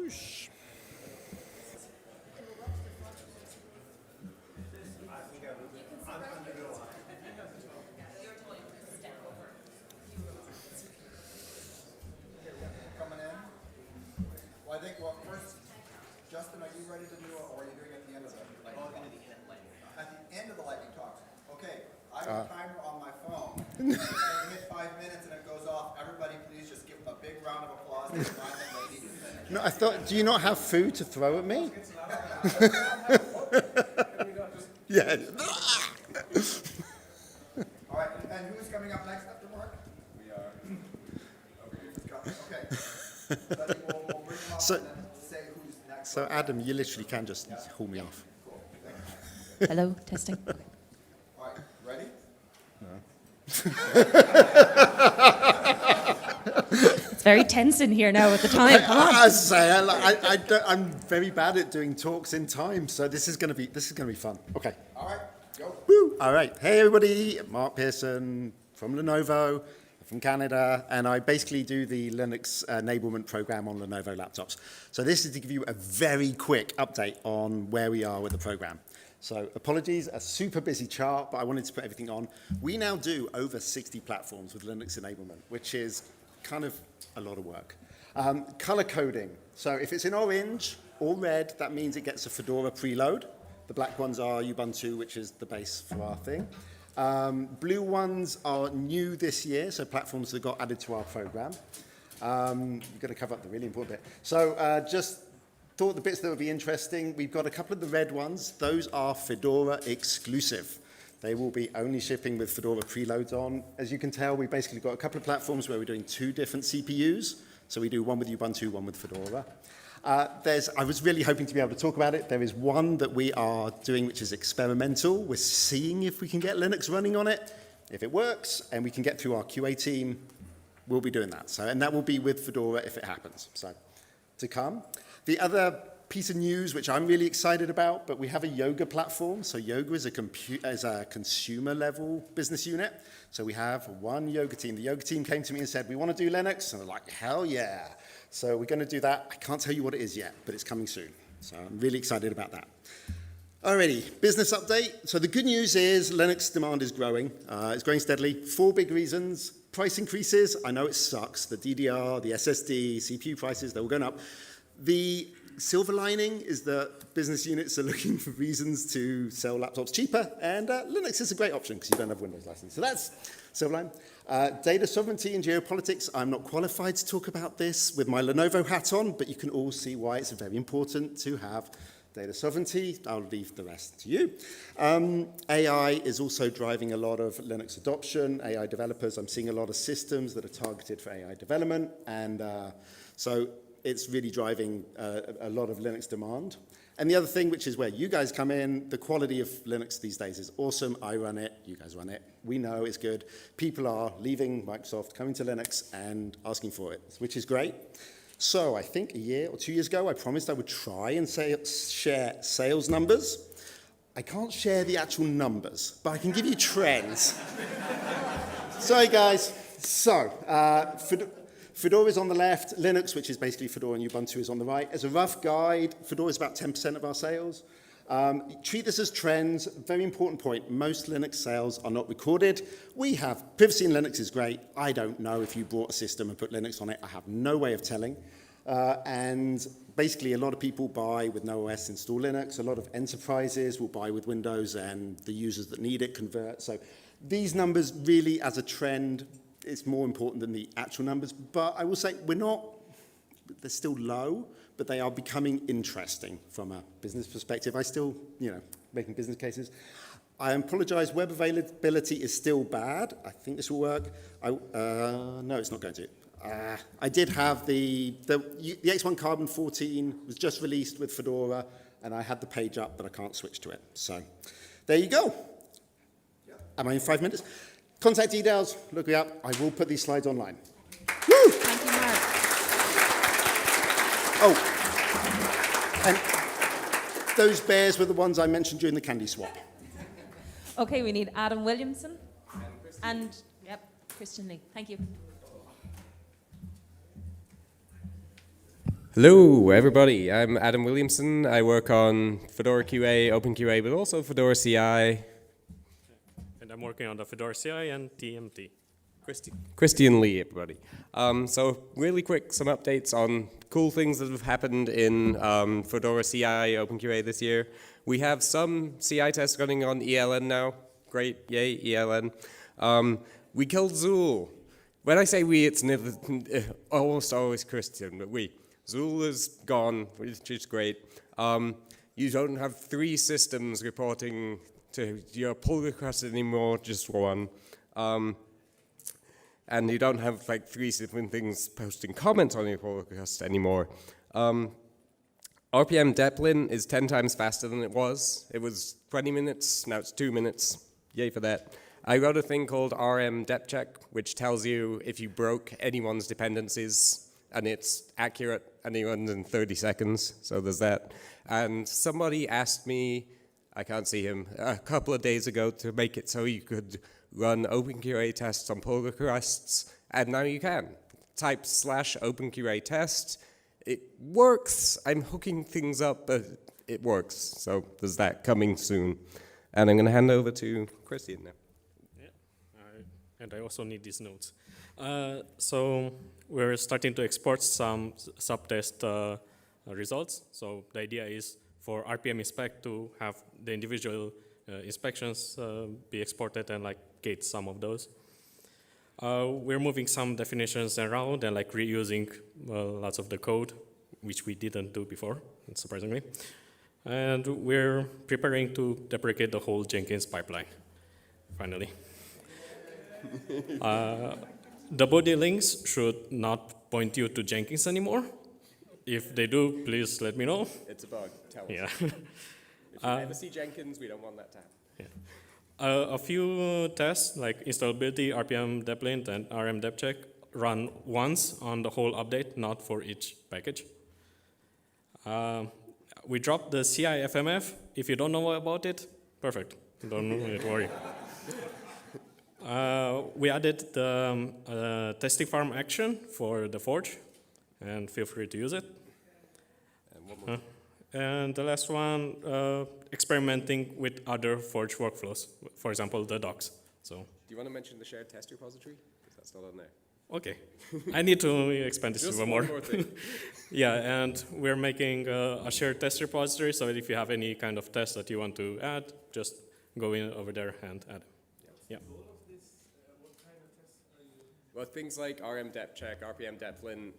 Whoosh. Coming in. Well, I think, first, Justin, are you ready to do it, or are you doing it at the end of the lightning talk? At the end of the lightning talk. Okay, I have a timer on my phone. If I hit 5 minutes and it goes off, everybody please just give a big round of applause to remind that lady to finish. No, I thought, do you not have food to throw at me? Yeah. All right, and who's coming up next after Mark? We are. Okay. We'll bring them up So- and then say who's next. So Adam, you literally can just haul me off. Cool. Thank you. Hello, testing. All right, ready? It's very tense in here now at the time. Come on. I'm very bad at doing talks in time, so this is going to be fun. Okay. All right, go. Woo! All right. Hey, everybody. Mark Pearson from Lenovo, from Canada, and I basically do the Linux enablement program on Lenovo laptops. So this is to give you a very quick update on where we are with the program. So apologies, a super busy chart, but I wanted to put everything on. We now do over 60 platforms with Linux enablement, which is kind of a lot of work. Color coding. So if it's in orange or red, that means it gets a Fedora preload. The black ones are Ubuntu, which is the base for our thing. Blue ones are new this year, so platforms that got added to our program. You've got to cover up the really important bit. So just thought the bits that would be interesting, we've got a couple of the red ones. Those are Fedora exclusive. They will be only shipping with Fedora preloads on. As you can tell, we've basically got a couple of platforms where we're doing 2 different CPUs. So we do one with Ubuntu, one with Fedora. I was really hoping to be able to talk about it. There is one that we are doing which is experimental. We're seeing if we can get Linux running on it. If it works and we can get through our QA team, we'll be doing that. So, and that will be with Fedora if it happens. So to come. The other piece of news, which I'm really excited about, but we have a Yoga platform. So Yoga is a consumer-level business unit. So we have one Yoga team. The Yoga team came to me and said, we want to do Linux. And I'm like, hell yeah. So we're going to do that. I can't tell you what it is yet, but it's coming soon. So I'm really excited about that. Alrighty, business update. So the good news is Linux demand is growing. It's growing steadily. 4 big reasons. Price increases. I know it sucks. The DDR, the SSD, CPU prices, they're all going up. The silver lining is that business units are looking for reasons to sell laptops cheaper, and Linux is a great option because you don't have Windows license. So that's silver lining. Data sovereignty and geopolitics. I'm not qualified to talk about this with my Lenovo hat on, but you can all see why it's very important to have data sovereignty. I'll leave the rest to you. AI is also driving a lot of Linux adoption. AI developers, I'm seeing a lot of systems that are targeted for AI development, and so it's really driving a lot of Linux demand. And the other thing, which is where you guys come in, the quality of Linux these days is awesome. I run it, you guys run it. We know it's good. People are leaving Microsoft, coming to Linux, and asking for it, which is great. So I think a year or 2 years ago, I promised I would try and share sales numbers. I can't share the actual numbers, but I can give you trends. Sorry, guys. So Fedora is on the left. Linux, which is basically Fedora and Ubuntu, is on the right. As a rough guide, Fedora is about 10% of our sales. Treat this as trends. Very important point. Most Linux sales are not recorded. We have privacy in Linux is great. I don't know if you brought a system and put Linux on it. I have no way of telling. And basically, a lot of people buy with no OS install Linux. A lot of enterprises will buy with Windows, and the users that need it convert. So these numbers really, as a trend, it's more important than the actual numbers. But I will say they're still low, but they are becoming interesting from a business perspective. I still, making business cases. I apologize, web availability is still bad. I think this will work. No, it's not going to. I did have the X1 Carbon 14 was just released with Fedora, and I had the page up, but I can't switch to it. So there you go. Am I in 5 minutes? Contact details, look me up. I will put these slides online. Woo! Thank you, Mark. Oh, and those bears were the ones I mentioned during the candy swap. Okay, we need Adam Williamson and Christian Lee. Thank you. Hello, everybody. I'm Adam Williamson. I work on Fedora QA, OpenQA, but also Fedora CI. And I'm working on the Fedora CI and TMT. Christian Lee, everybody. So really quick, some updates on cool things that have happened in Fedora CI, OpenQA this year. We have some CI tests running on ELN now. Great, yay, ELN. We killed Zool. When I say we, it's never, almost always Christian, but we. Zool is gone, which is great. You don't have 3 systems reporting to your pull request anymore, just one. And you don't have like 3 different things posting comments on your pull request anymore. RPM Deplin is 10 times faster than it was. It was 20 minutes, now it's 2 minutes. Yay for that. I wrote a thing called RM Dep Check, which tells you if you broke anyone's dependencies, and it's accurate and it runs in 30 seconds, so there's that. And somebody asked me, I can't see him, a couple of days ago to make it so you could run OpenQA tests on pull requests, and now you can. Type /OpenQA test. It works. I'm hooking things up, but it works. So there's that coming soon. And I'm going to hand over to Christian now. And I also need these notes. So we're starting to export some subtest results. So the idea is for RPM inspect to have the individual inspections be exported and like gate some of those. We're moving some definitions around and like reusing lots of the code, which we didn't do before, surprisingly. And we're preparing to deprecate the whole Jenkins pipeline, finally. The body links should not point you to Jenkins anymore. If they do, please let me know. It's a bug. Tell us. Yeah. If you ever see Jenkins, we don't want that to happen. Yeah. A few tests like installability, RPM Deplint, and RM Dep Check run once on the whole update, not for each package. We dropped the CI FMF. If you don't know about it, perfect. Don't worry. We added the testing farm action for the Forge, and feel free to use it. And one more. And the last one, experimenting with other Forge workflows, for example, the docs. So. Do you want to mention the shared test repository? Because that's not on there. Okay. I need to expand this even more. Just one more thing. Yeah, and we're making a shared test repository, so if you have any kind of test that you want to add, just go in over there and add them. Yeah. Well, things like RM Dep Check, RPM Deplin,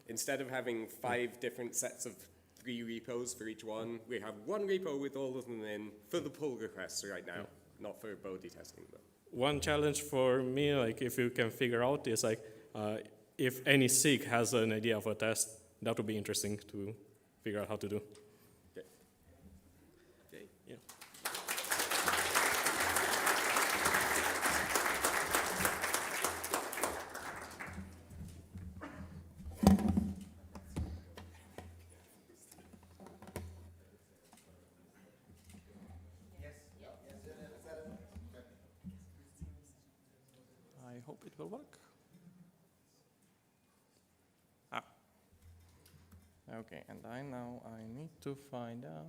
instead of having 5 different sets of 3 repos for each one, we have 1 repo with all of them in for the pull requests right now, not for body testing. But. One challenge for me, like if you can figure out, is like if any SIG has an idea of a test, that would be interesting to figure out how to do. Okay. Okay. Yeah. I hope it will work. Okay, and I need to find out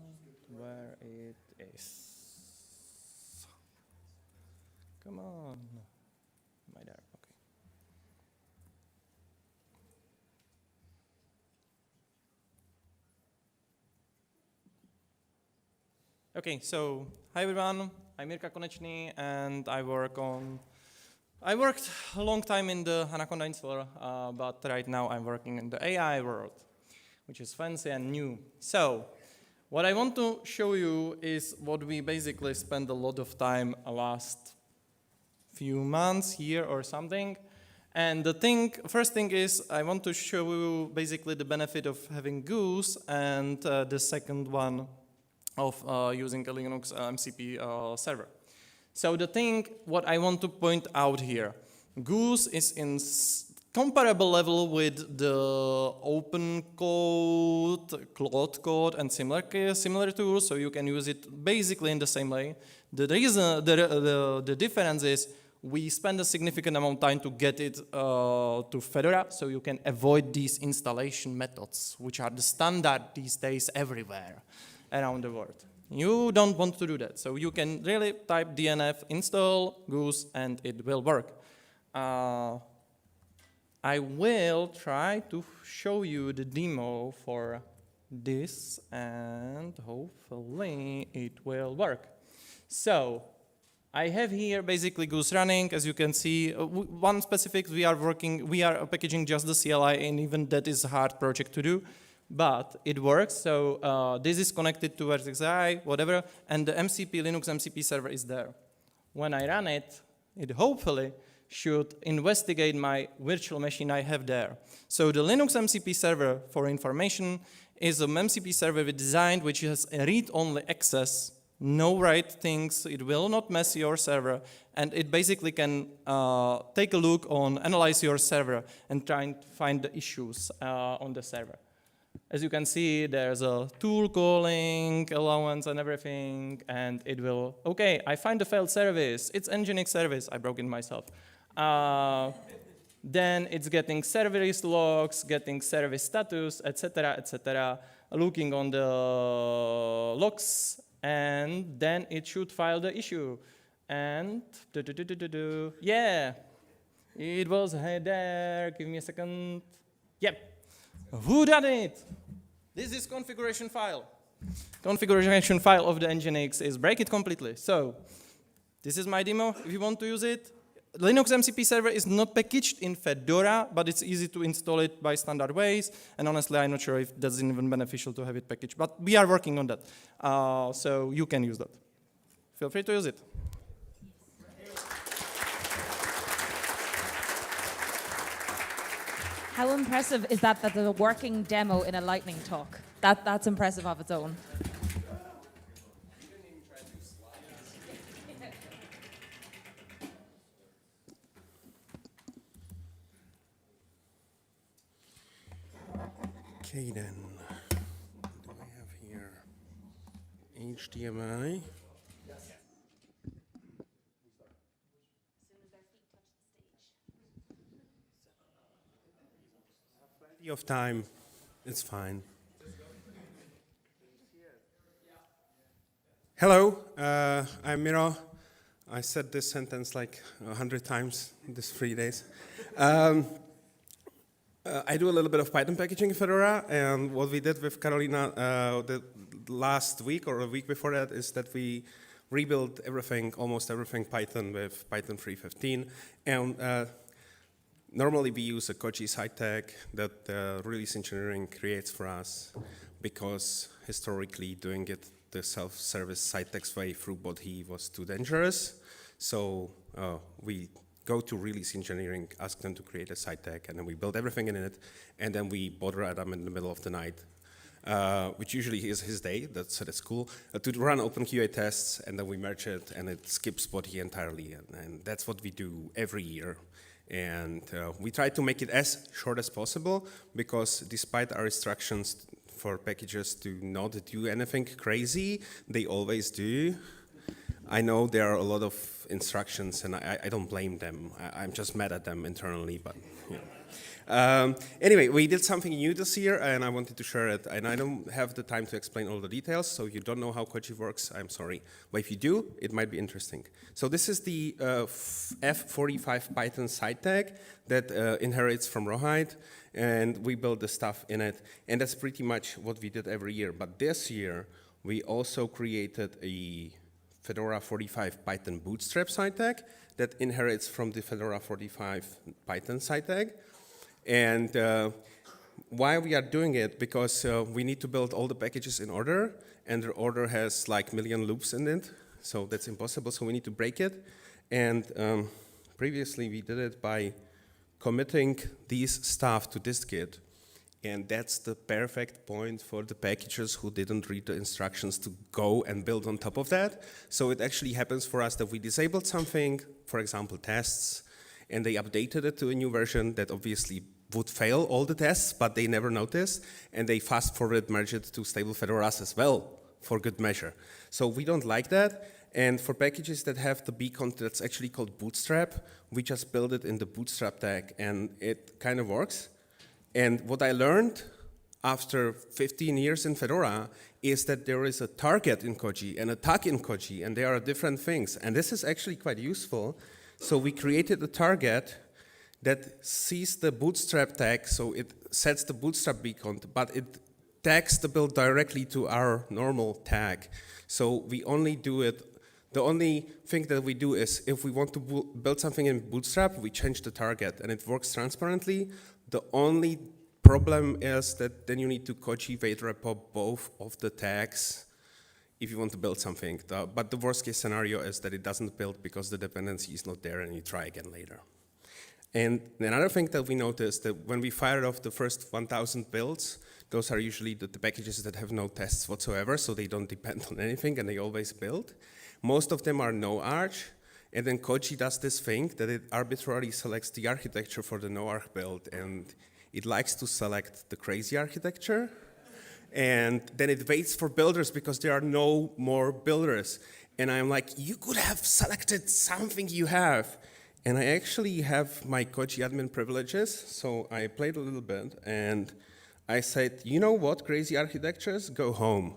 where it is. Come on. Am I there? Okay. Okay, so hi everyone. I'm Mirka Konečný, and I worked a long time in the Anaconda installer, but right now I'm working in the AI world, which is fancy and new. So, what I want to show you is what we basically spent a lot of time last few months here or something. And the first thing is I want to show you basically the benefit of having Goose, and the second one of using a Linux MCP server. So what I want to point out here, Goose is in comparable level with the open code, Claude code, and similar tools, so you can use it basically in the same way. The reason, the difference is we spend a significant amount of time to get it to Fedora, so you can avoid these installation methods, which are the standard these days everywhere around the world. You don't want to do that, so you can really type dnf install goose and it will work. I will try to show you the demo for this, and hopefully it will work. So I have here basically Goose running. As you can see, one specific, we are packaging just the CLI, and even that is a hard project to do, but it works. So this is connected to VertexAI, whatever, and the Linux MCP server is there. When I run it, it hopefully should investigate my virtual machine I have there. So the Linux MCP server, for information, is a MCP server we designed which has a read-only access, no write things, it will not mess your server, and it basically can take a look on, analyze your server, and try and find the issues on the server. As you can see, there's a tool calling, allowance and everything, and it will, okay, I find the failed service, it's Nginx service, I broke it myself. Then it's getting service logs, getting service status, etc., looking on the logs, and then it should file the issue. And yeah, it was there. Give me a second. Yep. Who done it? This is configuration file. Configuration file of the Nginx is break it completely. So this is my demo. If you want to use it, Linux MCP server is not packaged in Fedora, but it's easy to install it by standard ways. And honestly, I'm not sure if that's even beneficial to have it packaged, but we are working on that. So you can use that. Feel free to use it. How impressive is that there's a working demo in a lightning talk? That's impressive of its own. Okay then, what do I have here? HDMI. Plenty of time, it's fine. Hello, I'm Miro. I said this sentence like 100 times in these 3 days. I do a little bit of Python packaging in Fedora, and what we did with Carolina the last week or a week before that is that we rebuilt everything, almost everything Python with Python 3.15. And normally we use a Koji side tag that release engineering creates for us, because historically doing it the self-service side tags way through Bodhi was too dangerous. So we go to release engineering, ask them to create a side tag, and then we build everything in it, and then we bother Adam in the middle of the night, which usually is his day, so that's cool, to run OpenQA tests, and then we merge it, and it skips Bodhi entirely, and that's what we do every year. And we try to make it as short as possible, because despite our instructions for packages to not do anything crazy, they always do. I know there are a lot of instructions, and I don't blame them. I'm just mad at them internally, but yeah. Anyway, we did something new this year, and I wanted to share it. And I don't have the time to explain all the details, so if you don't know how Koji works, I'm sorry. But if you do, it might be interesting. So this is the F45 Python side tag that inherits from Rawhide, and we build the stuff in it. And that's pretty much what we did every year. But this year, we also created a Fedora 45 Python bootstrap side tag that inherits from the Fedora 45 Python side tag. And why we are doing it? Because we need to build all the packages in order, and the order has like a million loops in it, so that's impossible, so we need to break it. And previously we did it by committing these stuff to dist-git. And that's the perfect point for the packagers who didn't read the instructions to go and build on top of that. So it actually happens for us that we disabled something, for example, tests, and they updated it to a new version that obviously would fail all the tests, but they never noticed, and they fast-forward merged it to stable Fedoras as well, for good measure. So we don't like that, And for packages that have the beacon that's actually called Bootstrap, we just build it in the Bootstrap tag, and it kind of works. And what I learned after 15 years in Fedora is that there is a target in Koji and a tag in Koji, and they are different things. And this is actually quite useful. So we created a target that sees the Bootstrap tag, so it sets the Bootstrap beacon, but it tags the build directly to our normal tag. So we only do it, the only thing that we do is if we want to build something in Bootstrap, we change the target, and it works transparently. The only problem is that then you need to Koji wait repo both of the tags if you want to build something. But the worst case scenario is that it doesn't build because the dependency is not there and you try again later. And another thing that we noticed that when we fired off the first 1,000 builds, those are usually the packages that have no tests whatsoever, so they don't depend on anything and they always build. Most of them are no arch, and then Koji does this thing that it arbitrarily selects the architecture for the no arch build, and it likes to select the crazy architecture. And then it waits for builders because there are no more builders. And I'm like, you could have selected something you have. And I actually have my Koji admin privileges, so I played a little bit, and I said, you know what, crazy architectures, go home.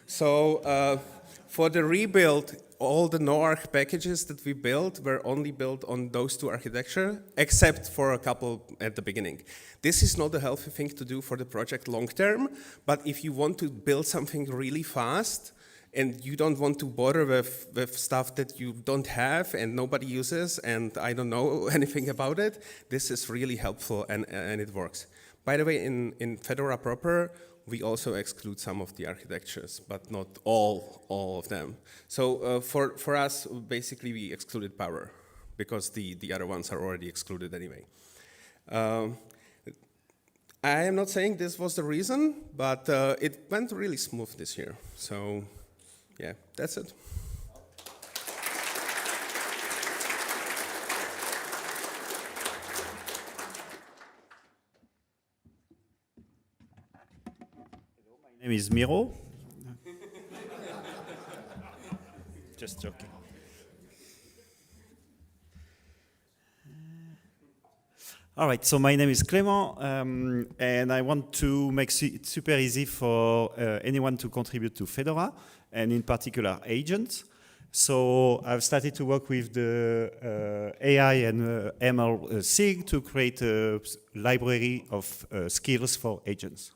So for the rebuild, all the no-arch packages that we built were only built on those two architecture, except for a couple at the beginning. This is not a healthy thing to do for the project long-term, but if you want to build something really fast, and you don't want to bother with stuff that you don't have and nobody uses, and I don't know anything about it, this is really helpful and it works. By the way, in Fedora proper, we also exclude some of the architectures, but not all of them. So for us, basically we excluded power because the other ones are already excluded anyway. I am not saying this was the reason, but it went really smooth this year. So yeah, that's it. My name is Miro. Just joking. All right, so my name is Clément, and I want to make it super easy for anyone to contribute to Fedora, and in particular agents. So I've started to work with the AI and ML SIG to create a library of skills for agents.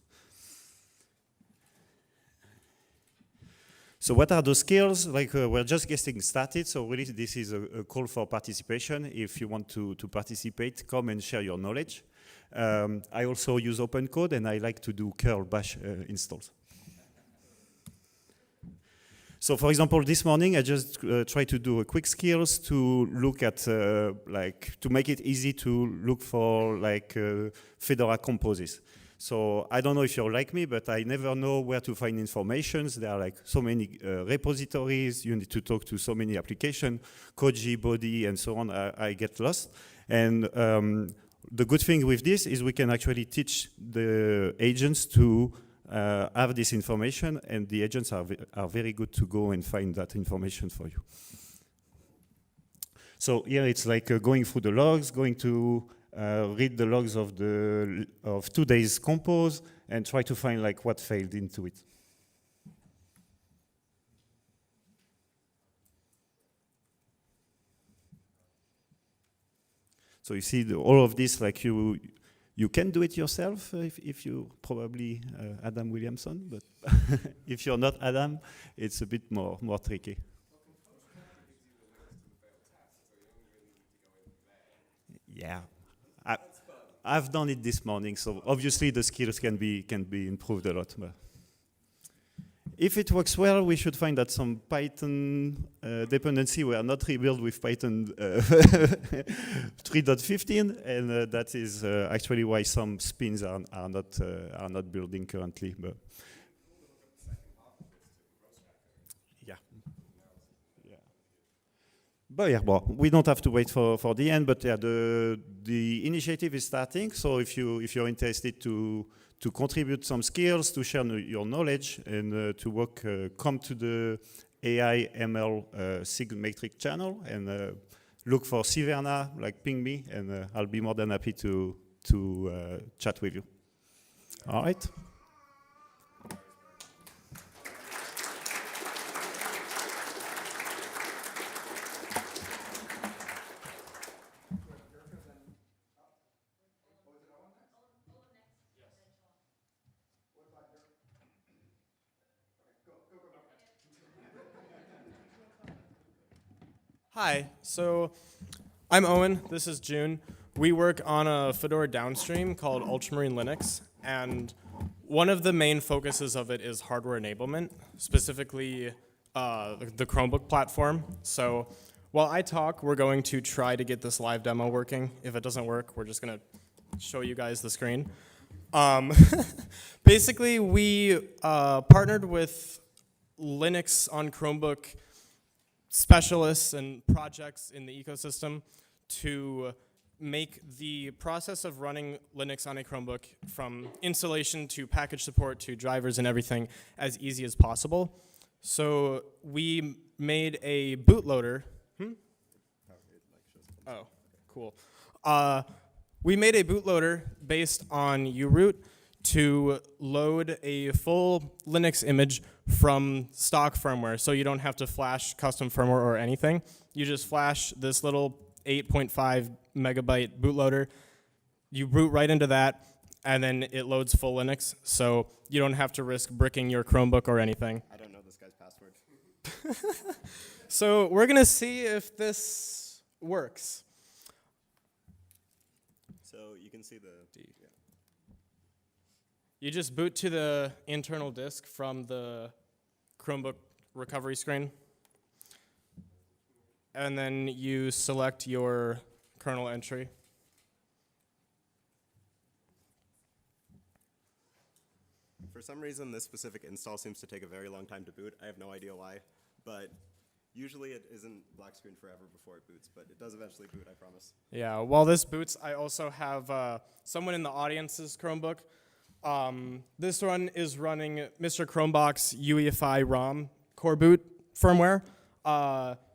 So what are those skills? Like we're just getting started, so really this is a call for participation. If you want to participate, come and share your knowledge. I also use open code, and I like to do curl bash installs. So for example, this morning I just tried to do a quick skills to look at, to make it easy to look for Fedora composes. So I don't know if you're like me, but I never know where to find information. There are like so many repositories. You need to talk to so many applications, Koji, body, and so on. I get lost. And the good thing with this is we can actually teach the agents to have this information, and the agents are very good to go and find that information for you. So here it's like going through the logs, going to read the logs of 2 days compose and try to find like what failed into it. So you see all of this, like you can do it yourself if you probably Adam Williamson, but if you're not Adam, it's a bit more tricky. Yeah. I've done it this morning, so obviously the skills can be improved a lot. But if it works well, we should find that some Python dependency were not rebuilt with Python 3.15, and that is actually why some spins are not building currently. But But yeah, well, we don't have to wait for the end, but yeah, the initiative is starting. So if you're interested to contribute some skills, to share your knowledge, and to work, come to the AI ML Sigmatrix channel and look for Siverna, like ping me, and I'll be more than happy to chat with you. All right. Hi, so I'm Owen, this is June. We work on a Fedora downstream called Ultramarine Linux, and one of the main focuses of it is hardware enablement, specifically the Chromebook platform. So while I talk, we're going to try to get this live demo working. If it doesn't work, we're just gonna show you guys the screen. Basically, we partnered with Linux on Chromebook specialists and projects in the ecosystem to make the process of running Linux on a Chromebook, from installation to package support to drivers and everything, as easy as possible. So we made a bootloader. Oh, cool. We made a bootloader based on uroot to load a full Linux image from stock firmware, so you don't have to flash custom firmware or anything. You just flash this little 8.5 megabyte bootloader, you boot right into that, and then it loads full Linux, so you don't have to risk bricking your Chromebook or anything. I don't know this guy's password. So we're gonna see if this works. So you can see the You just boot to the internal disk from the Chromebook recovery screen. And then you select your kernel entry. For some reason, this specific install seems to take a very long time to boot. I have no idea why, but usually it isn't black screen forever before it boots, but it does eventually boot, I promise. Yeah, while this boots, I also have someone in the audience's Chromebook. This one is running Mr. Chromebox UEFI ROM core boot firmware.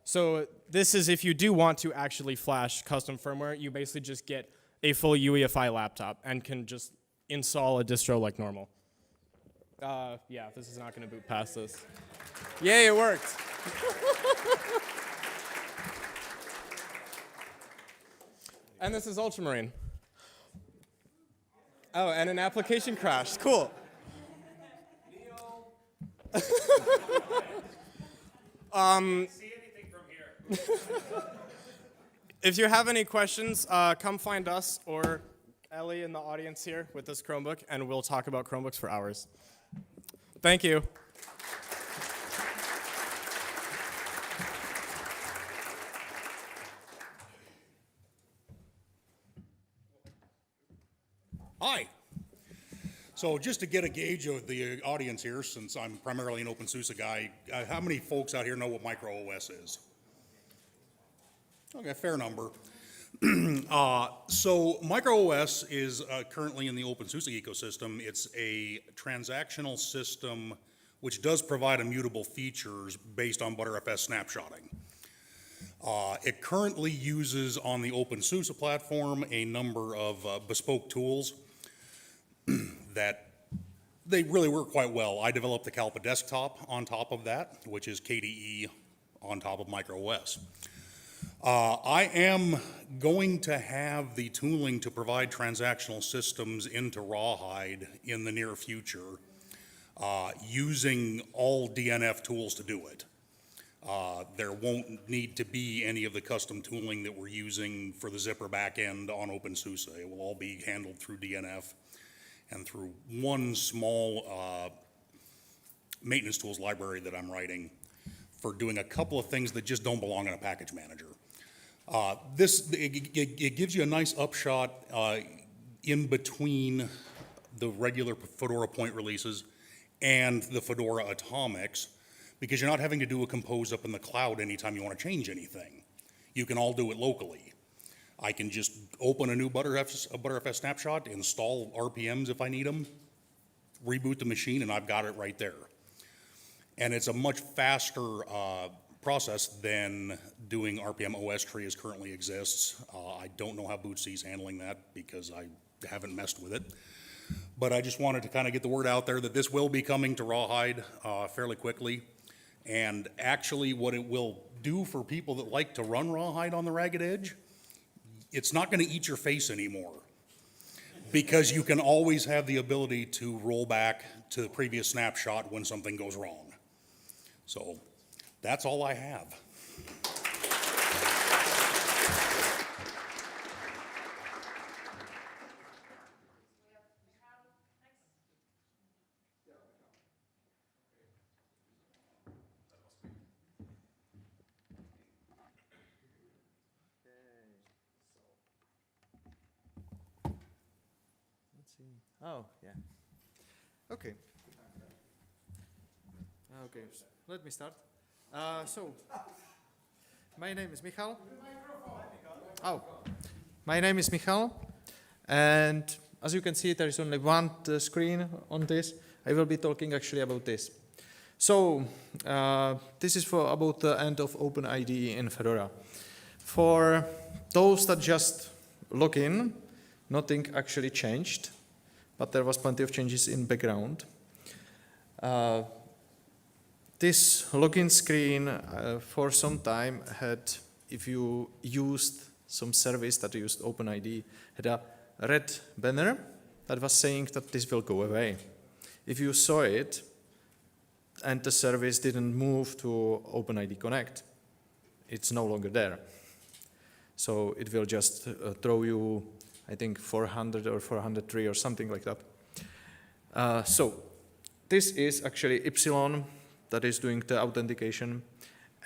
So this is if you do want to actually flash custom firmware, you basically just get a full UEFI laptop and can just install a distro like normal. Yeah, this is not going to boot past this. Yay, it worked. And this is Ultramarine. Oh, and an application crashed. Cool. If you have any questions, come find us or Ellie in the audience here with this Chromebook, and we'll talk about Chromebooks for hours. Thank you. Hi. So just to get a gauge of the audience here, since I'm primarily an OpenSUSE guy, how many folks out here know what microOS is? Okay, fair number. So microOS is currently in the OpenSUSE ecosystem. It's a transactional system which does provide immutable features based on Btrfs snapshotting. It currently uses on the OpenSUSE platform a number of bespoke tools that they really work quite well. I developed the Kalpa desktop on top of that, which is KDE on top of microOS. I am going to have the tooling to provide transactional systems into Rawhide in the near future, using all DNF tools to do it. There won't need to be any of the custom tooling that we're using for the zipper backend on OpenSUSE. It will all be handled through DNF and through one small maintenance tools library that I'm writing for doing a couple of things that just don't belong in a package manager. It gives you a nice upshot in between the regular Fedora point releases and the Fedora Atomics, because you're not having to do a compose up in the cloud anytime you want to change anything. You can all do it locally. I can just open a new Btrfs snapshot, install RPMs if I need them, reboot the machine, and I've got it right there. And it's a much faster process than doing RPM OS tree as currently exists. I don't know how bootc's handling that because I haven't messed with it. But I just wanted to kind of get the word out there that this will be coming to Rawhide fairly quickly. And actually what it will do for people that like to run Rawhide on the ragged edge, it's not going to eat your face anymore, because you can always have the ability to roll back to the previous snapshot when something goes wrong. So that's all I have. Oh, yeah. Okay. Okay, let me start. My name is Michal. Oh, my name is Michal, and as you can see, there is only one screen on this. I will be talking actually about this. So, this is about the end of OpenIDE in Fedora. For those that just log in, nothing actually changed, but there was plenty of changes in background. This login screen for some time had, if you used some service that used OpenIDE, had a red banner that was saying that this will go away. If you saw it and the service didn't move to OpenIDE Connect, it's no longer there. So it will just throw you, I think, 400 or 403 or something like that. So this is actually Epsilon that is doing the authentication.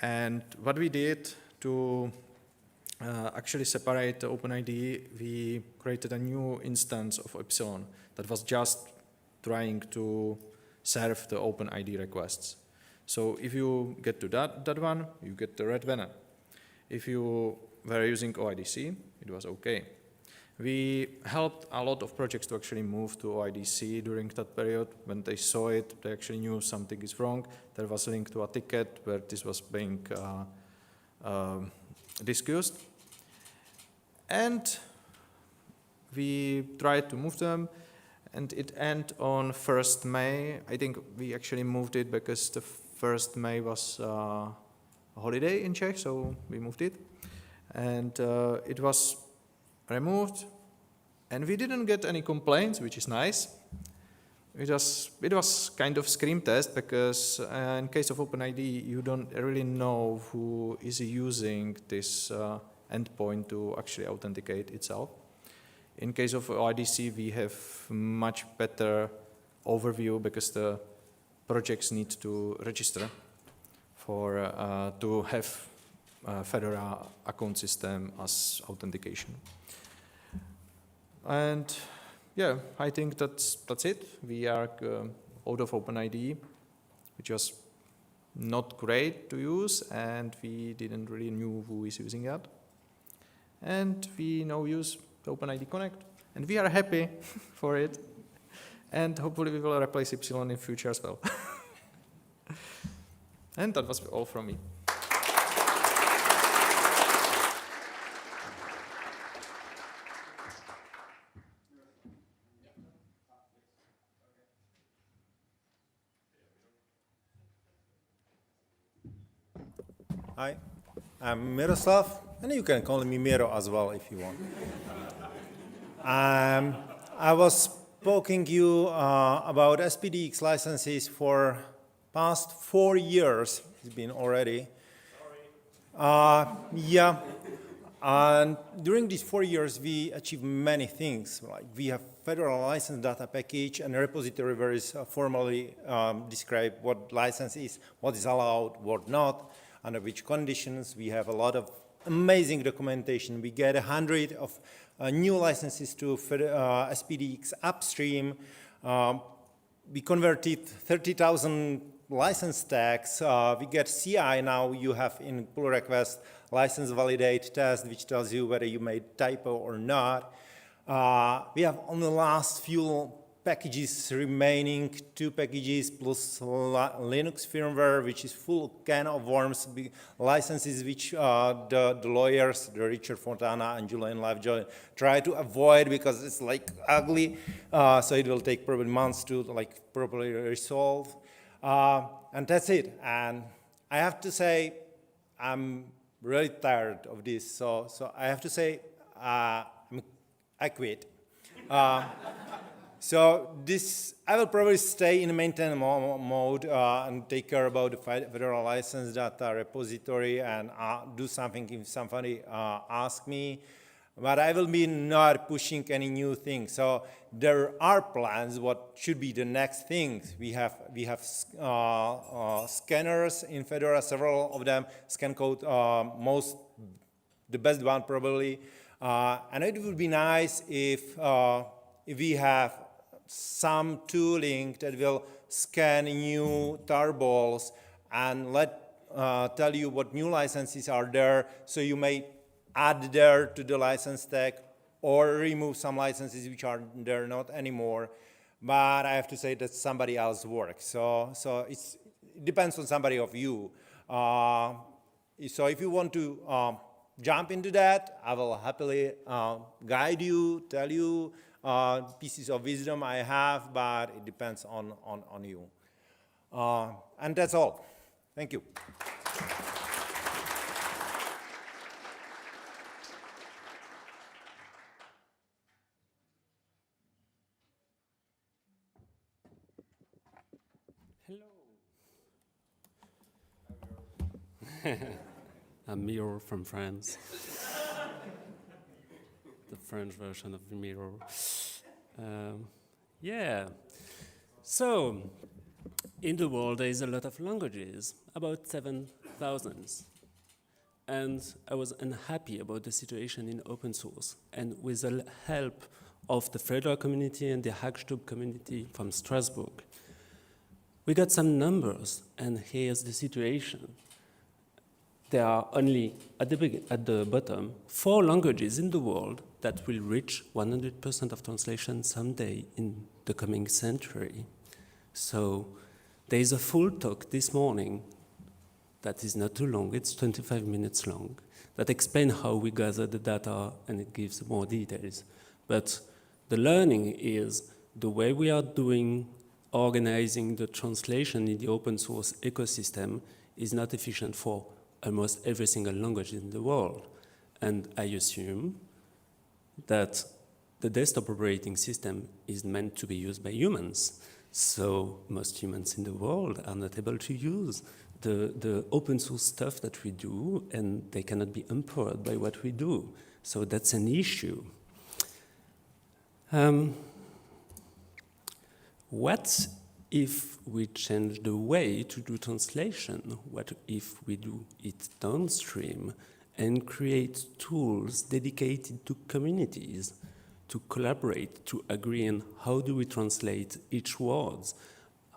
And what we did to actually separate the OpenIDE, we created a new instance of Epsilon that was just trying to serve the OpenIDE requests. So if you get to that one, you get the red banner. If you were using OIDC, it was okay. We helped a lot of projects to actually move to OIDC during that period. When they saw it, they actually knew something is wrong. There was a link to a ticket where this was being discussed. And we tried to move them, and it ended on 1st May. I think we actually moved it because the 1st May was a holiday in Czech, so we moved it. And it was removed, and we didn't get any complaints, which is nice. It was kind of scream test, because in case of OpenIDE, you don't really know who is using this endpoint to actually authenticate itself. In case of OIDC, we have much better overview, because the projects need to register for to have Fedora account system as authentication. And yeah, I think that's it. We are out of OpenIDE, which was not great to use, and we didn't really know who is using it. And we now use OpenIDE Connect, and we are happy for it. And hopefully we will replace Epsilon in future as well. And that was all from me. Hi, I'm Miroslav, and you can call me Miro as well if you want. I was speaking you about SPDX licenses for past 4 years. It's been already. Yeah, and during these 4 years, we achieved many things. Like we have Fedora license data package and a repository where is formally described what license is, what is allowed, what not, under which conditions. We have a lot of amazing documentation. We get 100 of new licenses to SPDX upstream. We converted 30,000 license tags. We get CI now. You have in pull request license validate test, which tells you whether you made typo or not. We have on the last few packages remaining, 2 packages plus Linux firmware, which is full can of worms, licenses which the lawyers, the Richard Fontana and Julian Lovejoy, try to avoid because it's like ugly. So it will take probably months to like properly resolve. And that's it. And I have to say, I'm really tired of this. So I have to say, I quit. So this, I will probably stay in maintenance mode and take care about the federal license data repository and do something if somebody asks me. But I will be not pushing any new things. So there are plans. What should be the next things? We have scanners in Fedora, several of them. Scan code, the best one probably. And it would be nice if we have some tooling that will scan new tarballs and tell you what new licenses are there, so you may add there to the license tag or remove some licenses which are there not anymore. But I have to say that's somebody else's work. So it depends on somebody of you. So if you want to jump into that, I will happily guide you, tell you pieces of wisdom I have, but it depends on you. And that's all. Thank you. I'm Miro from France. The French version of Miro. Yeah. So, in the world there is a lot of languages, about 7,000. And I was unhappy about the situation in open source. And with the help of the Fedora community and the Hackstub community from Strasbourg, we got some numbers, and here's the situation. There are only, at the bottom, 4 languages in the world that will reach 100% of translation someday in the coming century. So there is a full talk this morning that is not too long, it's 25 minutes long, that explains how we gather the data, and it gives more details. But the learning is the way we are organizing the translation in the open source ecosystem is not efficient for almost every single language in the world. And I assume that the desktop operating system is meant to be used by humans. So most humans in the world are not able to use the open source stuff that we do, and they cannot be empowered by what we do. So that's an issue. What if we change the way to do translation? What if we do it downstream and create tools dedicated to communities to collaborate, to agree on how do we translate each word?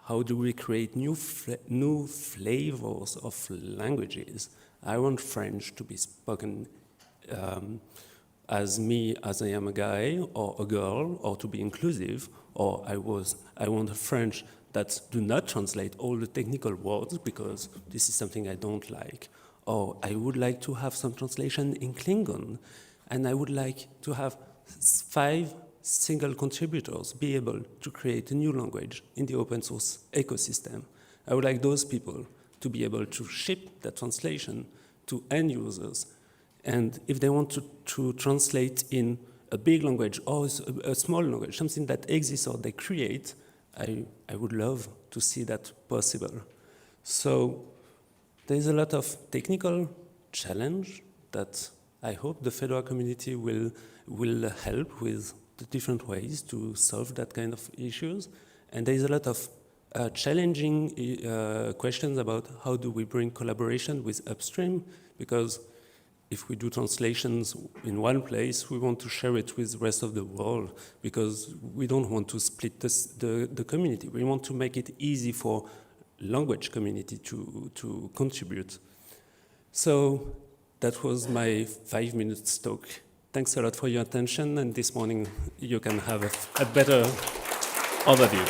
How do we create new flavors of languages? I want French to be spoken as me, as I am a guy or a girl, or to be inclusive, or I want a French that do not translate all the technical words because this is something I don't like. Or I would like to have some translation in Klingon, and I would like to have 5 single contributors be able to create a new language in the open source ecosystem. I would like those people to be able to ship that translation to end users. And if they want to translate in a big language or a small language, something that exists or they create, I would love to see that possible. So there's a lot of technical challenge that I hope the Fedora community will help with the different ways to solve that kind of issues. And there's a lot of challenging questions about how do we bring collaboration with upstream, because if we do translations in one place, we want to share it with the rest of the world, because we don't want to split the community. We want to make it easy for language community to contribute. So that was my 5 minutes talk. Thanks a lot for your attention, and this morning you can have a better overview.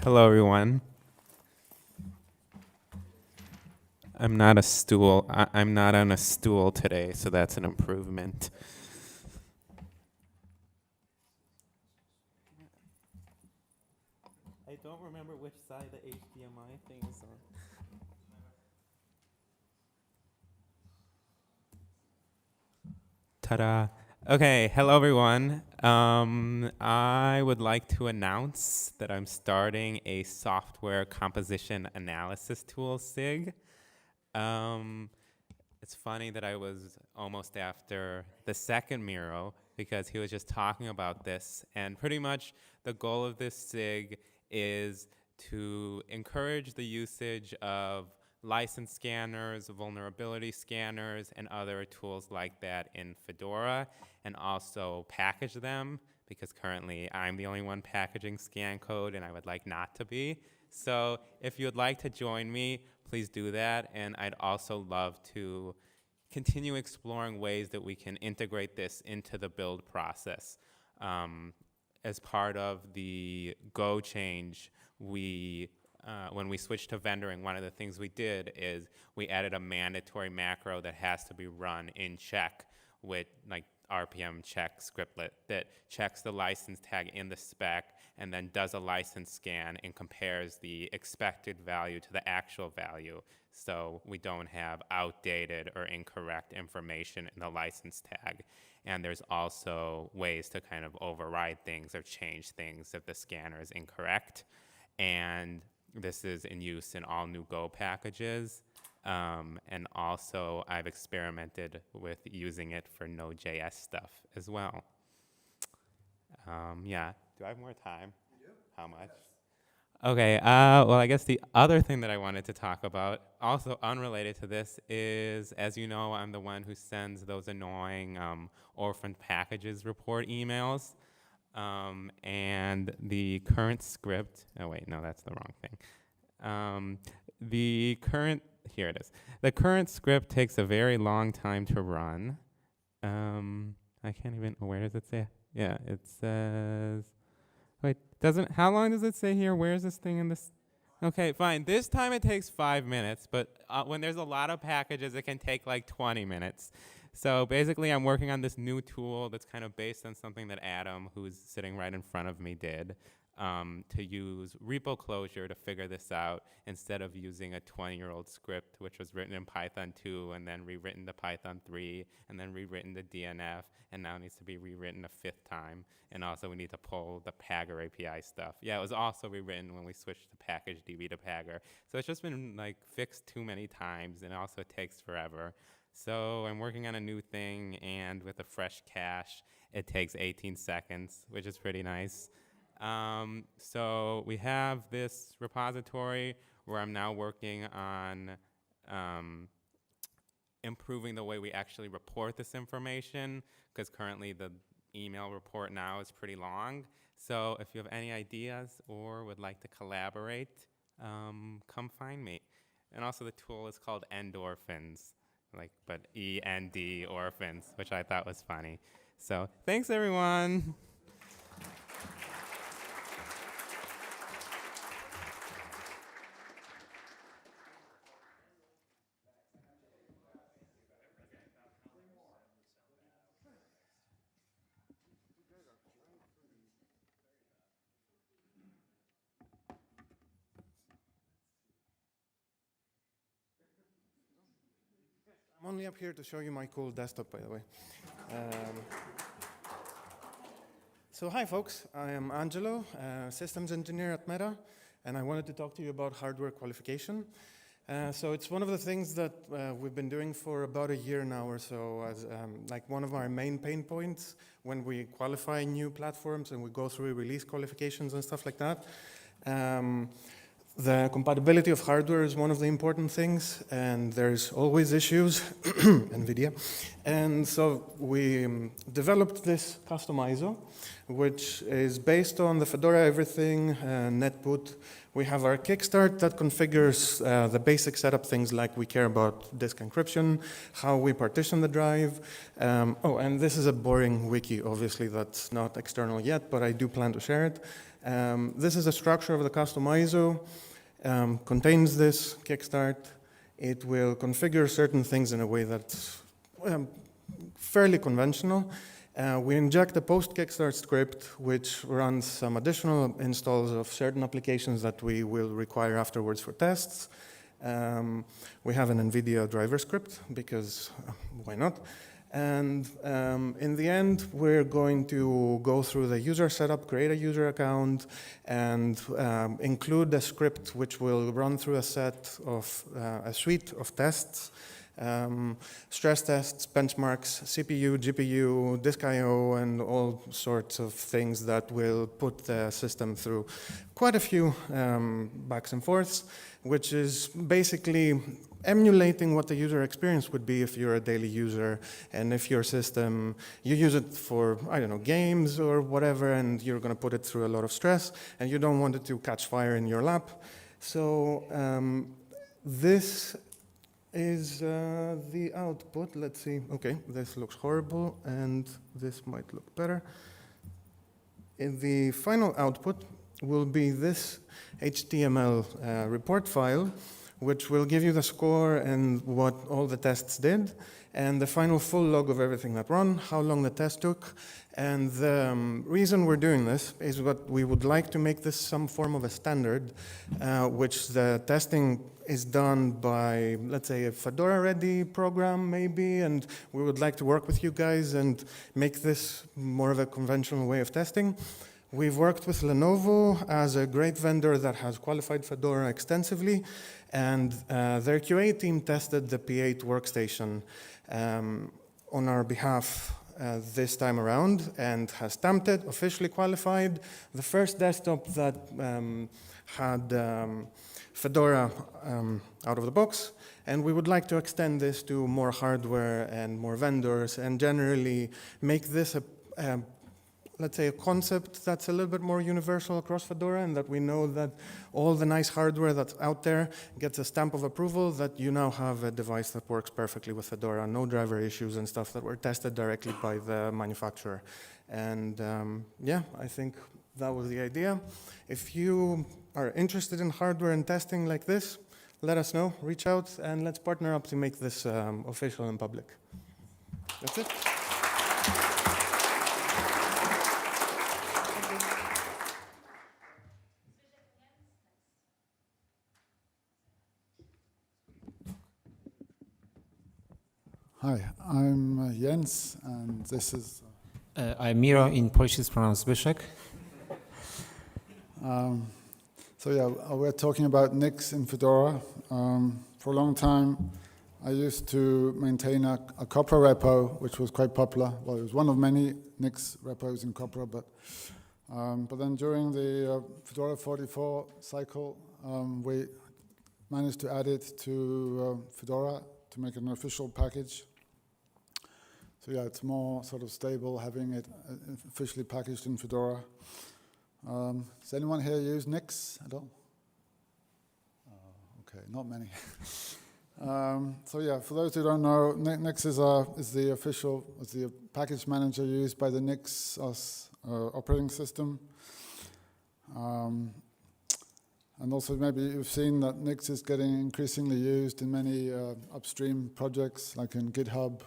Hello, everyone. I'm not a stool. I'm not on a stool today, so that's an improvement. I don't remember which side the HDMI thing is on. Ta-da. Okay, hello everyone. I would like to announce that I'm starting a software composition analysis tool, SIG. It's funny that I was almost after the second Miro because he was just talking about this, and pretty much the goal of this SIG is to encourage the usage of license scanners, vulnerability scanners, and other tools like that in Fedora, and also package them, because currently I'm the only one packaging scan code, and I would like not to be. So if you would like to join me, please do that, and I'd also love to continue exploring ways that we can integrate this into the build process. As part of the Go change, when we switched to vendoring, one of the things we did is we added a mandatory macro that has to be run in check with like RPM check scriptlet that checks the license tag in the spec and then does a license scan and compares the expected value to the actual value, so we don't have outdated or incorrect information in the license tag. And there's also ways to kind of override things or change things if the scanner is incorrect. And this is in use in all new Go packages. And also, I've experimented with using it for Node.js stuff as well. Yeah, do I have more time? You do. How much? Yes. Okay, well, I guess the other thing that I wanted to talk about, also unrelated to this, is, as you know, I'm the one who sends those annoying orphaned packages report emails. And the current script, oh wait, no, that's the wrong thing. Here it is. The current script takes a very long time to run. I can't even, where does it say? Yeah, it says, wait, how long does it say here? Where is this thing in this? Okay, fine. This time it takes 5 minutes, but when there's a lot of packages, it can take like 20 minutes. So basically, I'm working on this new tool that's kind of based on something that Adam, who's sitting right in front of me, did, to use repo closure to figure this out instead of using a 20-year-old script, which was written in Python 2 and then rewritten to Python 3 and then rewritten to DNF and now needs to be rewritten a 5th time. And also, we need to pull the Pagger API stuff. Yeah, it was also rewritten when we switched to package DB to Pagger. So it's just been like fixed too many times, and also it takes forever. So I'm working on a new thing, and with a fresh cache, it takes 18 seconds, which is pretty nice. So we have this repository where I'm now working on improving the way we actually report this information, because currently the email report now is pretty long. So if you have any ideas or would like to collaborate, come find me. And also the tool is called Endorphins. But E-N-D orphans, which I thought was funny. So thanks, everyone. I'm only up here to show you my cool desktop, by the way. So hi, folks. I am Angelo, systems engineer at Meta, and I wanted to talk to you about hardware qualification. So it's one of the things that we've been doing for about a year now or so, as like one of our main pain points when we qualify new platforms and we go through release qualifications and stuff like that. The compatibility of hardware is one of the important things, and there's always issues, NVIDIA. And so we developed this custom ISO, which is based on the Fedora Everything netboot. We have our kickstart that configures the basic setup things like we care about disk encryption, how we partition the drive. Oh, and this is a boring wiki, obviously, that's not external yet, but I do plan to share it. This is a structure of the custom ISO. Contains this kickstart. It will configure certain things in a way that's fairly conventional. We inject a post-kickstart script which runs some additional installs of certain applications that we will require afterwards for tests. We have an NVIDIA driver script because why not? And in the end, we're going to go through the user setup, create a user account, and include a script which will run through a suite of tests, stress tests, benchmarks, CPU, GPU, disk I/O, and all sorts of things that will put the system through quite a few backs and forths, which is basically emulating what the user experience would be if you're a daily user, and if your system, you use it for, I don't know, games or whatever, and you're going to put it through a lot of stress, and you don't want it to catch fire in your lap. So this is the output. Let's see. Okay, this looks horrible, and this might look better. In the final output will be this HTML report file, which will give you the score and what all the tests did, and the final full log of everything that run, how long the test took. And the reason we're doing this is what we would like to make this some form of a standard, which the testing is done by, let's say, a Fedora-ready program maybe, and we would like to work with you guys and make this more of a conventional way of testing. We've worked with Lenovo as a great vendor that has qualified Fedora extensively, and their QA team tested the P8 workstation on our behalf this time around and has stamped it, officially qualified. The first desktop that had Fedora out of the box, and we would like to extend this to more hardware and more vendors and generally make this let's say, a concept that's a little bit more universal across Fedora, and that we know that all the nice hardware that's out there gets a stamp of approval, that you now have a device that works perfectly with Fedora, no driver issues and stuff that were tested directly by the manufacturer. And yeah, I think that was the idea. If you are interested in hardware and testing like this, let us know, reach out, and let's partner up to make this official and public. That's it. Hi, I'm Jens, and this is... I'm Miro, in Polish it's pronounced Zbyszek. So yeah, we're talking about Nix in Fedora. For a long time, I used to maintain a Copra repo, which was quite popular. Well, it was one of many Nix repos in Copra, but then during the Fedora 44 cycle, we managed to add it to Fedora to make it an official package. So yeah, it's more sort of stable having it officially packaged in Fedora. Does anyone here use Nix at all? Okay, not many. So yeah, for those who don't know, Nix is the package manager used by the Nix OS operating system. And also maybe you've seen that Nix is getting increasingly used in many upstream projects, like in GitHub.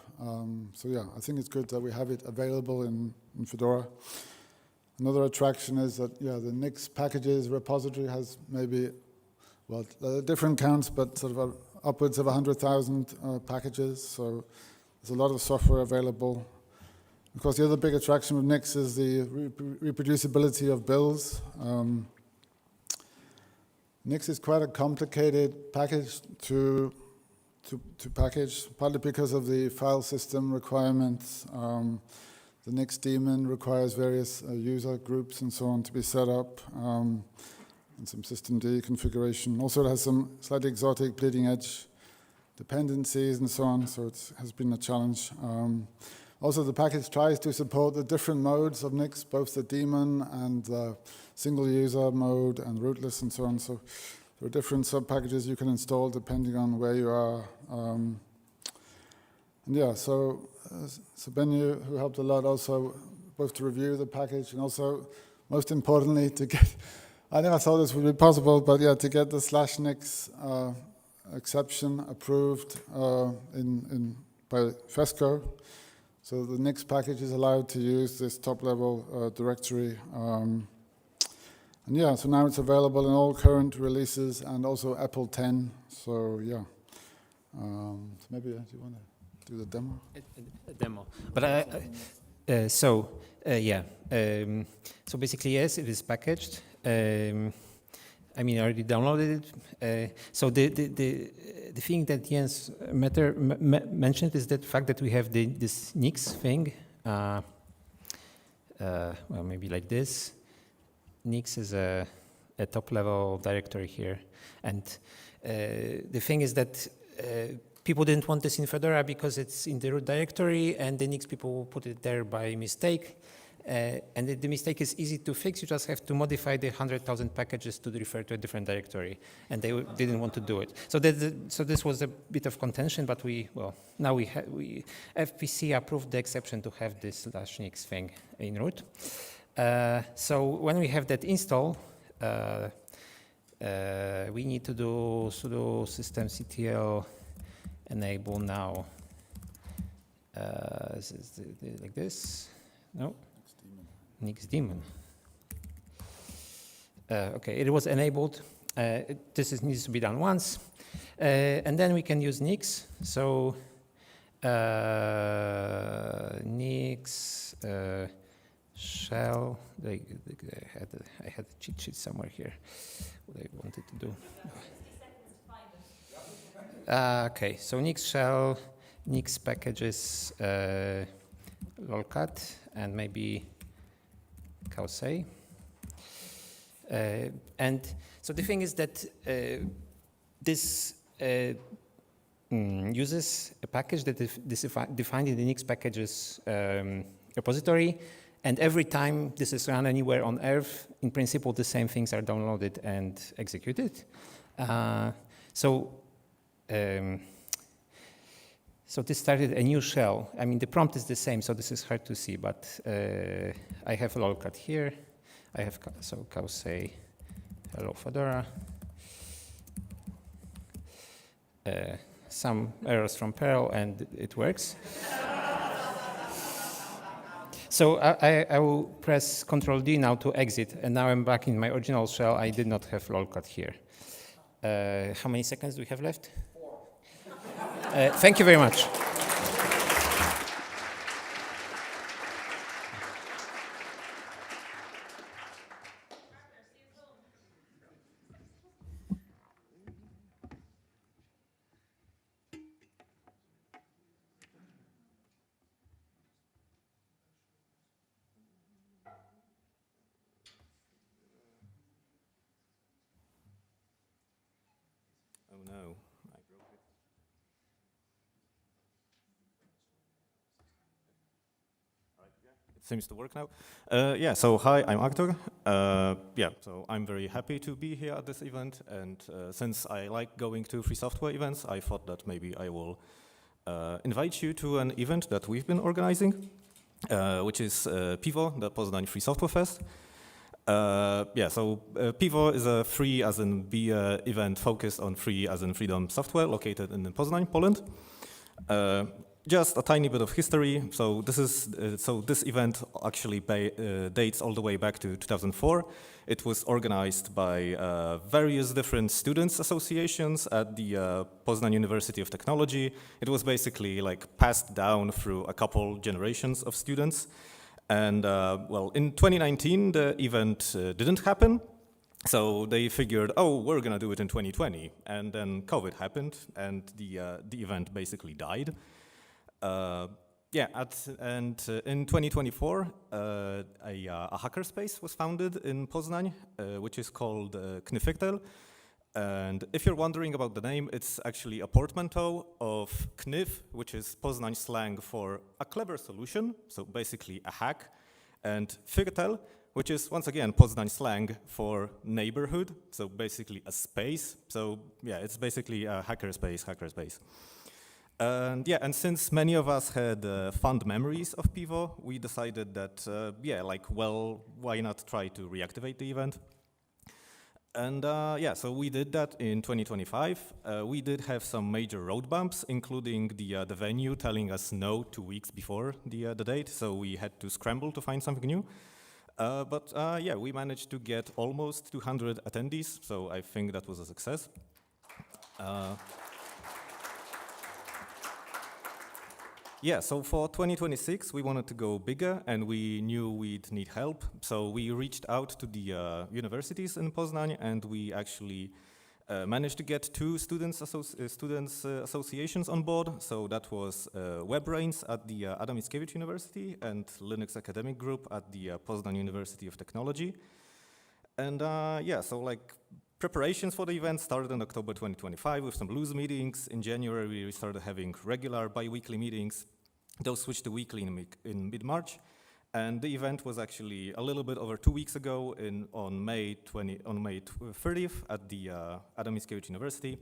So yeah, I think it's good that we have it available in Fedora. Another attraction is that, yeah, the Nix packages repository has maybe, well, different counts, but sort of upwards of 100,000 packages. So there's a lot of software available. Of course, the other big attraction with Nix is the reproducibility of builds. Nix is quite a complicated package to package, partly because of the file system requirements. The Nix daemon requires various user groups and so on to be set up. and some systemd configuration. Also, it has some slightly exotic bleeding edge dependencies and so on, so it has been a challenge. Also, the package tries to support the different modes of Nix, both the daemon and the single user mode and rootless and so on. So there are different sub-packages you can install depending on where you are. And yeah, so Benyu, who helped a lot also, both to review the package and also, most importantly, to get, I never thought this would be possible, but yeah, to get the /nix exception approved by FESCO. So the Nix package is allowed to use this top-level directory. And yeah, so now it's available in all current releases and also Apple 10. So yeah, so maybe do you want to do the demo? A demo. But so basically, yes, it is packaged. I mean, I already downloaded it. So the thing that Jens mentioned is the fact that we have this Nix thing. Well, maybe like this. Nix is a top-level directory here. And the thing is that people didn't want this in Fedora because it's in the root directory, and the Nix people put it there by mistake. And the mistake is easy to fix. You just have to modify the 100,000 packages to refer to a different directory, and they didn't want to do it. So this was a bit of contention, but now FPC approved the exception to have this /nix thing in root. So when we have that install, we need to do sudo systemctl enable now. Like this? No. Nix daemon. Okay, it was enabled. Needs to be done once. And then we can use Nix. So Nix shell. I had a cheat sheet somewhere here. What I wanted to do. Okay, so Nix shell, Nix packages, lolcat, and maybe Kausei. And so the thing is that this uses a package that is defined in the Nix packages repository, and every time this is run anywhere on Earth, in principle, the same things are downloaded and executed. So this started a new shell. I mean, the prompt is the same, so this is hard to see, but I have lolcat here. I have, so Kausei, hello Fedora. Some errors from Perl, and it works. So I will press Ctrl-D now to exit, and now I'm back in my original shell. I did not have lolcat here. How many seconds do we have left? 4. Thank you very much. Oh no, I broke it. It seems to work now. Yeah, so hi, I'm Artur. So I'm very happy to be here at this event, and since I like going to free software events, I thought that maybe I will invite you to an event that we've been organizing, which is PIVO, the Poznań Free Software Fest. PIVO is a free as in beer event focused on free as in freedom software located in Poznań, Poland. Just a tiny bit of history. So this event actually dates all the way back to 2004. It was organized by various different students associations at the Poznań University of Technology. It was basically like passed down through a couple generations of students. And in 2019, the event didn't happen. So they figured, oh, we're gonna do it in 2020. And then COVID happened, and the event basically died. In 2024, a hackerspace was founded in Poznań, which is called Knyfiktel. And if you're wondering about the name, it's actually a portmanteau of Knyf, which is Poznań slang for a clever solution, so basically a hack, and Fiktel, which is once again Poznań slang for neighborhood, so basically a space. So yeah, it's basically a hackerspace. And since many of us had fond memories of Pivo, we decided that, why not try to reactivate the event? And so we did that in 2025. We did have some major road bumps, including the venue telling us no 2 weeks before the date, so we had to scramble to find something new. We managed to get almost 200 attendees, so I think that was a success. So for 2026, we wanted to go bigger, and we knew we'd need help. So we reached out to the universities in Poznań, and we actually managed to get 2 students associations on board. So that was WebBrains at the Adam Mickiewicz University and Linux Academic Group at the Poznań University of Technology. And preparations for the event started in October 2025 with some loose meetings. In January, we started having regular bi-weekly meetings. Those switched to weekly in mid-March. And the event was actually a little bit over 2 weeks ago on May 30th at the Adam Mickiewicz University.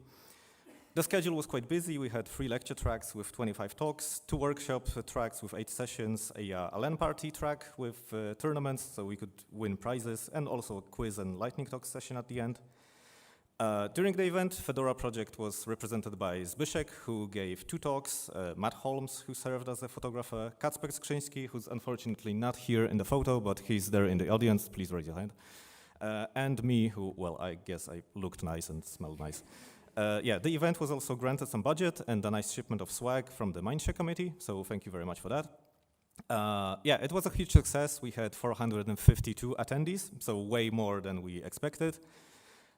The schedule was quite busy. We had 3 lecture tracks with 25 talks, 2 workshop tracks with 8 sessions, a LAN party track with tournaments so we could win prizes, and also a quiz and lightning talk session at the end. During the event, Fedora project was represented by Zbyszek, who gave 2 talks, Matt Holmes, who served as a photographer, Kacper Skrzyński, who's unfortunately not here in the photo, but he's there in the audience, please raise your hand, and me, who, I guess I looked nice and smelled nice. The event was also granted some budget and a nice shipment of swag from the Mindshare committee, so thank you very much for that. It was a huge success. We had 452 attendees, so way more than we expected.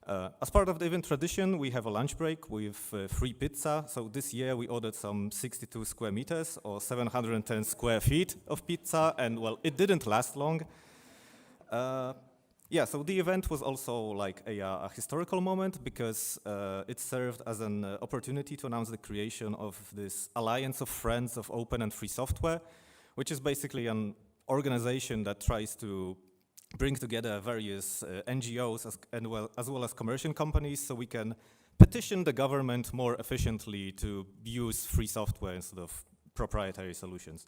As part of the event tradition, we have a lunch break with free pizza. So this year we ordered some 62 square meters or 710 square feet of pizza, and it didn't last long. So the event was also like a historical moment because it served as an opportunity to announce the creation of this Alliance of Friends of Open and Free Software, which is basically an organization that tries to bring together various NGOs as well as commercial companies so we can petition the government more efficiently to use free software instead of proprietary solutions.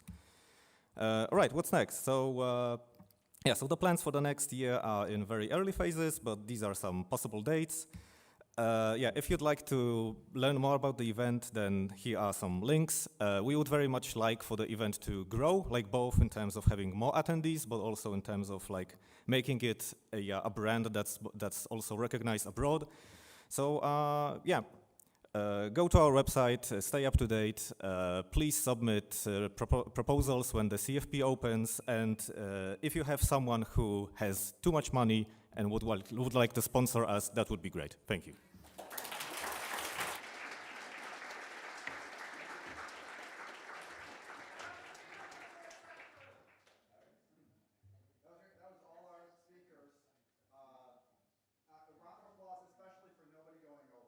All right, what's next? So the plans for the next year are in very early phases, but these are some possible dates. If you'd like to learn more about the event, then here are some links. We would very much like for the event to grow, both in terms of having more attendees, but also in terms of making it a brand that's also recognized abroad. So go to our website, stay up to date. Please submit proposals when the CFP opens, and if you have someone who has too much money and would like to sponsor us, that would be great. Thank you. That was all our speakers. A round of applause, especially for nobody going over.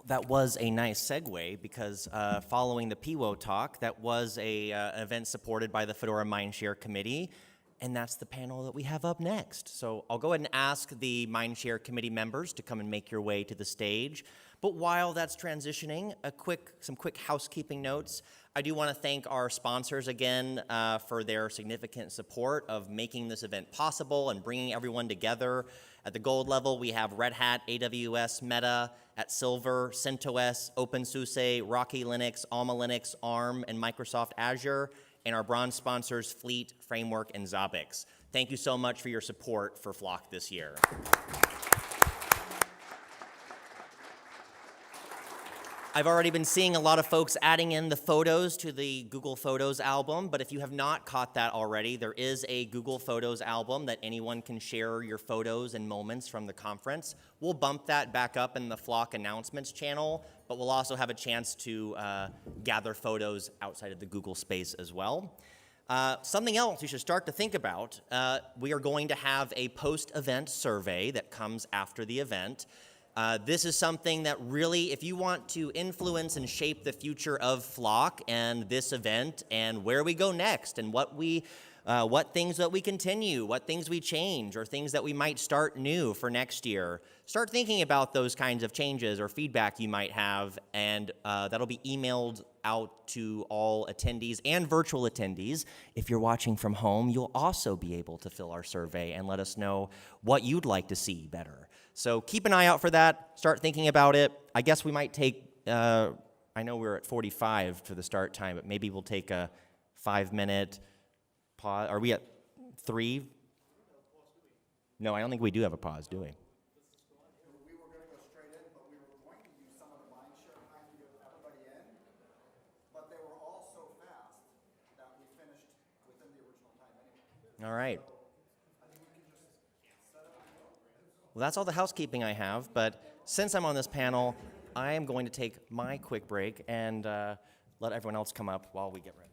That was a nice segue because following the PWO talk, that was an event supported by the Fedora Mindshare Committee, and that's the panel that we have up next. So I'll go ahead and ask the Mindshare Committee members to come and make your way to the stage. But while that's transitioning, some quick housekeeping notes. I do want to thank our sponsors again for their significant support of making this event possible and bringing everyone together. At the gold level, we have Red Hat, AWS, Meta. At silver, CentOS, OpenSUSE, Rocky Linux, Alma Linux, ARM, and Microsoft Azure. And our bronze sponsors, Fleet, Framework, and Zabbix. Thank you so much for your support for Flock this year. I've already been seeing a lot of folks adding in the photos to the Google Photos album, but if you have not caught that already, there is a Google Photos album that anyone can share your photos and moments from the conference. We'll bump that back up in the Flock announcements channel, but we'll also have a chance to gather photos outside of the Google space as well. Something else you should start to think about, we are going to have a post-event survey that comes after the event. This is something that really, if you want to influence and shape the future of Flock and this event and where we go next and what things that we continue, what things we change, or things that we might start new for next year, start thinking about those kinds of changes or feedback you might have, and that'll be emailed out to all attendees and virtual attendees. If you're watching from home, you'll also be able to fill our survey and let us know what you'd like to see better. So keep an eye out for that. Start thinking about it. I guess we might take, I know we're at 45 for the start time, but maybe we'll take a 5-minute pause. Are we at 3? No, I don't think we do have a pause, do we? We were going to go straight in, but we were going to use some of the mindshare time to get everybody in, but they were all so fast that we finished within the original time anyway. All right. Well, that's all the housekeeping I have, but since I'm on this panel, I am going to take my quick break and let everyone else come up while we get ready.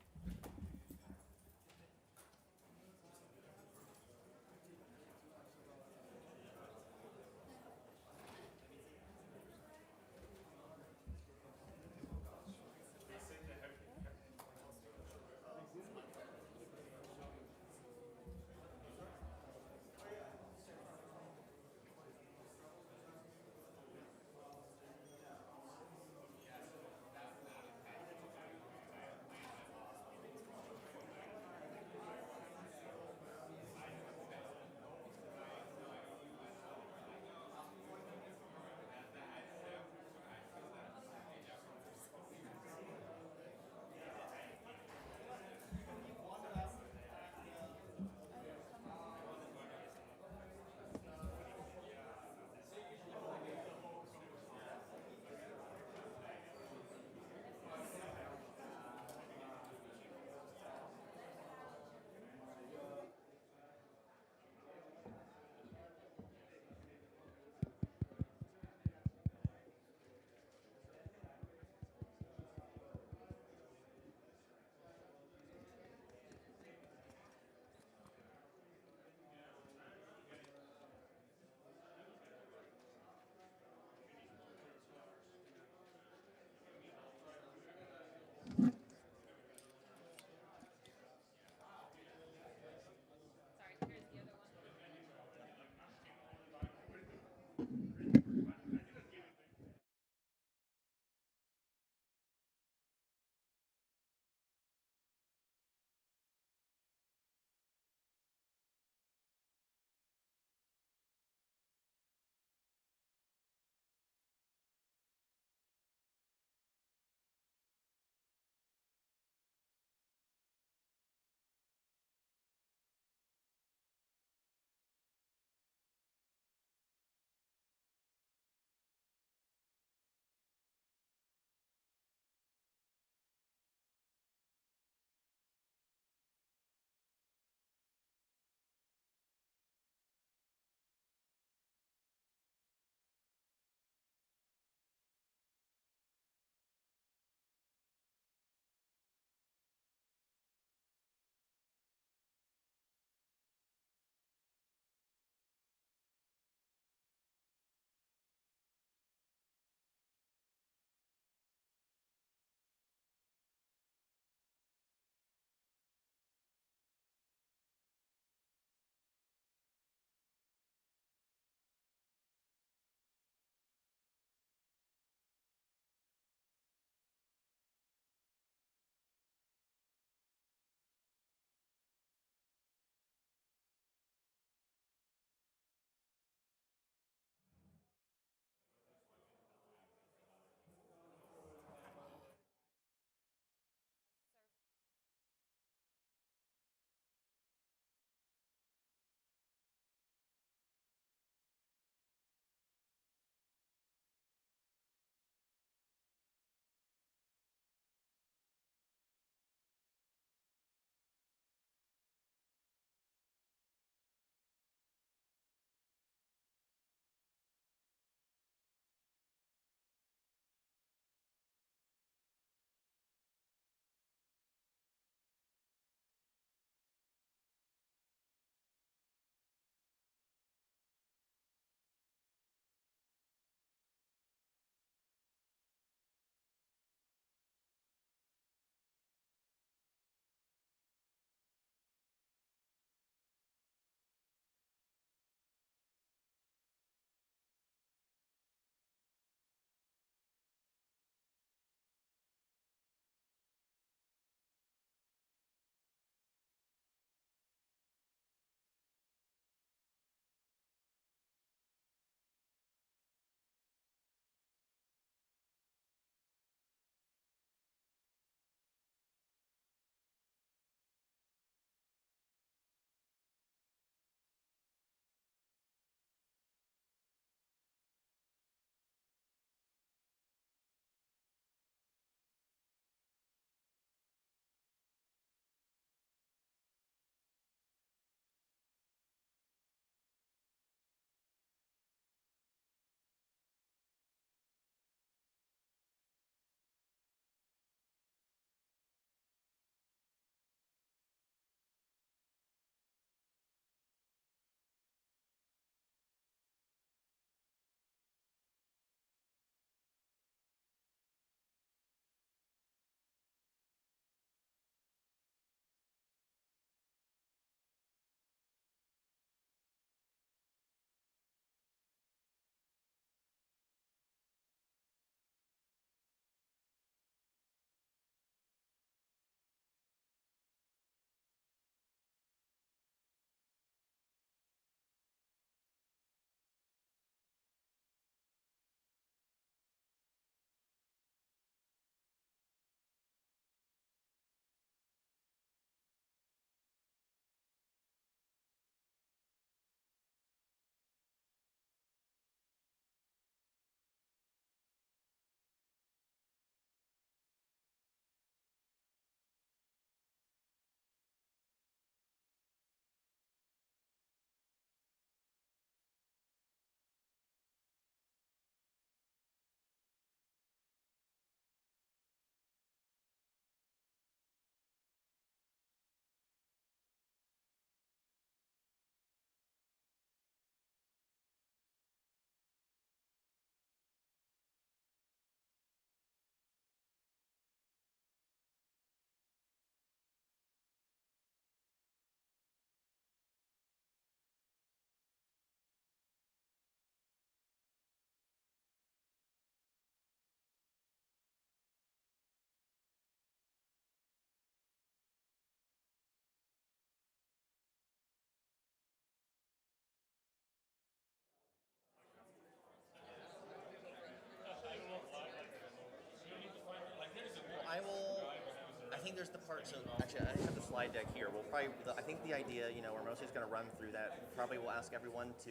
think there's the part, so actually I have the slide deck here. We'll probably, I think the idea, we're mostly just going to run through that. Probably we'll ask everyone to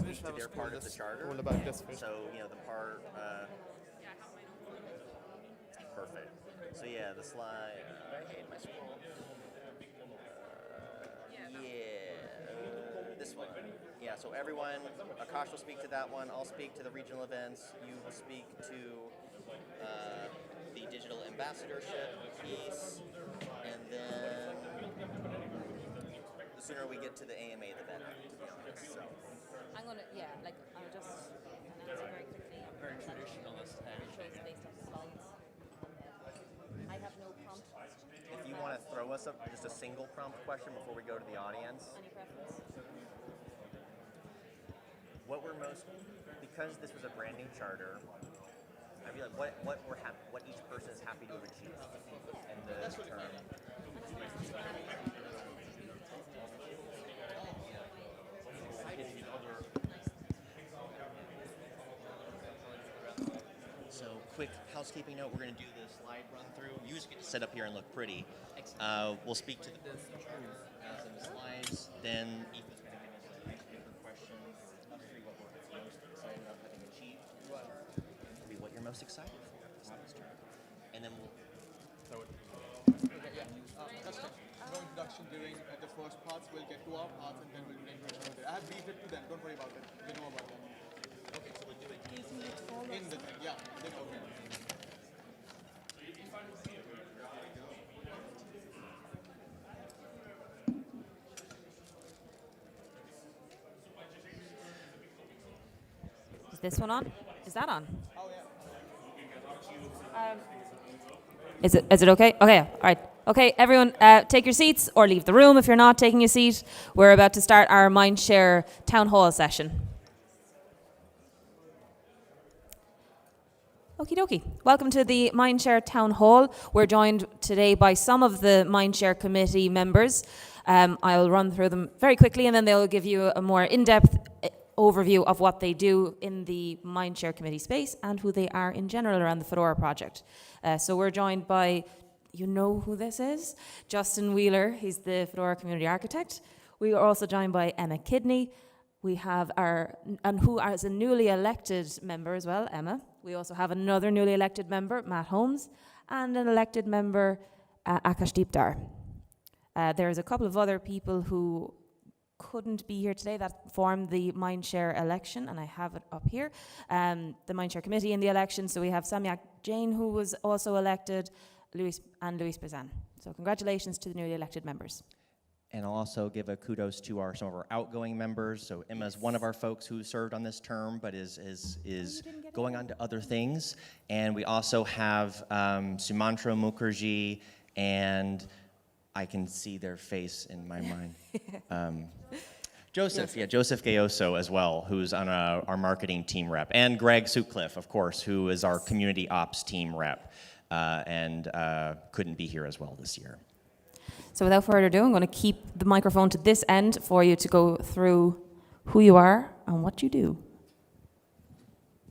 speak to their part of the charter. All about this first. So, the part, perfect. So yeah, the slide, I hate my scroll. This one. Yeah, so everyone, Akash will speak to that one. I'll speak to the regional events. You will speak to the digital ambassadorship piece, and then the sooner we get to the AMA, the better, to be honest. So I'm gonna, I'll just answer very quickly. Very traditionalist. Shows based on the slides. I have no prompt question. if you want to throw us just a single prompt question before we go to the audience. Any preference? What we're most, because this was a brand new charter, I feel like what each person is happy to have achieved in the term. So, quick housekeeping note: we're going to do the slide run through. You just get to sit up here and look pretty. We'll speak to some slides. Then Ethan's going to give us a icebreaker question. What we're most excited about having achieved. What you're most excited for this next term, and then we'll. No introduction during the first parts. We'll get to our parts and then we'll do the introduction. I have briefed it to them. Don't worry about it. They know about that. Okay, so we'll do it in the thing. Yeah, they know. Is this one on? Is that on? Oh yeah. Is it okay? Okay, all right. Okay, everyone, take your seats or leave the room if you're not taking a seat. We're about to start our Mindshare Town Hall session. Okie dokie. Welcome to the Mindshare Town Hall. We're joined today by some of the Mindshare committee members. I'll run through them very quickly and then they'll give you a more in-depth overview of what they do in the Mindshare committee space and who they are in general around the Fedora project. So we're joined by, you know who this is, Justin Wheeler. He's the Fedora community architect. We are also joined by Emma Kidney. We have who is a newly elected member as well, Emma. We also have another newly elected member, Matt Holmes, and an elected member, Akash Deepdar. There's a couple of other people who couldn't be here today that formed the Mindshare election, and I have it up here. The Mindshare committee in the election. So we have Samyak Jain, who was also elected, Luis Bazan. So congratulations to the newly elected members. And I'll also give a kudos to some of our outgoing members. So Emma's one of our folks who served on this term, but is going on to other things. And we also have Sumantra Mukherjee, and I can see their face in my mind. Joseph Gayoso as well, who's on our marketing team rep. And Greg Sutcliffe, of course, who is our community ops team rep and couldn't be here as well this year. So without further ado, I'm going to keep the microphone to this end for you to go through who you are and what you do.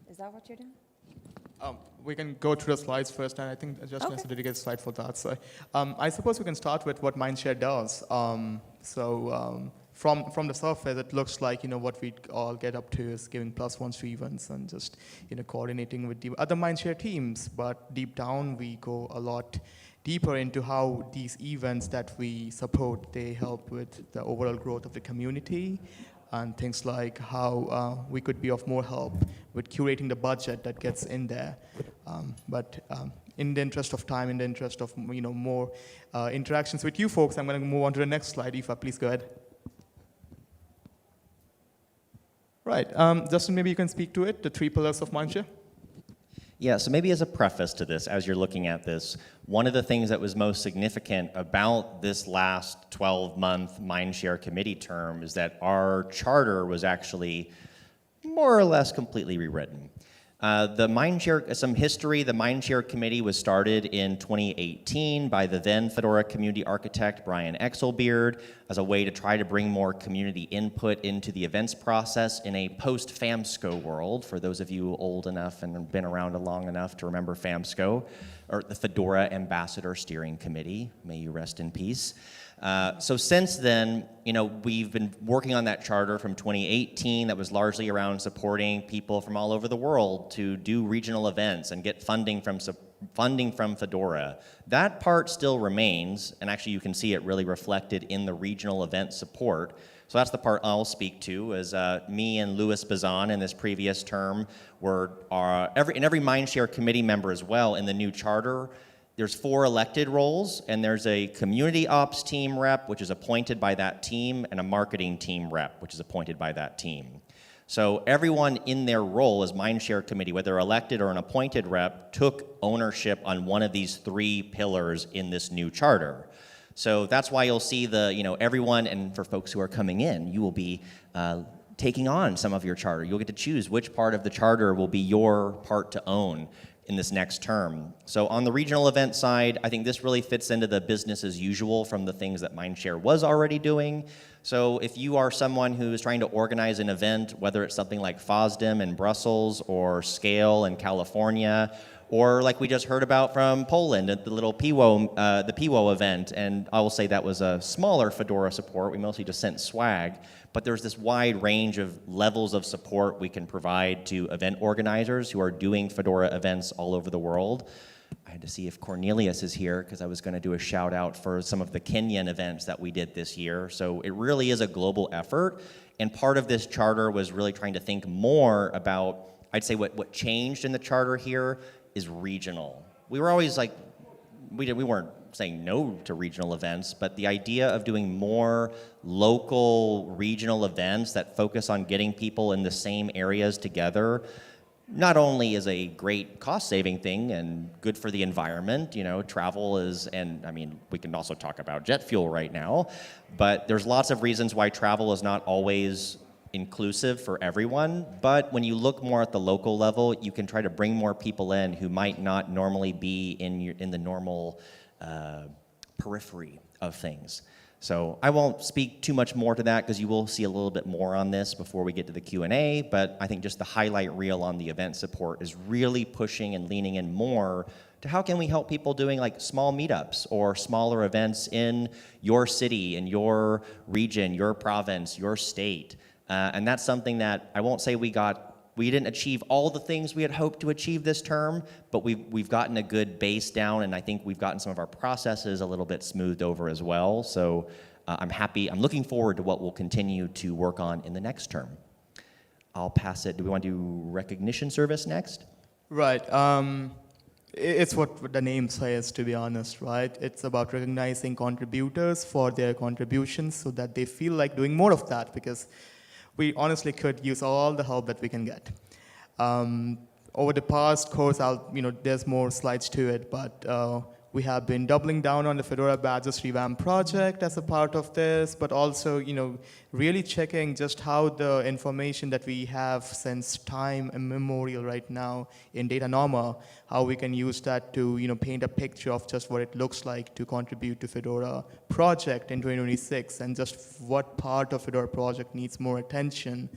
Is that what you're doing? We can go through the slides first, and I think Justin has a dedicated slide for that. So I suppose we can start with what Mindshare does. From the surface, it looks like what we all get up to is giving +1s to events and just coordinating with the other Mindshare teams. But deep down, we go a lot deeper into how these events that we support, they help with the overall growth of the community, and things like how we could be of more help with curating the budget that gets in there. But in the interest of time, in the interest of more interactions with you folks, I'm going to move on to the next slide. Aoife, please go ahead. Right, Justin, maybe you can speak to it, the 3 pillars of Mindshare. Yeah, so maybe as a preface to this, as you're looking at this, one of the things that was most significant about this last 12-month Mindshare committee term is that our charter was actually more or less completely rewritten. The Mindshare, some history, the Mindshare committee was started in 2018 by the then Fedora community architect, Brian Exelbeard, as a way to try to bring more community input into the events process in a post-FAMSCO world, for those of you old enough and been around long enough to remember FAMSCO. or the Fedora Ambassador Steering Committee. May you rest in peace. So since then, we've been working on that charter from 2018 that was largely around supporting people from all over the world to do regional events and get funding from Fedora. That part still remains, and actually you can see it really reflected in the regional event support. So that's the part I'll speak to, as me and Louis Bazan in this previous term were every Mindshare committee member as well in the new charter. There's 4 elected roles, and there's a community ops team rep, which is appointed by that team, and a marketing team rep, which is appointed by that team. So everyone in their role as Mindshare committee, whether elected or an appointed rep, took ownership on one of these 3 pillars in this new charter. So that's why you'll see everyone, and for folks who are coming in, you will be taking on some of your charter. You'll get to choose which part of the charter will be your part to own in this next term. So on the regional event side, I think this really fits into the business as usual from the things that Mindshare was already doing. So if you are someone who is trying to organize an event, whether it's something like FOSDEM in Brussels or Scale in California, or like we just heard about from Poland at the little the PWO event, and I will say that was a smaller Fedora support. We mostly just sent swag, but there's this wide range of levels of support we can provide to event organizers who are doing Fedora events all over the world. I had to see if Cornelius is here because I was going to do a shout out for some of the Kenyan events that we did this year. So it really is a global effort, and part of this charter was really trying to think more about, I'd say what changed in the charter here is regional. We were always like, we weren't saying no to regional events, but the idea of doing more local regional events that focus on getting people in the same areas together, not only is a great cost-saving thing and good for the environment, travel is, and I mean, we can also talk about jet fuel right now, but there's lots of reasons why travel is not always inclusive for everyone, but when you look more at the local level, you can try to bring more people in who might not normally be in the normal periphery of things. So I won't speak too much more to that because you will see a little bit more on this before we get to the Q&A, but I think just the highlight reel on the event support is really pushing and leaning in more to how can we help people doing like small meetups or smaller events in your city, in your region, your province, your state. And that's something that I won't say we didn't achieve all the things we had hoped to achieve this term, but we've gotten a good base down, and I think we've gotten some of our processes a little bit smoothed over as well. So I'm looking forward to what we'll continue to work on in the next term. I'll pass it. Do we want to do recognition service next? Right. It's what the name says, to be honest, right? It's about recognizing contributors for their contributions so that they feel like doing more of that, because we honestly could use all the help that we can get. Over the past course, there's more slides to it, but we have been doubling down on the Fedora Badges Revamp project as a part of this, but also, really checking just how the information that we have since time immemorial right now in Data Norma, how we can use that to, paint a picture of just what it looks like to contribute to Fedora project in 2026, and just what part of Fedora project needs more attention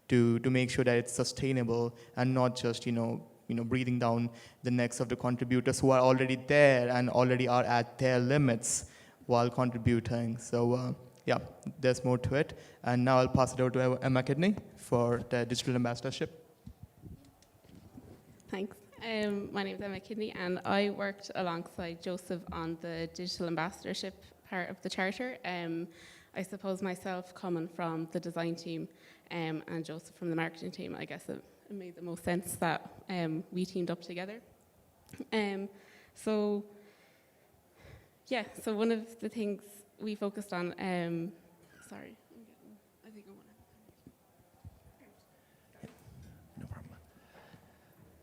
to make sure that it's sustainable and not just, breathing down the necks of the contributors who are already there and already are at their limits while contributing. So yeah, there's more to it. And now I'll pass it over to Emma Kidney for the digital ambassadorship. Thanks. My name is Emma Kidney, and I worked alongside Joseph on the digital ambassadorship part of the charter. I suppose myself coming from the design team and Joseph from the marketing team, I guess it made the most sense that we teamed up together. So one of the things we focused on, sorry, I think I want to. No problem.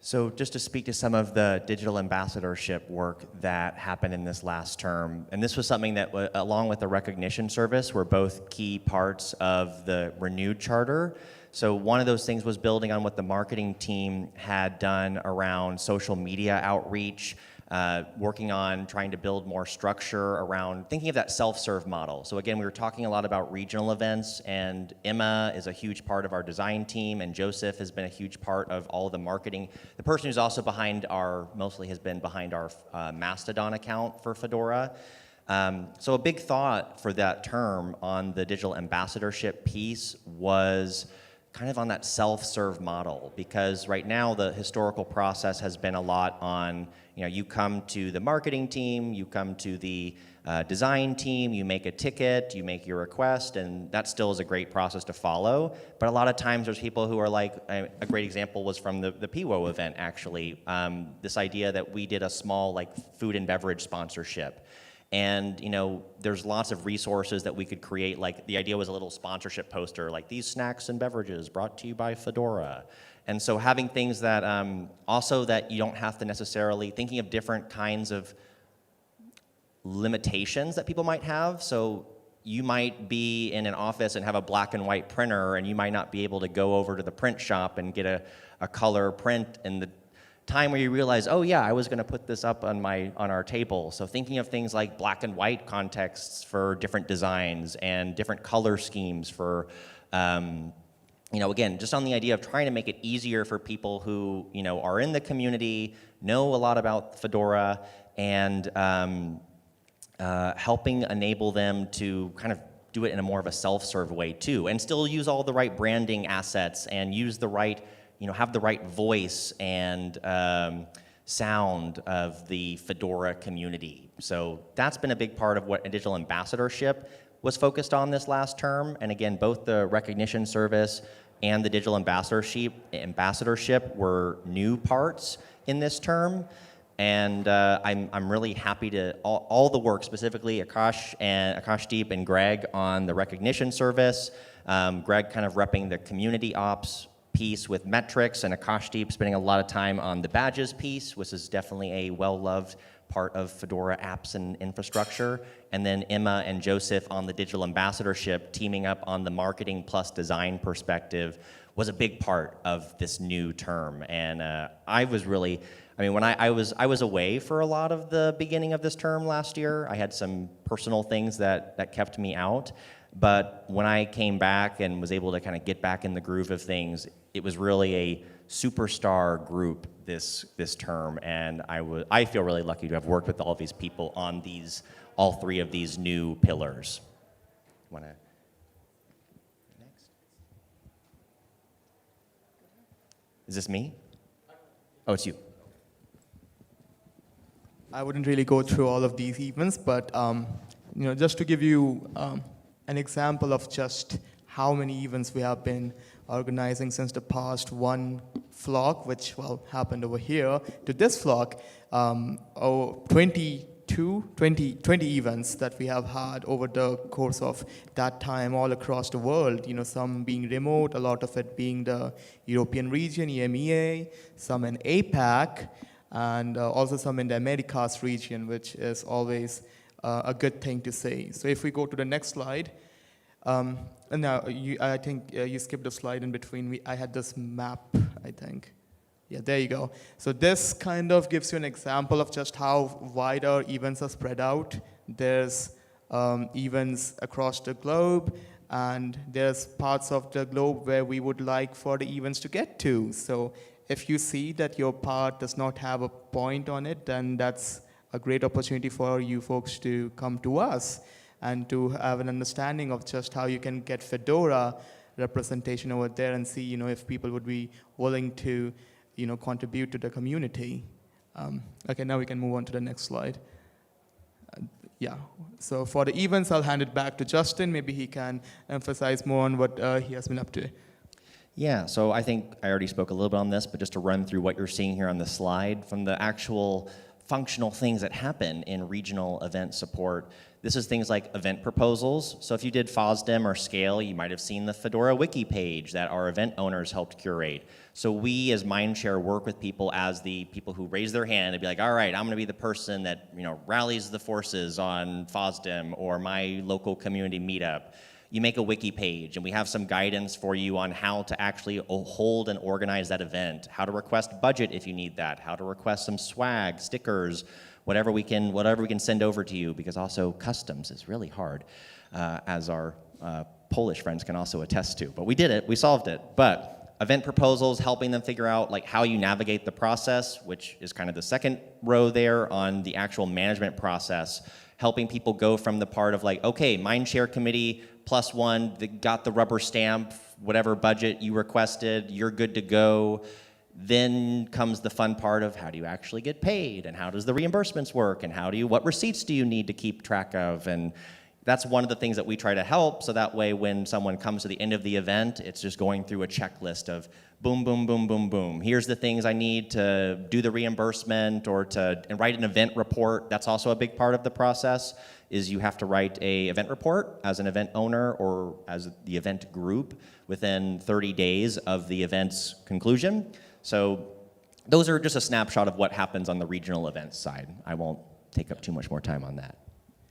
So just to speak to some of the digital ambassadorship work that happened in this last term, and this was something that, along with the recognition service, were both key parts of the renewed charter. So one of those things was building on what the marketing team had done around social media outreach, working on trying to build more structure around thinking of that self-serve model. So again, we were talking a lot about regional events, and Emma is a huge part of our design team, and Joseph has been a huge part of all the marketing. The person who's also mostly has been behind our Mastodon account for Fedora. So a big thought for that term on the digital ambassadorship piece was kind of on that self-serve model, because right now the historical process has been a lot on, you come to the marketing team, you come to the design team, you make a ticket, you make your request, and that still is a great process to follow. But a lot of times there's people who are like, a great example was from the PWO event actually, this idea that we did a small food and beverage sponsorship. And there's lots of resources that we could create. Like the idea was a little sponsorship poster, like these snacks and beverages brought to you by Fedora. And so having things that also that you don't have to necessarily, thinking of different kinds of limitations that people might have. So you might be in an office and have a black and white printer, and you might not be able to go over to the print shop and get a color print in the time where you realize, oh yeah, I was going to put this up on our table. So thinking of things like black and white contexts for different designs and different color schemes for, again, just on the idea of trying to make it easier for people who, are in the community, know a lot about Fedora, and helping enable them to kind of do it in a more of a self-serve way too, and still use all the right branding assets and use the right, have the right voice and sound of the Fedora community. So that's been a big part of what a digital ambassadorship was focused on this last term. And again, both the recognition service and the digital ambassadorship were new parts in this term. And I'm really happy to, all the work, specifically Akashdeep and Greg on the recognition service, Greg kind of repping the community ops piece with metrics, and Akashdeep spending a lot of time on the badges piece, which is definitely a well-loved part of Fedora apps and infrastructure. And then Emma and Joseph on the digital ambassadorship, teaming up on the marketing plus design perspective, was a big part of this new term. And I was really, when I was away for a lot of the beginning of this term last year. I had some personal things that kept me out. But when I came back and was able to kind of get back in the groove of things, it was really a superstar group this term, and I feel really lucky to have worked with all of these people on all three of these new pillars. Next? Is this me? Oh, it's you. I wouldn't really go through all of these events, but just to give you an example of just how many events we have been organizing since the past one flock, which happened over here, to this flock, 20 events that we have had over the course of that time all across the world, some being remote, a lot of it being the European region, EMEA, some in APAC, and also some in the Americas region, which is always a good thing to say. So if we go to the next slide, and now I think you skipped a slide in between. I had this map, I think. Yeah, there you go. So this kind of gives you an example of just how wide our events are spread out. There's events across the globe, and there's parts of the globe where we would like for the events to get to. So if you see that your part does not have a point on it, then that's a great opportunity for you folks to come to us and to have an understanding of just how you can get Fedora representation over there and see, if people would be willing to, contribute to the community. Okay, now we can move on to the next slide. Yeah, so for the events, I'll hand it back to Justin. Maybe he can emphasize more on what he has been up to. Yeah, so I think I already spoke a little bit on this, but just to run through what you're seeing here on the slide, from the actual functional things that happen in regional event support. This is things like event proposals. So if you did FOSDEM or Scale, you might have seen the Fedora wiki page that our event owners helped curate. So we as Mindshare work with people as the people who raise their hand and be like, all right, I'm gonna be the person that rallies the forces on FOSDEM or my local community meetup. you make a wiki page, and we have some guidance for you on how to actually hold and organize that event, how to request budget if you need that, how to request some swag, stickers, whatever we can send over to you, because also customs is really hard, as our Polish friends can also attest to. But we did it, we solved it. But event proposals, helping them figure out like how you navigate the process, which is kind of the second row there on the actual management process, helping people go from the part of like, okay, Mindshare committee +1, got the rubber stamp, whatever budget you requested, you're good to go. Then comes the fun part of how do you actually get paid, and how does the reimbursements work, and what receipts do you need to keep track of? And that's one of the things that we try to help, so that way when someone comes to the end of the event, it's just going through a checklist of boom, boom, boom, boom, boom. Here's the things I need to do the reimbursement or and write an event report. That's also a big part of the process, is you have to write a event report as an event owner or as the event group within 30 days of the event's conclusion. So those are just a snapshot of what happens on the regional events side. I won't take up too much more time on that.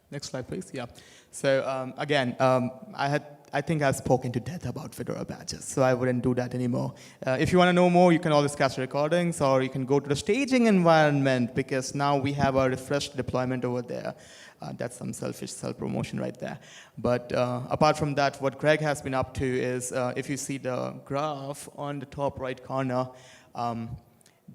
Next slide, please. Yeah. So again, I think I've spoken to death about Fedora badges, so I wouldn't do that anymore. If you want to know more, you can always catch the recordings, or you can go to the staging environment, because now we have a refreshed deployment over there. That's some selfish self-promotion right there. But apart from that, what Greg has been up to is, if you see the graph on the top right corner,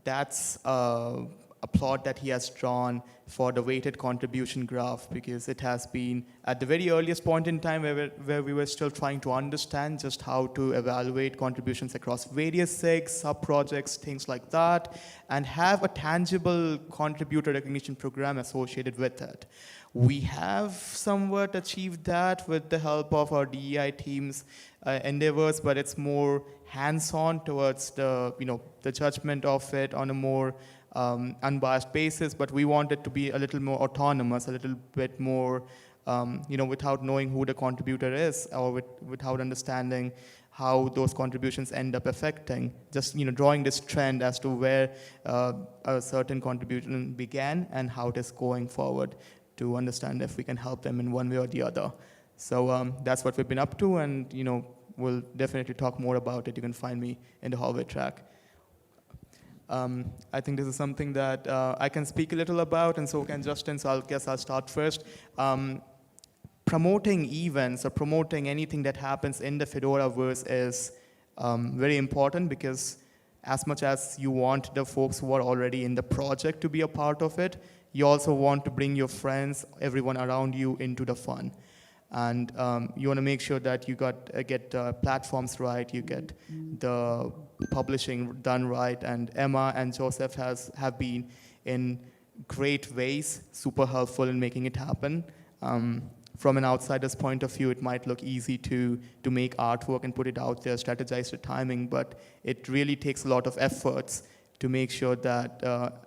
that's a plot that he has drawn for the weighted contribution graph, because it has been at the very earliest point in time where we were still trying to understand just how to evaluate contributions across various SIGs, sub-projects, things like that, and have a tangible contributor recognition program associated with it. We have somewhat achieved that with the help of our DEI team's endeavors, but it's more hands-on towards the judgment of it on a more unbiased basis, but we want it to be a little more autonomous, a little bit more, without knowing who the contributor is, or without understanding how those contributions end up affecting, just drawing this trend as to where a certain contribution began and how it is going forward, to understand if we can help them in one way or the other. So that's what we've been up to, and we'll definitely talk more about it. You can find me in the hallway track. I think this is something that I can speak a little about, and so can Justin, so I guess I'll start first. Promoting events or promoting anything that happens in the Fedoraverse is very important, because as much as you want the folks who are already in the project to be a part of it, you also want to bring your friends, everyone around you, into the fun. And you want to make sure that you get platforms right, you get the publishing done right, and Emma and Joseph have been in great ways, super helpful in making it happen. From an outsider's point of view, it might look easy to make artwork and put it out there, strategize the timing, but it really takes a lot of efforts to make sure that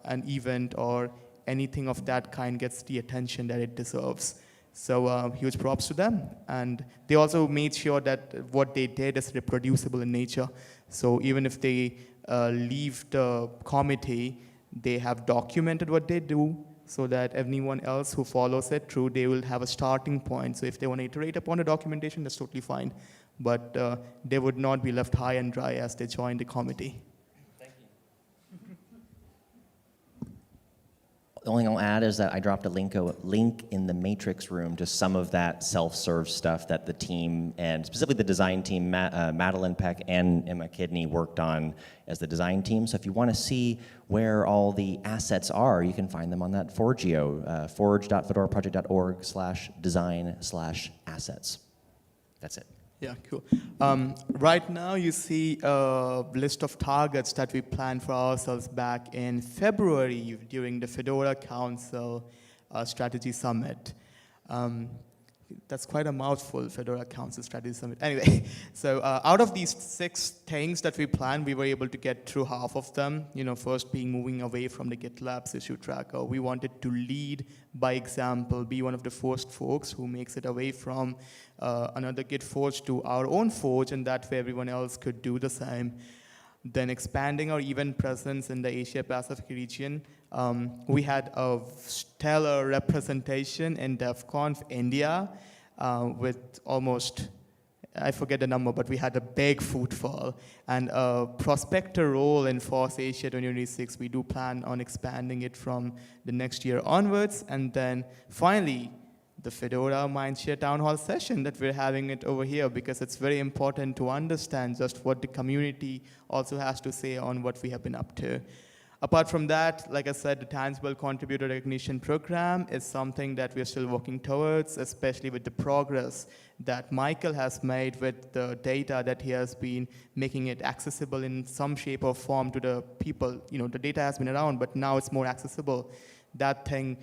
an event or anything of that kind gets the attention that it deserves. So huge props to them. And they also made sure that what they did is reproducible in nature. So even if they leave the committee, they have documented what they do, so that anyone else who follows it through, they will have a starting point. So if they want to iterate upon the documentation, that's totally fine. But they would not be left high and dry as they join the committee. The only thing I'll add is that I dropped a link in the matrix room to some of that self-serve stuff that the team, and specifically the design team, Madeline Peck and Emma Kidney, worked on as the design team. So if you want to see where all the assets are, you can find them on that Forgeo, forge.fedoraproject.org/design/assets. That's it. Yeah, cool. Right now you see a list of targets that we planned for ourselves back in February during the Fedora Council Strategy Summit. That's quite a mouthful, Fedora Council Strategy Summit. Anyway, so out of these 6 things that we planned, we were able to get through half of them. First being moving away from the GitLab's issue tracker. We wanted to lead by example, be one of the first folks who makes it away from another Git forge to our own forge, and that way everyone else could do the same. Then expanding our event presence in the Asia-Pacific region. We had a stellar representation in DevConf India with almost I forget the number, but we had a big footfall. And a prospector role in FOSS Asia 2026, we do plan on expanding it from the next year onwards. And then finally, the Fedora Mindshare Town Hall session that we're having it over here, because it's very important to understand just what the community also has to say on what we have been up to. Apart from that, like I said, the Tangible Contributor Recognition Program is something that we're still working towards, especially with the progress that Michael has made with the data that he has been making it accessible in some shape or form to the people. You know, the data has been around, but now it's more accessible. That thing,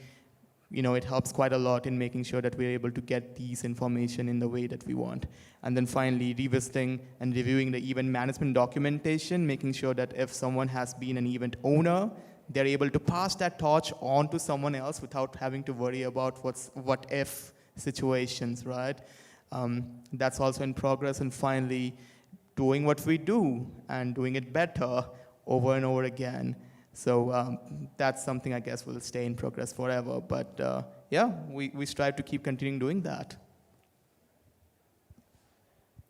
you know, it helps quite a lot in making sure that we're able to get these information in the way that we want. And then finally, revisiting and reviewing the event management documentation, making sure that if someone has been an event owner, they're able to pass that torch on to someone else without having to worry about what if situations, right? That's also in progress. And finally, doing what we do and doing it better over and over again. So that's something I guess will stay in progress forever. But yeah, we strive to keep continuing doing that.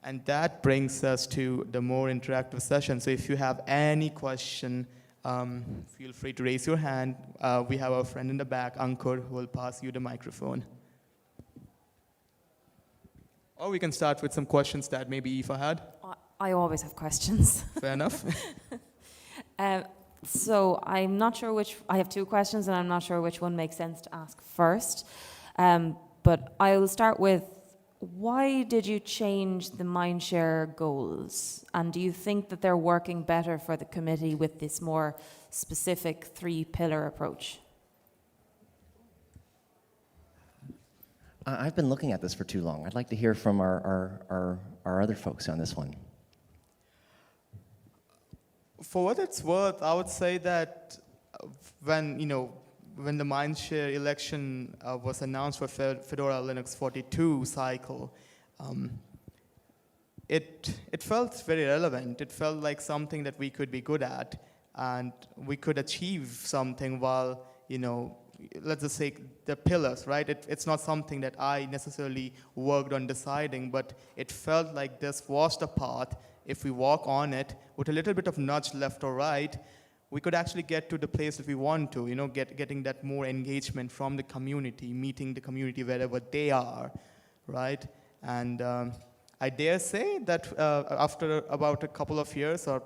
And that brings us to the more interactive session. So if you have any question, feel free to raise your hand. We have our friend in the back, Ankur, who will pass you the microphone. Or we can start with some questions that maybe Aoife had. I always have questions. Fair enough. So I'm not sure I have two questions, and I'm not sure which one makes sense to ask first. But I'll start with, why did you change the Mindshare goals? And do you think that they're working better for the committee with this more specific 3-pillar approach? I've been looking at this for too long. I'd like to hear from our other folks on this one. For what it's worth, I would say that when the Mindshare election was announced for Fedora Linux 42 cycle, it felt very relevant. It felt like something that we could be good at, and we could achieve something while, let's just say the pillars, right? It's not something that I necessarily worked on deciding, but it felt like this was the path. If we walk on it with a little bit of nudge left or right, we could actually get to the place that we want to, getting that more engagement from the community, meeting the community wherever they are, right? And I dare say that after about a couple of years, or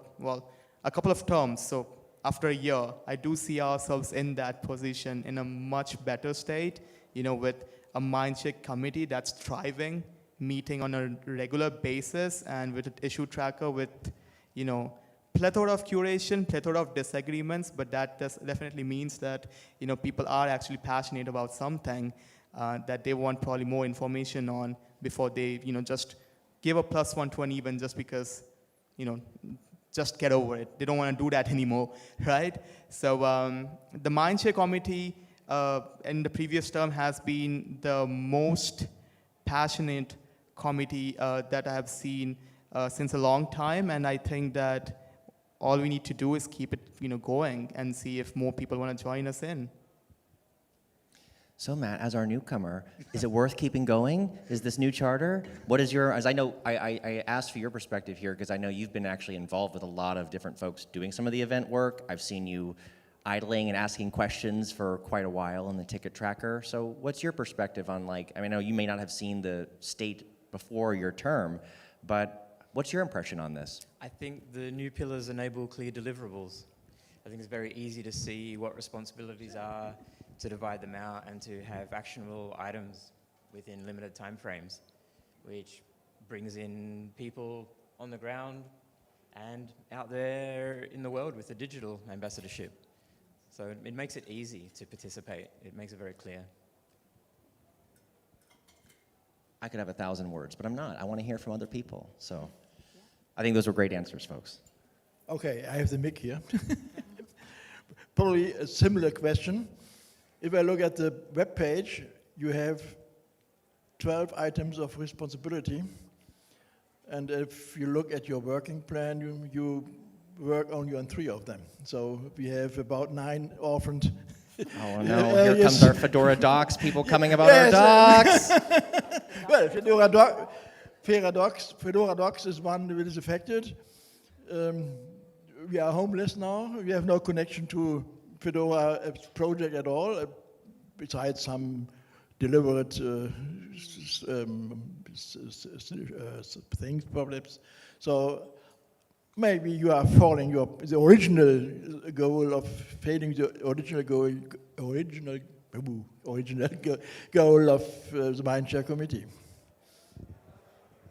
a couple of terms, so after a year, I do see ourselves in that position in a much better state, with a Mindshare committee that's thriving, meeting on a regular basis, and with an issue tracker with, plethora of curation, plethora of disagreements, but that definitely means that, people are actually passionate about something that they want probably more information on before they, just give a +1 to an even just because, just get over it. They don't want to do that anymore, right? So the Mindshare committee in the previous term has been the most passionate committee that I have seen since a long time, and I think that all we need to do is keep it, going and see if more people want to join us in. So Matt, as our newcomer, is it worth keeping going? Is this new charter? What is your, as I know, I asked for your perspective here because I know you've been actually involved with a lot of different folks doing some of the event work. I've seen you idling and asking questions for quite a while in the ticket tracker. So what's your perspective on, I know you may not have seen the state before your term, but what's your impression on this? I think the new pillars enable clear deliverables. I think it's very easy to see what responsibilities are, to divide them out, and to have actionable items within limited timeframes, which brings in people on the ground and out there in the world with the digital ambassadorship. So it makes it easy to participate. It makes it very clear. I could have 1,000 words, but I'm not. I want to hear from other people. So I think those were great answers, folks. Okay, I have the mic here. Probably a similar question. If I look at the web page, you have 12 items of responsibility. And if you look at your working plan, you work only on 3 of them. So we have about 9 orphaned. Oh no, here comes our Fedora docs, people coming about our docs. Well, Fedora Docs is one that is affected. We are homeless now. We have no connection to Fedora project at all, besides some deliberate things, problems. So maybe you are falling the original goal of failing the original goal of the Mindshare Committee.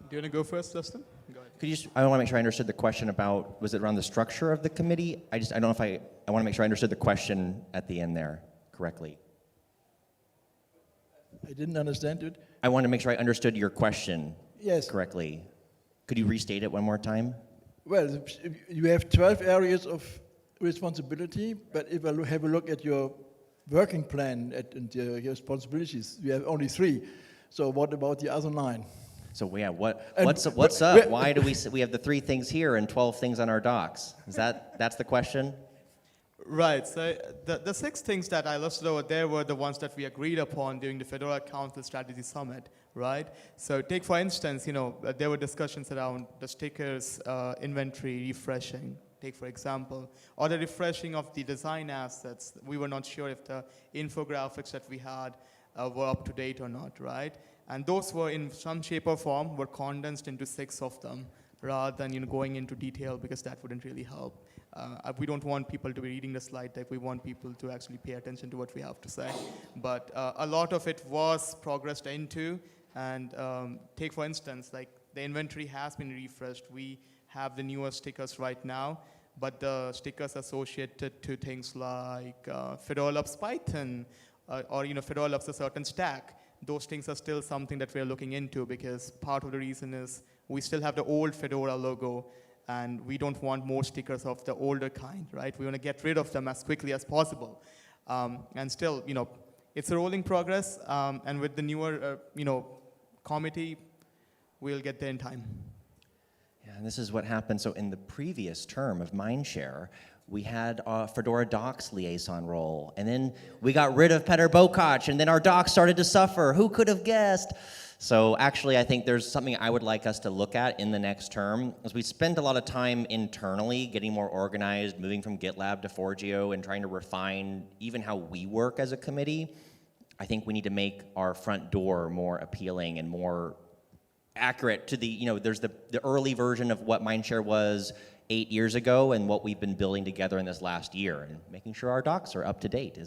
Do you want to go first, Justin? Go ahead. Could you I want to make sure I understood the question about, was it around the structure of the committee? I don't know if I want to make sure I understood the question at the end there correctly. I didn't understand it. I want to make sure I understood your question correctly. Could you restate it one more time? Well, you have 12 areas of responsibility, but if I have a look at your working plan and your responsibilities, you have only 3. So what about the other 9? So yeah, what's up? Why do we have the 3 things here and 12 things on our docs? That's the question? Right, so the 6 things that I listed over there were the ones that we agreed upon during the Fedora Council Strategy Summit, right? So take for instance, there were discussions around the stickers, inventory, refreshing, take for example, or the refreshing of the design assets. We were not sure if the infographics that we had were up to date or not, right? And those were in some shape or form were condensed into 6 of them rather than going into detail, because that wouldn't really help. We don't want people to be reading the slide deck. We want people to actually pay attention to what we have to say. But a lot of it was progressed into, and take for instance, like the inventory has been refreshed. We have the newer stickers right now, but the stickers associated to things like Fedora loves Python, or Fedora loves a certain stack, those things are still something that we're looking into, because part of the reason is we still have the old Fedora logo, and we don't want more stickers of the older kind, right? We want to get rid of them as quickly as possible. And still, it's a rolling progress, and with the newer, committee, we'll get there in time. Yeah, and this is what happened. So in the previous term of Mindshare, we had a Fedora Docs liaison role, and then we got rid of Petr Bokac, and then our docs started to suffer. Who could have guessed? So actually, I think there's something I would like us to look at in the next term, as we spend a lot of time internally getting more organized, moving from GitLab to Forgio, and trying to refine even how we work as a committee. I think we need to make our front door more appealing and more accurate to the, there's the early version of what Mindshare was 8 years ago and what we've been building together in this last year. And making sure our docs are up to date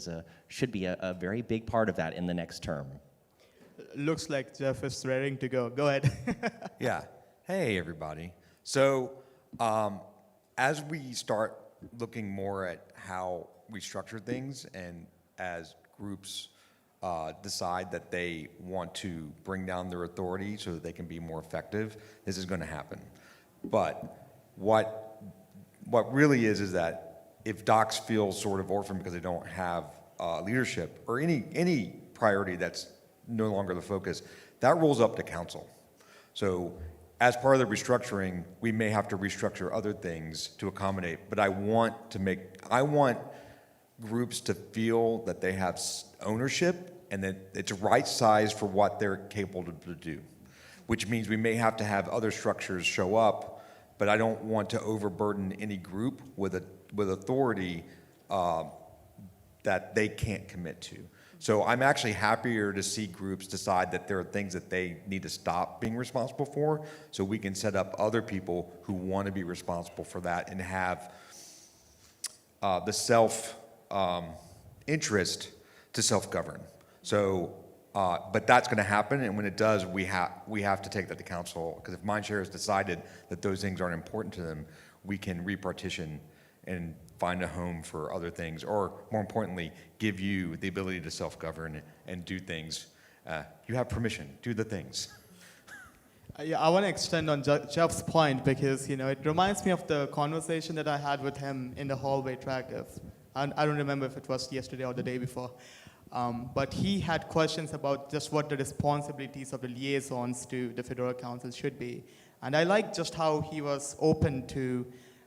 should be a very big part of that in the next term. Looks like Jeff is raring to go. Go ahead. Yeah. Hey, everybody. So as we start looking more at how we structure things, and as groups decide that they want to bring down their authority so that they can be more effective, this is going to happen. But what really is that if docs feel sort of orphaned because they don't have leadership or any priority that's no longer the focus, that rolls up to council. So as part of the restructuring, we may have to restructure other things to accommodate, but I want groups to feel that they have ownership and that it's right size for what they're capable to do, which means we may have to have other structures show up, but I don't want to overburden any group with authority that they can't commit to. So I'm actually happier to see groups decide that there are things that they need to stop being responsible for, so we can set up other people who want to be responsible for that and have the interest to self-govern. So, but that's going to happen, and when it does, we have to take that to council, because if Mindshare has decided that those things aren't important to them, we can repartition and find a home for other things, or more importantly, give you the ability to self-govern and do things. You have permission, do the things. Yeah, I want to extend on Jeff's point, because it reminds me of the conversation that I had with him in the hallway track. I don't remember if it was yesterday or the day before, but he had questions about just what the responsibilities of the liaisons to the Fedora Council should be. And I like just how he was open to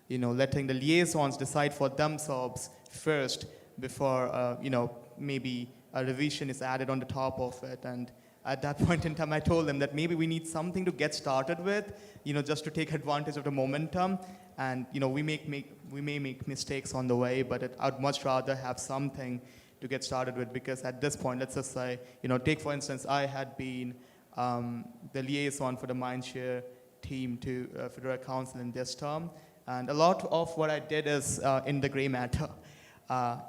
letting the liaisons decide for themselves first before, maybe a revision is added on the top of it. And at that point in time, I told them that maybe we need something to get started with, just to take advantage of the momentum. And, we may make mistakes on the way, but I'd much rather have something to get started with, because at this point, let's just say, take for instance, I had been the liaison for the Mindshare team to Fedora Council in this term, and a lot of what I did is in the gray matter.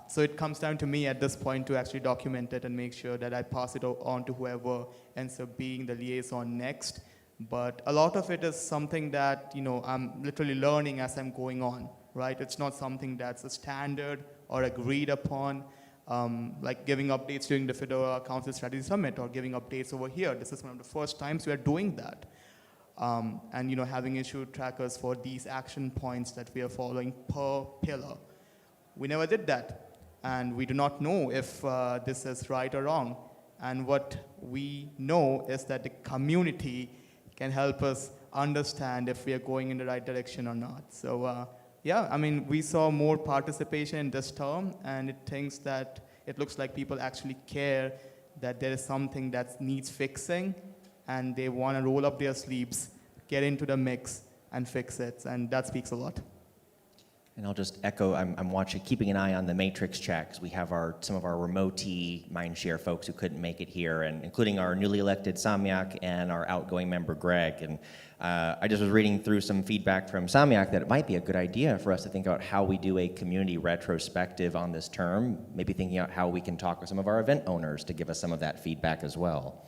So it comes down to me at this point to actually document it and make sure that I pass it on to whoever ends up being the liaison next. But a lot of it is something that, I'm literally learning as I'm going on, right? It's not something that's a standard or agreed upon, like giving updates during the Fedora Council Strategy Summit or giving updates over here. This is one of the first times we are doing that. And, having issue trackers for these action points that we are following per pillar. We never did that, and we do not know if this is right or wrong. And what we know is that the community can help us understand if we are going in the right direction or not. So we saw more participation in this term, and it looks like people actually care that there is something that needs fixing, and they want to roll up their sleeves, get into the mix, and fix it, and that speaks a lot. And I'll just echo, I'm watching, keeping an eye on the Matrix chat, because we have some of our remote-y Mindshare folks who couldn't make it here, and including our newly elected Samyak and our outgoing member Greg. And I just was reading through some feedback from Samyak that it might be a good idea for us to think about how we do a community retrospective on this term, maybe thinking about how we can talk with some of our event owners to give us some of that feedback as well.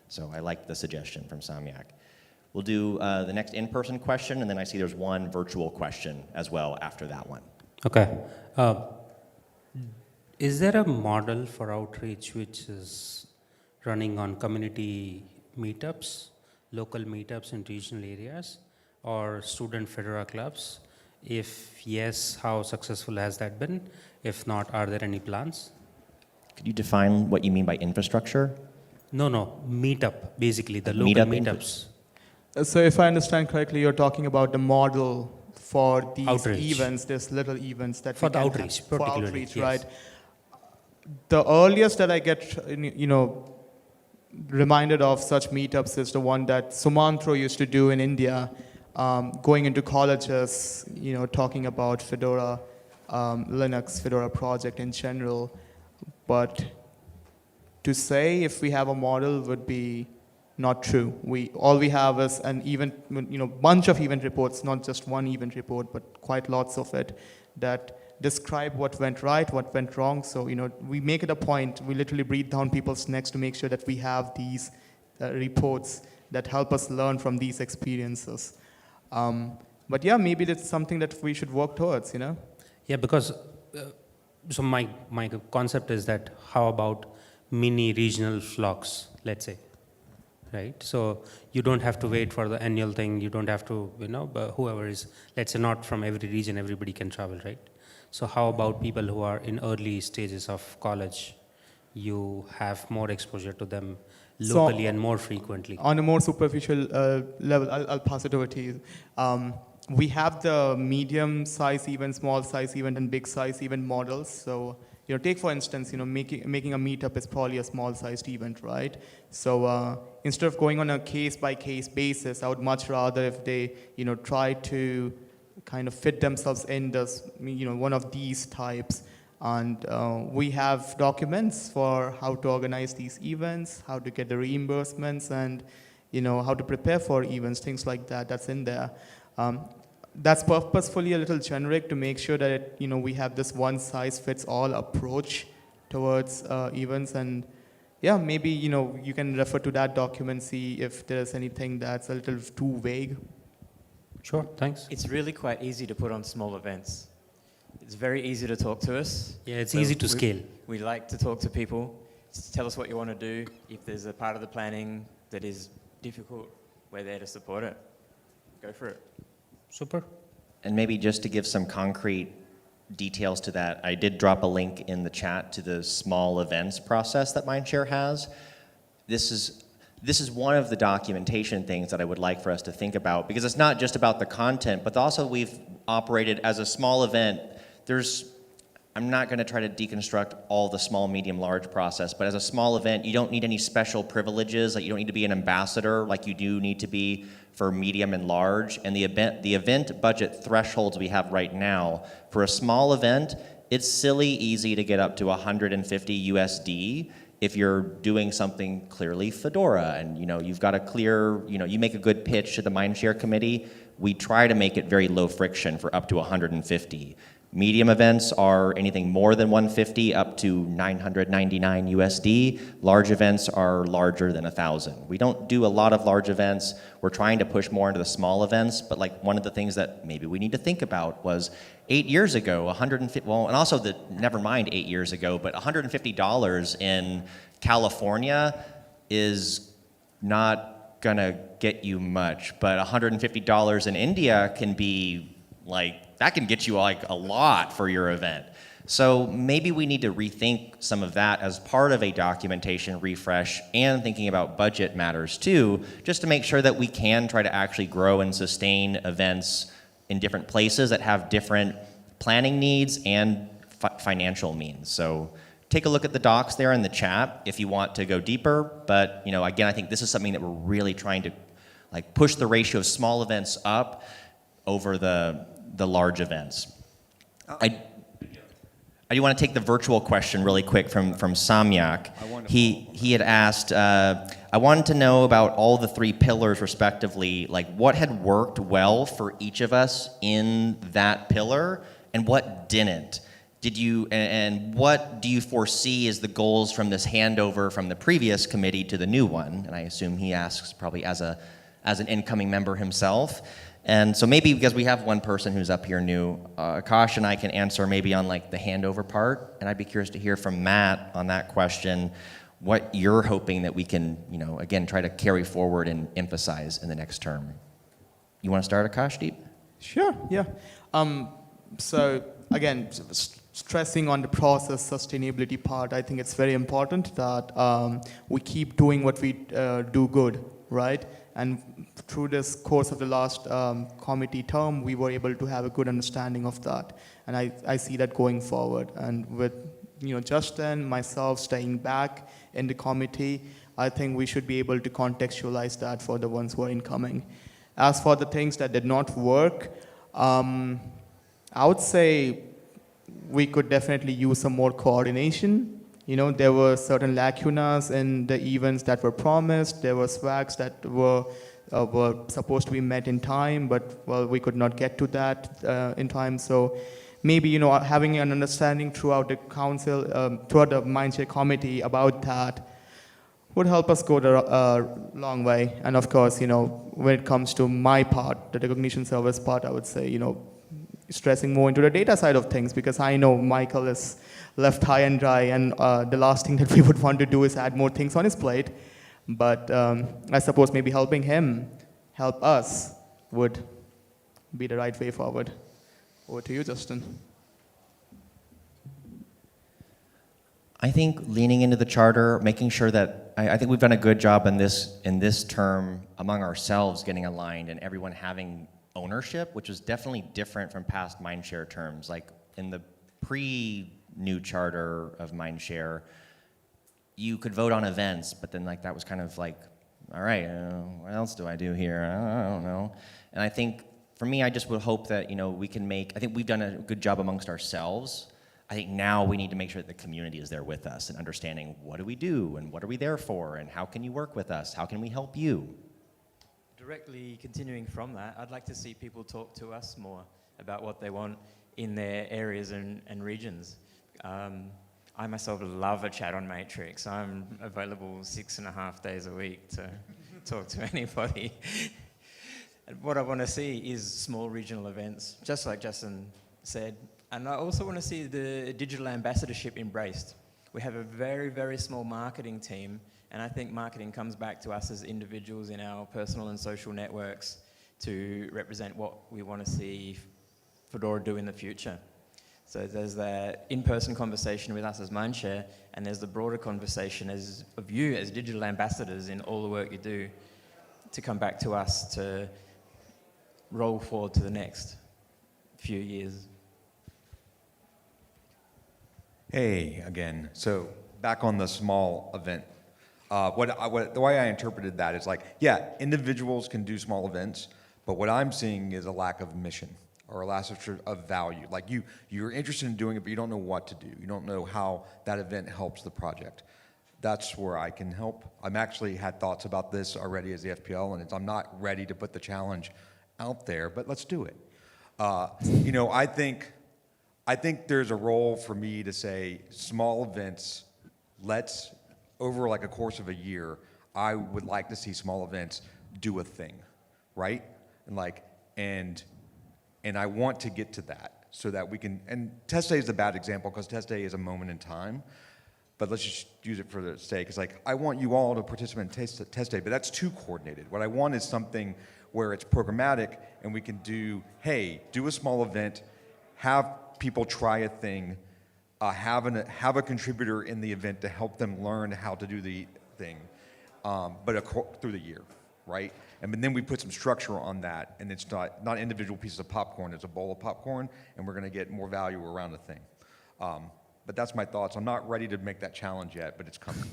So I like the suggestion from Samyak. We'll do the next in-person question, and then I see there's one virtual question as well after that one. Okay. Is there a model for outreach which is running on community meetups, local meetups in regional areas, or student Fedora clubs? If yes, how successful has that been? If not, are there any plans? Could you define what you mean by infrastructure? No, meetup, basically, the local meetups. So if I understand correctly, you're talking about the model for these outreach. Events, these little events that for we the can outreach, have, particularly, for outreach, yes. right? The earliest that I get, reminded of such meetups is the one that Sumantro used to do in India, going into colleges, talking about Fedora, Linux, Fedora project in general. But to say if we have a model would be not true. All we have is an event, bunch of event reports, not just one event report, but quite lots of it, that describe what went right, what went wrong. So, we make it a point, we literally breathe down people's necks to make sure that we have these reports that help us learn from these experiences. But yeah, maybe that's something that we should work towards, Yeah, because, so my concept is that how about mini regional flocks, let's say? Right, so you don't have to wait for the annual thing. You don't have to, but whoever is, let's say, not from every region, everybody can travel, right? So how about people who are in early stages of college? You have more exposure to them locally and more frequently. On a more superficial level, I'll pass it over to you. We have the medium-size event, small-size event, and big-size event models. So, take for instance, making a meetup is probably a small-sized event, right? So instead of going on a case-by-case basis, I would much rather if they, try to kind of fit themselves in this, one of these types. And we have documents for how to organize these events, how to get the reimbursements, and how to prepare for events, things like that. That's in there. That's purposefully a little generic to make sure that we have this one-size-fits-all approach towards events. And yeah, maybe you can refer to that document, see if there's anything that's a little too vague. Sure, thanks. It's really quite easy to put on small events. It's very easy to talk to us. Yeah, it's easy to scale. We like to talk to people. Just tell us what you want to do. If there's a part of the planning that is difficult, we're there to support it. Go for it. Super. And maybe just to give some concrete details to that, I did drop a link in the chat to the small events process that Mindshare has. This is one of the documentation things that I would like for us to think about, because it's not just about the content, but also we've operated as a small event. I'm not going to try to deconstruct all the small, medium, large process, but as a small event, you don't need any special privileges. Like you don't need to be an ambassador like you do need to be for medium and large. And the event budget thresholds we have right now, for a small event, it's silly easy to get up to 150 USD if you're doing something clearly Fedora and you've got a clear, you make a good pitch to the Mindshare committee. We try to make it very low friction for up to 150. Medium events are anything more than 150 up to 999 USD. Large events are larger than 1,000. We don't do a lot of large events. We're trying to push more into the small events, but like one of the things that maybe we need to think about was 8 years ago, 150, well, and also never mind 8 years ago, but $150 in California is not gonna get you much, but $150 in India can be that can get you a lot for your event. So maybe we need to rethink some of that as part of a documentation refresh and thinking about budget matters too, just to make sure that we can try to actually grow and sustain events in different places that have different planning needs and financial means. So take a look at the docs there in the chat if you want to go deeper. But again, I think this is something that we're really trying to push the ratio of small events up over the large events. I do want to take the virtual question really quick from Samyak. He had asked, I wanted to know about all the 3 pillars respectively, what had worked well for each of us in that pillar and what didn't. And what do you foresee as the goals from this handover from the previous committee to the new one? And I assume he asks probably as an incoming member himself. And so maybe because we have one person who's up here new, Akash and I can answer maybe on the handover part. And I'd be curious to hear from Matt on that question, what you're hoping that we can, again, try to carry forward and emphasize in the next term. You want to start, Akash, Deep? Sure, yeah. So again, stressing on the process sustainability part, I think it's very important that we keep doing what we do good, right? And through this course of the last committee term, we were able to have a good understanding of that. And I see that going forward. And with Justin, myself staying back in the committee, I think we should be able to contextualize that for the ones who are incoming. As for the things that did not work, I would say we could definitely use some more coordination. There were certain lacunas in the events that were promised. There were swags that were supposed to be met in time, but well, we could not get to that in time. So maybe having an understanding throughout the council, throughout the Mindshare committee about that would help us go a long way. And of course, when it comes to my part, the recognition service part, I would say, stressing more into the data side of things, because I know Michael is left high and dry, and the last thing that we would want to do is add more things on his plate. But I suppose maybe helping him help us would be the right way forward. Over to you, Justin. I think leaning into the charter, making sure that, I think we've done a good job in this term among ourselves getting aligned and everyone having ownership, which is definitely different from past Mindshare terms. Like in the pre-new charter of Mindshare, you could vote on events, but then that was kind of all right, what else do I do here? I don't know. And I think for me, I just would hope that we can I think we've done a good job amongst ourselves. I think now we need to make sure that the community is there with us and understanding what do we do and what are we there for and how can you work with us? How can we help you? Directly continuing from that, I'd like to see people talk to us more about what they want in their areas and regions. I myself love a chat on Matrix. I'm available 6.5 days a week to talk to anybody. And what I want to see is small regional events, just like Justin said. And I also want to see the digital ambassadorship embraced. We have a very, very small marketing team, and I think marketing comes back to us as individuals in our personal and social networks to represent what we want to see Fedora do in the future. So there's that in-person conversation with us as Mindshare, and there's the broader conversation of you as digital ambassadors in all the work you do to come back to us to roll forward to the next few years. Hey, again. So back on the small event. The way I interpreted that is like, yeah, individuals can do small events, but what I'm seeing is a lack of mission or a lack of value. Like you're interested in doing it, but you don't know what to do. You don't know how that event helps the project. That's where I can help. I'm actually had thoughts about this already as the FPL, and I'm not ready to put the challenge out there, but let's do it. You know, I think there's a role for me to say small events, let's, over like a course of a year, I would like to see small events do a thing, right? And I want to get to that so that we can, and test day is a bad example because test day is a moment in time, but let's just use it for the sake. It's like, I want you all to participate in test day, but that's too coordinated. What I want is something where it's programmatic and we can do, hey, do a small event, have people try a thing, have a contributor in the event to help them learn how to do the thing, but through the year, right? And then we put some structure on that, and it's not individual pieces of popcorn, it's a bowl of popcorn, and we're gonna get more value around the thing. But that's my thoughts. I'm not ready to make that challenge yet, but it's coming.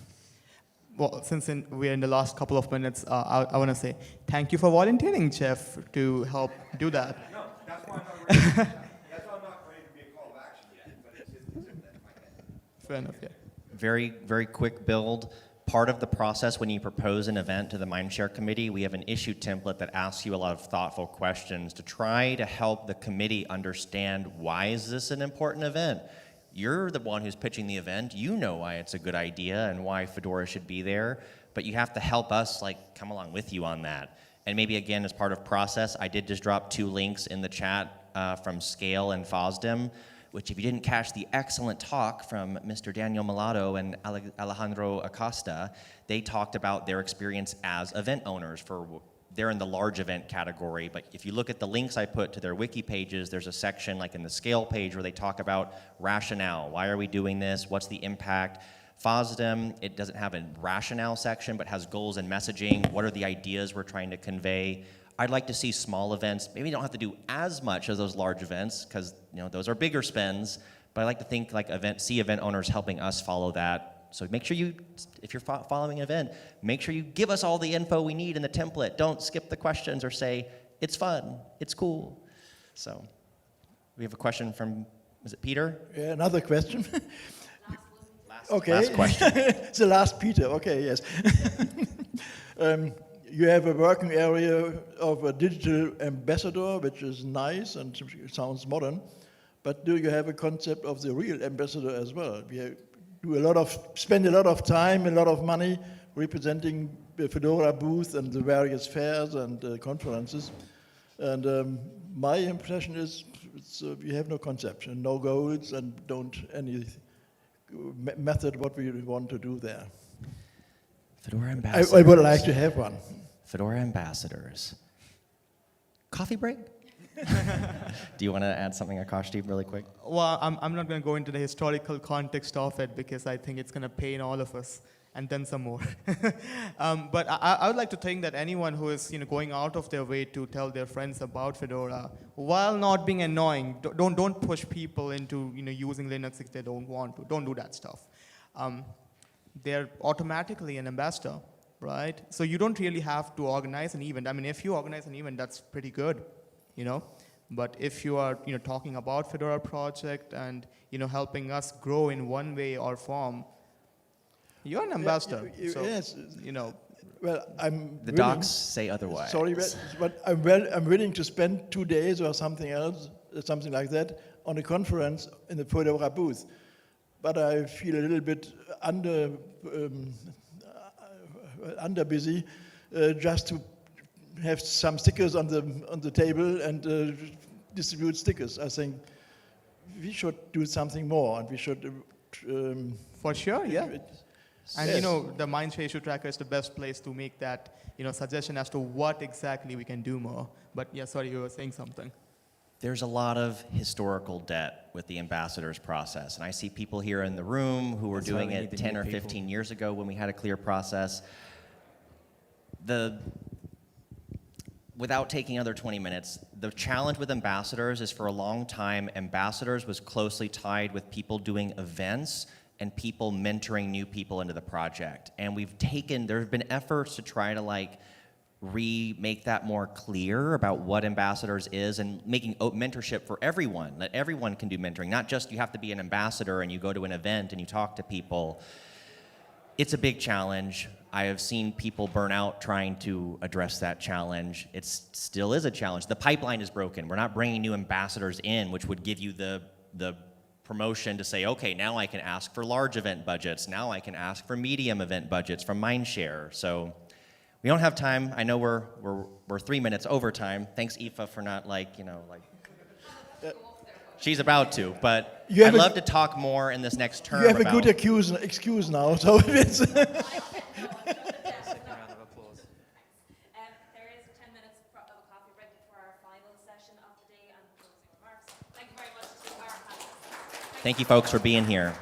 Well, since we're in the last couple of minutes, I want to say thank you for volunteering, Jeff, to help do that. No, that's why I'm not ready. That's why I'm not ready to be a call of action yet, but it's in my head. Fair enough, yeah. Very, very quick build. Part of the process when you propose an event to the Mindshare Committee, we have an issue template that asks you a lot of thoughtful questions to try to help the committee understand why is this an important event. You're the one who's pitching the event. You know why it's a good idea and why Fedora should be there, but you have to help us come along with you on that. And maybe again, as part of process, I did just drop 2 links in the chat from Scale and FOSDEM, which if you didn't catch the excellent talk from Mr. Daniel Milado and Alejandro Acosta, they talked about their experience as event owners they're in the large event category, but if you look at the links I put to their wiki pages, there's a section like in the Scale page where they talk about rationale. Why are we doing this? What's the impact? FOSDEM, it doesn't have a rationale section, but has goals and messaging. What are the ideas we're trying to convey? I'd like to see small events. Maybe you don't have to do as much as those large events because those are bigger spends, but I like to think see event owners helping us follow that. So make sure if you're following an event, make sure you give us all the info we need in the template. Don't skip the questions or say, it's fun, it's cool. So we have a question from, is it Peter? Yeah, another question. Okay. Last question. It's the last Peter, okay, yes. You have a working area of a digital ambassador, which is nice and sounds modern, but do you have a concept of the real ambassador as well? Spend a lot of time, a lot of money representing the Fedora booth and the various fairs and conferences. And my impression is we have no concept and no goals and don't any method what we want to do there. Fedora ambassadors. I would like to have one. Fedora ambassadors. Coffee break? Do you want to add something, Akash, really quick? Well, I'm not going to go into the historical context of it because I think it's going to pain all of us and then some more. But I would like to think that anyone who is going out of their way to tell their friends about Fedora, while not being annoying, don't push people into using Linux if they don't want to. Don't do that stuff. They're automatically an ambassador, right? So you don't really have to organize an event. I mean, if you organize an event, that's pretty good. But if you are talking about Fedora project and helping us grow in one way or form, you're an ambassador. So, yes. Well, the docs say otherwise. Sorry, but I'm willing to spend 2 days or something else, something like that, on a conference in the Fedora booth. But I feel a little bit under busy just to have some stickers on the table and distribute stickers. I think we should do something more, and we should. For sure, yeah. And yes. The Mindshare issue tracker is the best place to make that suggestion as to what exactly we can do more. But yeah, sorry, you were saying something. There's a lot of historical debt with the ambassadors process, and I see people here in the room who were doing it 10 or 15 years ago when we had a clear process. without taking another 20 minutes, the challenge with ambassadors is for a long time, ambassadors was closely tied with people doing events and people mentoring new people into the project. And there have been efforts to try to like remake that more clear about what ambassadors is and making mentorship for everyone, that everyone can do mentoring, not just you have to be an ambassador and you go to an event and you talk to people. It's a big challenge. I have seen people burn out trying to address that challenge. It still is a challenge. The pipeline is broken. We're not bringing new ambassadors in, which would give you the promotion to say, okay, now I can ask for large event budgets. Now I can ask for medium event budgets from Mindshare. So we don't have time. I know we're 3 minutes over time. Thanks, Aoife, for not she's about to, but I'd love to talk more in this next term. You have a good excuse now, so it's Thank you, folks, for being here.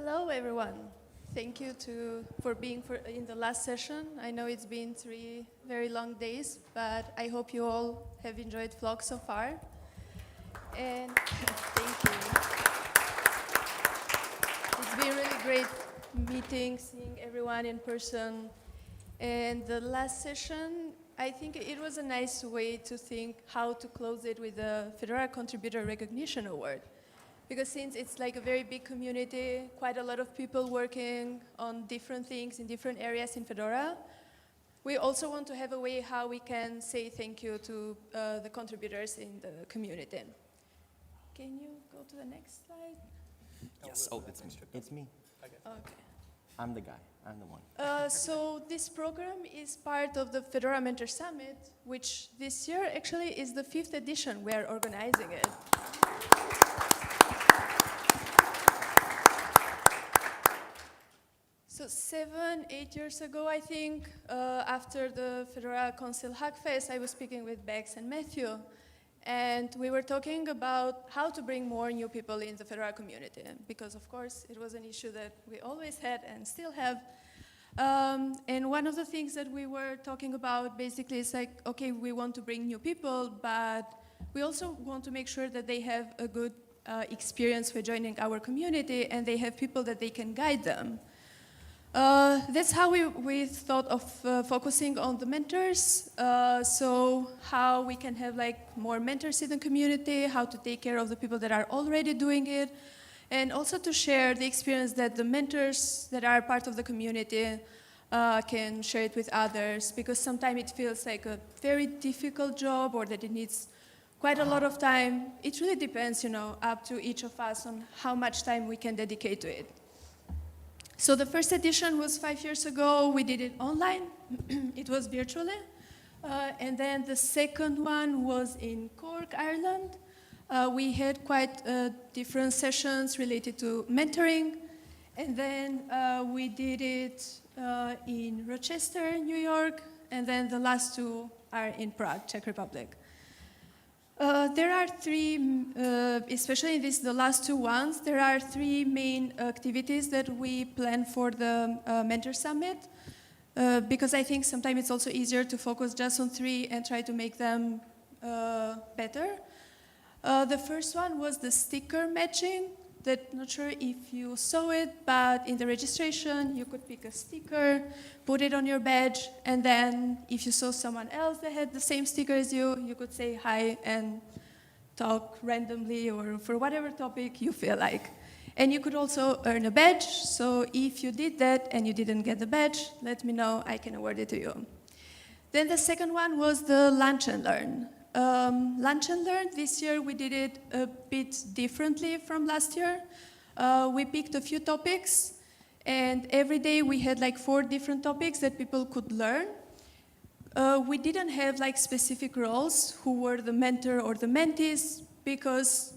Hello, everyone. Thank you for being in the last session. I know it's been 3 very long days, but I hope you all have enjoyed Flock so far. And thank you. It's been really great meeting, seeing everyone in person. And the last session, I think it was a nice way to think how to close it with the Fedora Contributor Recognition Award. Because since it's like a very big community, quite a lot of people working on different things in different areas in Fedora, we also want to have a way how we can say thank you to the contributors in the community. Can you go to the next slide? Yes. Oh, it's me. Okay. I'm the guy. I'm the one. So this program is part of the Fedora Mentor Summit, which this year actually is the 5th edition. We are organizing it. So 7, 8 years ago, I think, after the Fedora Council Hackfest, I was speaking with Bex and Matthew, and we were talking about how to bring more new people in the Fedora community, because of course it was an issue that we always had and still have. And one of the things that we were talking about basically is like, okay, we want to bring new people, but we also want to make sure that they have a good experience for joining our community and they have people that they can guide them. That's how we thought of focusing on the mentors. So how we can have like more mentors in the community, how to take care of the people that are already doing it, and also to share the experience that the mentors that are part of the community can share it with others, because sometimes it feels like a very difficult job or that it needs quite a lot of time. It really depends, up to each of us on how much time we can dedicate to it. So the first edition was 5 years ago. We did it online. It was virtually. And then the second one was in Cork, Ireland. We had quite different sessions related to mentoring. And then we did it in Rochester, New York. And then the last 2 are in Prague, Czech Republic. There are 3, especially in the last 2 ones, there are 3 main activities that we plan for the Mentor Summit, because I think sometimes it's also easier to focus just on 3 and try to make them better. The first one was the sticker matching. Not sure if you saw it, but in the registration, you could pick a sticker, put it on your badge, and then if you saw someone else that had the same sticker as you, you could say hi and talk randomly or for whatever topic you feel like. And you could also earn a badge, so if you did that and you didn't get the badge, let me know, I can award it to you. Then the second one was the Lunch and Learn. Lunch and Learn, this year we did it a bit differently from last year. We picked a few topics, and every day we had like 4 different topics that people could learn. We didn't have like specific roles, who were the mentor or the mentees, because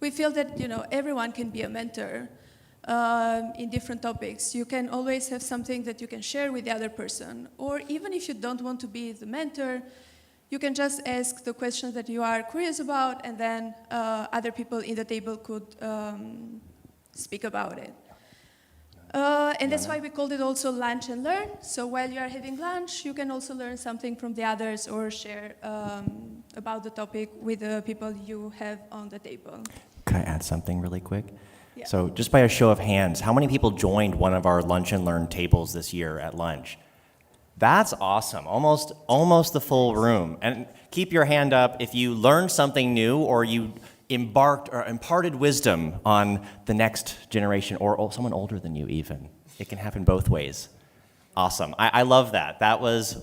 we feel that everyone can be a mentor in different topics. You can always have something that you can share with the other person, or even if you don't want to be the mentor, you can just ask the questions that you are curious about, and then other people in the table could speak about it. And that's why we called it also Lunch and Learn. So while you are having lunch, you can also learn something from the others or share about the topic with the people you have on the table. Could I add something really quick? Yeah. So just by a show of hands, how many people joined one of our Lunch and Learn tables this year at lunch? That's awesome, almost the full room. And keep your hand up if you learned something new or you embarked or imparted wisdom on the next generation or someone older than you even. It can happen both ways. Awesome, I love that. That was,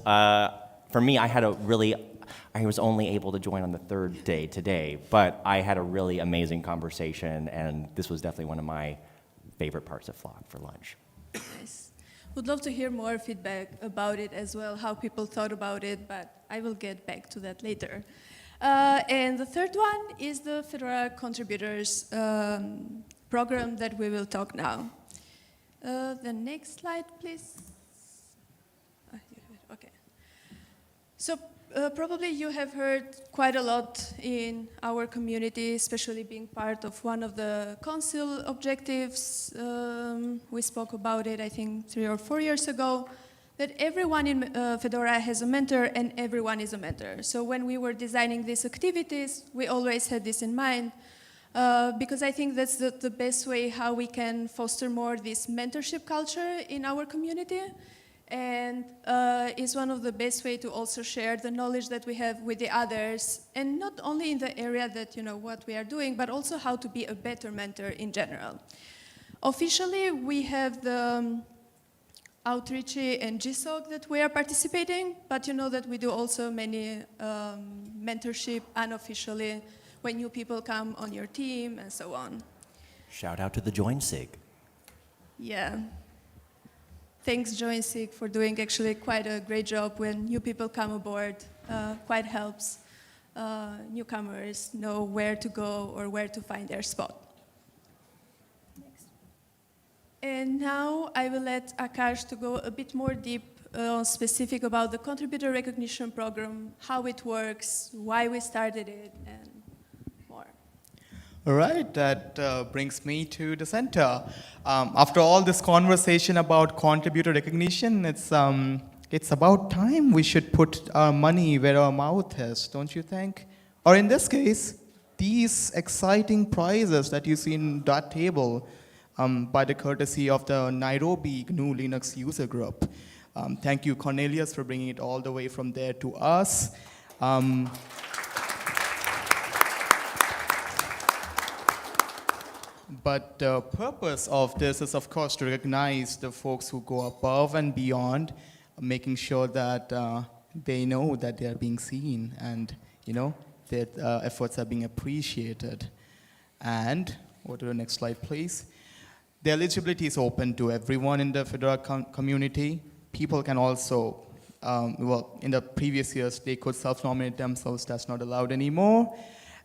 for me, I was only able to join on the 3rd day today, but I had a really amazing conversation, and this was definitely one of my favorite parts of Flock for lunch. Nice. Would love to hear more feedback about it as well, how people thought about it, but I will get back to that later. And the third one is the Fedora Contributors program that we will talk now. The next slide, please. Okay. So probably you have heard quite a lot in our community, especially being part of one of the council objectives. We spoke about it, I think, 3 or 4 years ago, that everyone in Fedora has a mentor and everyone is a mentor. So when we were designing these activities, we always had this in mind, because I think that's the best way how we can foster more this mentorship culture in our community. And is one of the best way to also share the knowledge that we have with the others, and not only in the area that, you know, what we are doing, but also how to be a better mentor in general. Officially, we have the outreach and GSOC that we are participating, but you know that we do also many mentorship unofficially when new people come on your team and so on. Shout out to the Join SIG. Yeah. Thanks, JoinSig, for doing actually quite a great job when new people come aboard. Quite helps newcomers know where to go or where to find their spot. Next. And now I will let Akash to go a bit more deep specific about the contributor recognition program, how it works, why we started it, and more. All right, that brings me to the center. After all this conversation about contributor recognition, it's about time we should put our money where our mouth is, don't you think? Or in this case, these exciting prizes that you see in that table by the courtesy of the Nairobi GNU Linux user group. Thank you, Cornelius, for bringing it all the way from there to us. But the purpose of this is, of course, to recognize the folks who go above and beyond, making sure that they know that they are being seen and, you know, their efforts are being appreciated. And, go to the next slide, please. The eligibility is open to everyone in the Fedora community. People can also, well, in the previous years, they could self-nominate themselves. That's not allowed anymore.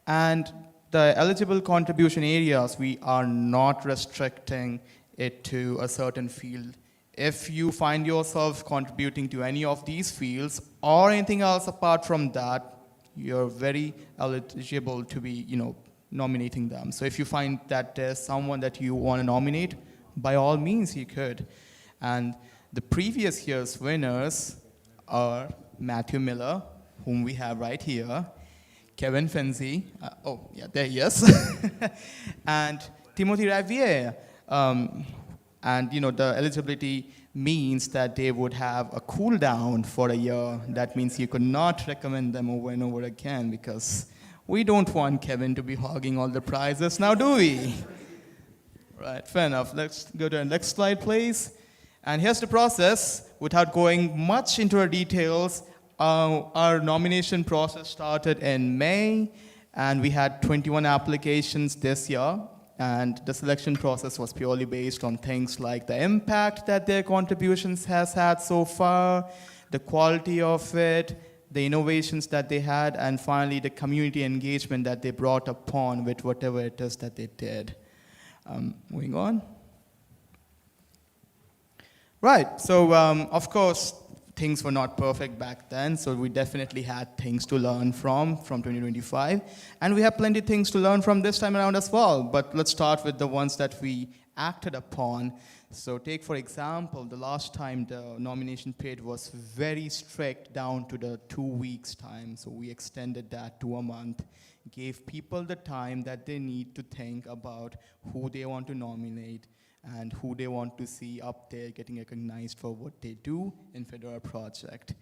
And the eligible contribution areas, we are not restricting it to a certain field. If you find yourself contributing to any of these fields or anything else apart from that, you're very eligible to be, you know, nominating them. So if you find that there's someone that you want to nominate, by all means you could. And the previous year's winners are Matthew Miller, whom we have right here, Kevin Fenzi, oh yeah, there he is, and Timothy Ravier. And you know, the eligibility means that they would have a cool down for a year. That means you could not recommend them over and over again, because we don't want Kevin to be hogging all the prizes now, do we? Right, fair enough. Let's go to the next slide, please. And here's the process. Without going much into the details, our nomination process started in May, and we had 21 applications this year. And the selection process was purely based on things like the impact that their contributions has had so far, the quality of it, the innovations that they had, and finally the community engagement that they brought upon with whatever it is that they did. Moving on. Right, so of course, things were not perfect back then, so we definitely had things to learn from 2025. And we have plenty of things to learn from this time around as well, but let's start with the ones that we acted upon. So take, for example, the last time the nomination period was very strict down to the 2 weeks time, so we extended that to a month, gave people the time that they need to think about who they want to nominate, and who they want to see up there getting recognized for what they do in Fedora project.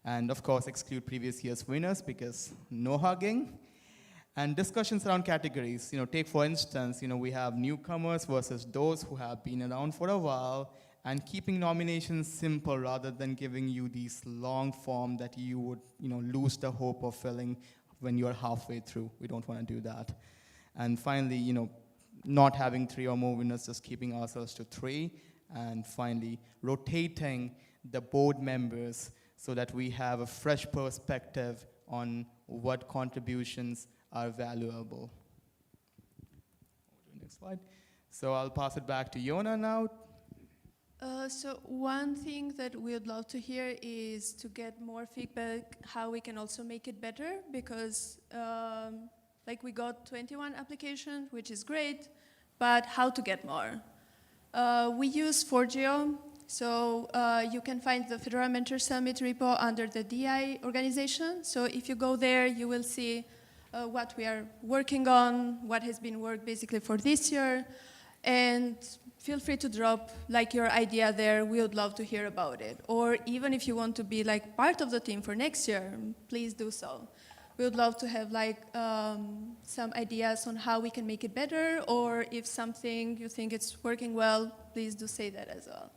And of course, exclude previous year's winners because no hugging. And discussions around categories. You know, take for instance, you know, we have newcomers versus those who have been around for a while, and keeping nominations simple rather than giving you these long form that you would, you know, lose the hope of filling when you're halfway through. We don't want to do that. And finally, you know, not having 3 or more winners, just keeping ourselves to 3. And finally, rotating the board members so that we have a fresh perspective on what contributions are valuable. Next slide. So I'll pass it back to Yona now. So one thing that we would love to hear is to get more feedback how we can also make it better, because like we got 21 applications, which is great, but how to get more? We use 4Geo, so you can find the Fedora Mentor Summit repo under the DI organization. So if you go there, you will see what we are working on, what has been worked basically for this year, and feel free to drop like your idea there. We would love to hear about it. Or even if you want to be like part of the team for next year, please do so. We would love to have like some ideas on how we can make it better, or if something you think it's working well, please do say that as well.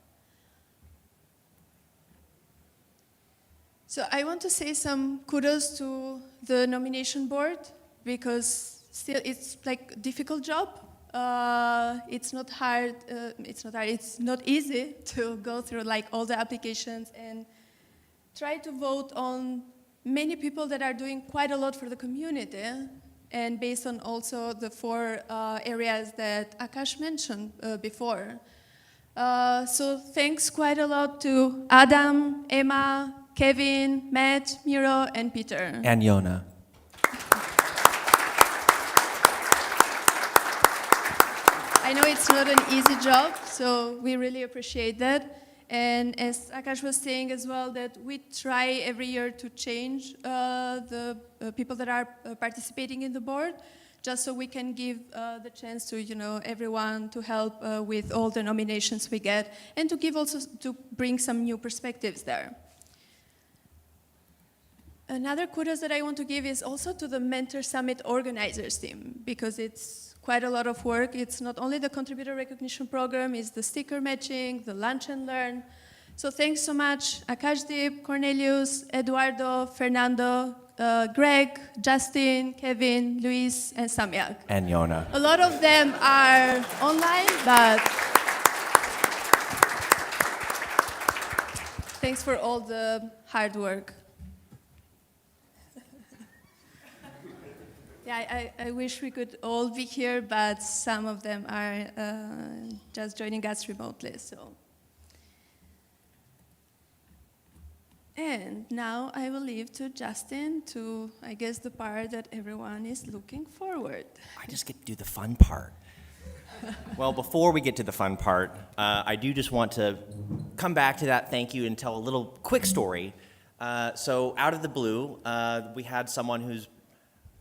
So I want to say some kudos to the nomination board, because still it's like a difficult job. It's not hard, it's not easy to go through like all the applications and try to vote on many people that are doing quite a lot for the community, and based on also the 4 areas that Akash mentioned before. So thanks quite a lot to Adam, Emma, Kevin, Matt, Miro, and Peter. And Yona. I know it's not an easy job, so we really appreciate that. And as Akash was saying as well, that we try every year to change the people that are participating in the board, just so we can give the chance to everyone to help with all the nominations we get, and to give also to bring some new perspectives there. Another kudos that I want to give is also to the Mentor Summit organizers team, because it's quite a lot of work. It's not only the contributor recognition program, it's the sticker matching, the lunch and learn. So thanks so much, Akashdeep, Cornelius, Eduardo, Fernando, Greg, Justin, Kevin, Luis, and Samyak. And Yona. A lot of them are online, but thanks for all the hard work. Yeah, I wish we could all be here, but some of them are just joining us remotely. So, and now I will leave to Justin to, I guess, the part that everyone is looking forward. I just get to do the fun part. Well, before we get to the fun part, I do just want to come back to that thank you and tell a little quick story. So out of the blue, we had someone who's,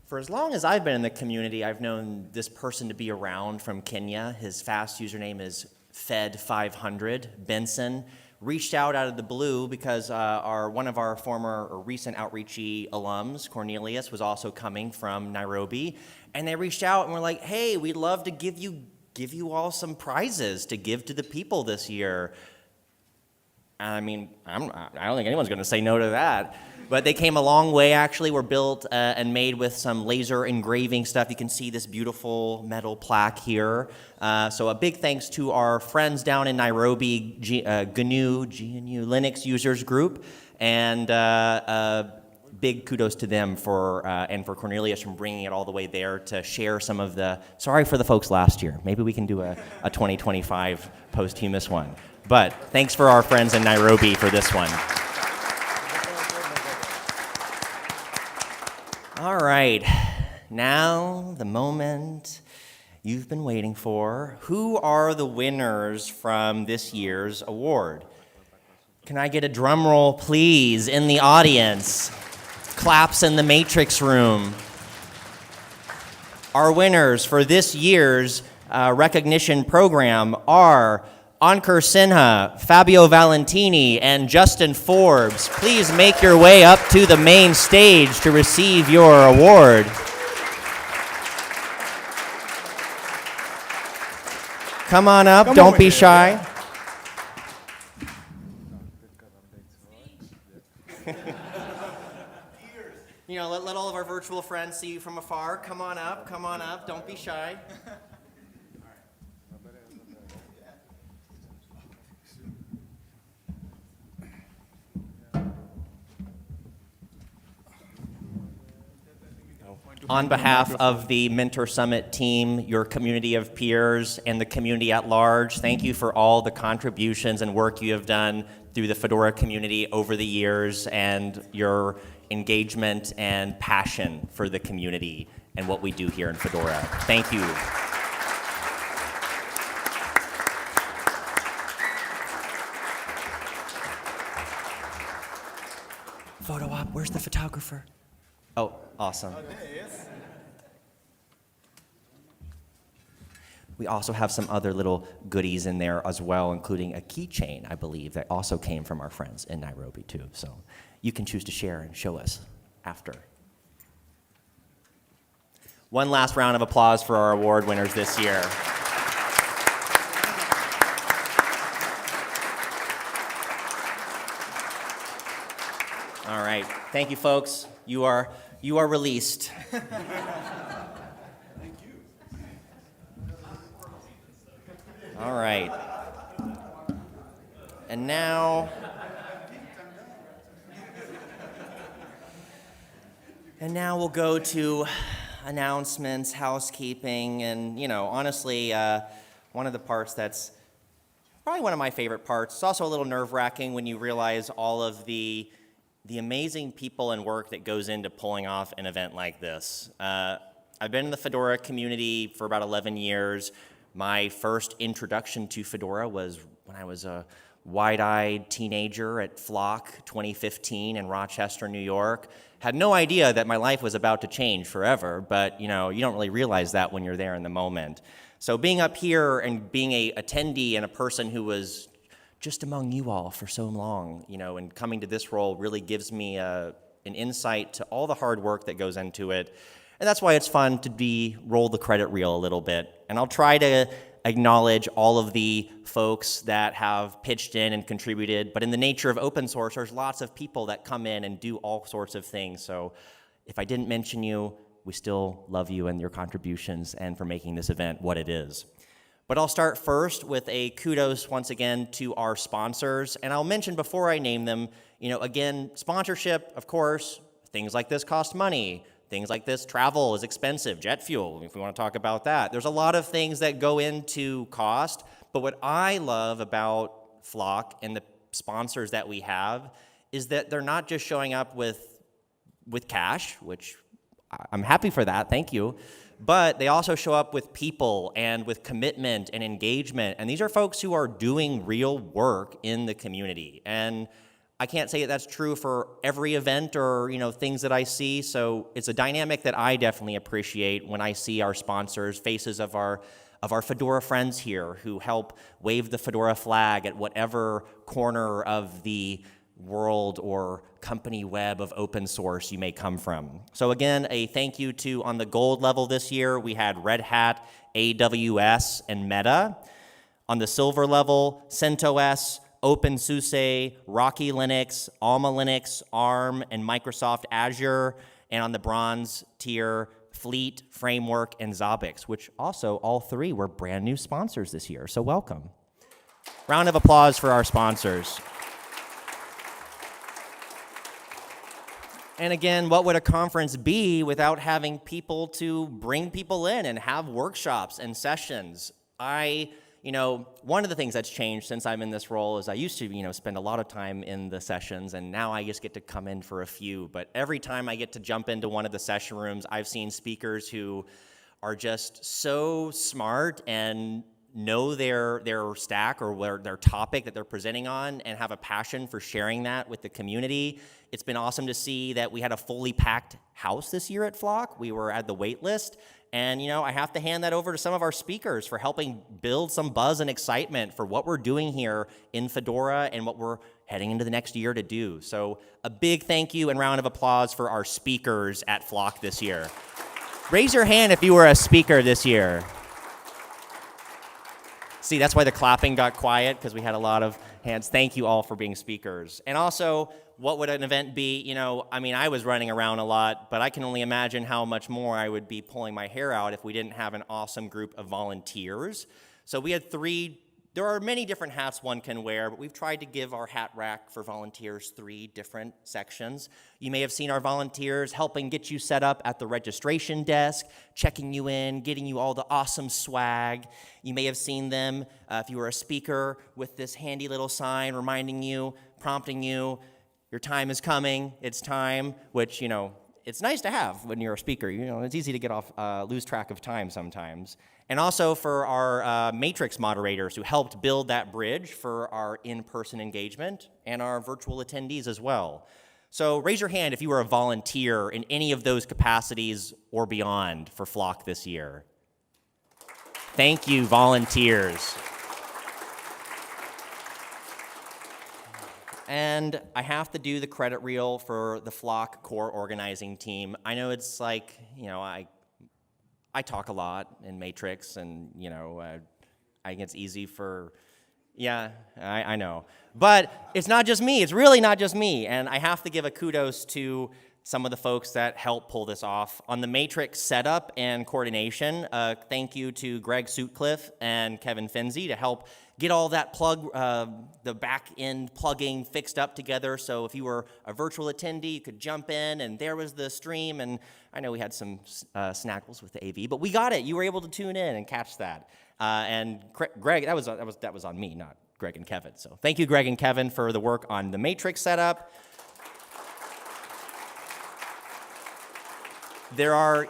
for as long as I've been in the community, I've known this person to be around from Kenya. His fast username is Fed500. Benson reached out of the blue because one of our former or recent outreachy alums, Cornelius, was also coming from Nairobi. And they reached out and were like, hey, we'd love to give you all some prizes to give to the people this year. I mean, I don't think anyone's going to say no to that. But they came a long way, actually. Were built and made with some laser engraving stuff. You can see this beautiful metal plaque here. So a big thanks to our friends down in Nairobi, GNU Linux Users Group. And big kudos to them and for Cornelius from bringing it all the way there to share some of the, sorry for the folks last year. Maybe we can do a 2025 posthumous one. But thanks for our friends in Nairobi for this one. All right, now the moment you've been waiting for. Who are the winners from this year's award? Can I get a drum roll, please, in the audience? Claps in the Matrix room. Our winners for this year's recognition program are Ankur Sinha, Fabio Valentini, and Justin Forbes. Please make your way up to the main stage to receive your award. Come on up, don't be shy. You know, let all of our virtual friends see you from afar. Come on up, don't be shy. On behalf of the Mentor Summit team, your community of peers, and the community at large, thank you for all the contributions and work you have done through the Fedora community over the years and your engagement and passion for the community and what we do here in Fedora. Thank you. Photo op, where's the photographer? Oh, awesome. We also have some other little goodies in there as well, including a keychain, I believe, that also came from our friends in Nairobi too. So you can choose to share and show us after. One last round of applause for our award winners this year. All right, thank you, folks. You are released. All right. And now we'll go to announcements, housekeeping, and honestly, one of the parts that's probably one of my favorite parts. It's also a little nerve-wracking when you realize all of the amazing people and work that goes into pulling off an event like this. I've been in the Fedora community for about 11 years. My first introduction to Fedora was when I was a wide-eyed teenager at Flock 2015 in Rochester, New York. Had no idea that my life was about to change forever, but you don't really realize that when you're there in the moment. So being up here and being a attendee and a person who was just among you all for so long, and coming to this role really gives me an insight to all the hard work that goes into it. And that's why it's fun to roll the credit reel a little bit. And I'll try to acknowledge all of the folks that have pitched in and contributed, but in the nature of open source, there's lots of people that come in and do all sorts of things. So if I didn't mention you, we still love you and your contributions and for making this event what it is. But I'll start first with a kudos once again to our sponsors. And I'll mention before I name them, again, sponsorship, of course, things like this cost money. Things like this, travel is expensive, jet fuel, if we want to talk about that. There's a lot of things that go into cost, but what I love about Flock and the sponsors that we have is that they're not just showing up with cash, which I'm happy for that, thank you, but they also show up with people and with commitment and engagement, and these are folks who are doing real work in the community. And I can't say that that's true for every event or things that I see, so it's a dynamic that I definitely appreciate when I see our sponsors, faces of our Fedora friends here who help wave the Fedora flag at whatever corner of the world or company web of open source you may come from. So again, a thank you to, on the gold level this year, we had Red Hat, AWS, and Meta. On the silver level, CentOS, OpenSUSE, Rocky Linux, Alma Linux, ARM, and Microsoft Azure, and on the bronze tier, Fleet, Framework, and Zabbix, which also all three were brand new sponsors this year, so welcome. Round of applause for our sponsors. And again, what would a conference be without having people to bring people in and have workshops and sessions? One of the things that's changed since I'm in this role is I used to, spend a lot of time in the sessions, and now I just get to come in for a few. But every time I get to jump into one of the session rooms, I've seen speakers who are just so smart and know their stack or their topic that they're presenting on and have a passion for sharing that with the community. It's been awesome to see that we had a fully packed house this year at Flock. We were at the wait list. And, I have to hand that over to some of our speakers for helping build some buzz and excitement for what we're doing here in Fedora and what we're heading into the next year to do. So a big thank you and round of applause for our speakers at Flock this year. Raise your hand if you were a speaker this year. See, that's why the clapping got quiet, because we had a lot of hands. Thank you all for being speakers. And also, what would an event be? I was running around a lot, but I can only imagine how much more I would be pulling my hair out if we didn't have an awesome group of volunteers. So we had 3 There are many different hats one can wear, but we've tried to give our hat rack for volunteers 3 different sections. You may have seen our volunteers helping get you set up at the registration desk, checking you in, getting you all the awesome swag. You may have seen them, if you were a speaker, with this handy little sign reminding you, prompting you, your time is coming, it's time, which, you know, it's nice to have when you're a speaker. You know, it's easy to get off, lose track of time sometimes. And also for our Matrix moderators who helped build that bridge for our in-person engagement and our virtual attendees as well. So raise your hand if you were a volunteer in any of those capacities or beyond for Flock this year. Thank you, volunteers. And I have to do the credit reel for the Flock core organizing team. I know it's like, you know, I talk a lot in Matrix, and, you know, I think it's easy for, yeah, I know. But it's not just me. It's really not just me. And I have to give a kudos to some of the folks that helped pull this off. On the Matrix setup and coordination, thank you to Greg Sutcliffe and Kevin Finzi to help get all that the back end plugging fixed up together. So if you were a virtual attendee, you could jump in, and there was the stream. And I know we had some snackles with the AV, but we got it. You were able to tune in and catch that. And Greg, that was on me, not Greg and Kevin. So thank you, Greg and Kevin, for the work on the Matrix setup. There are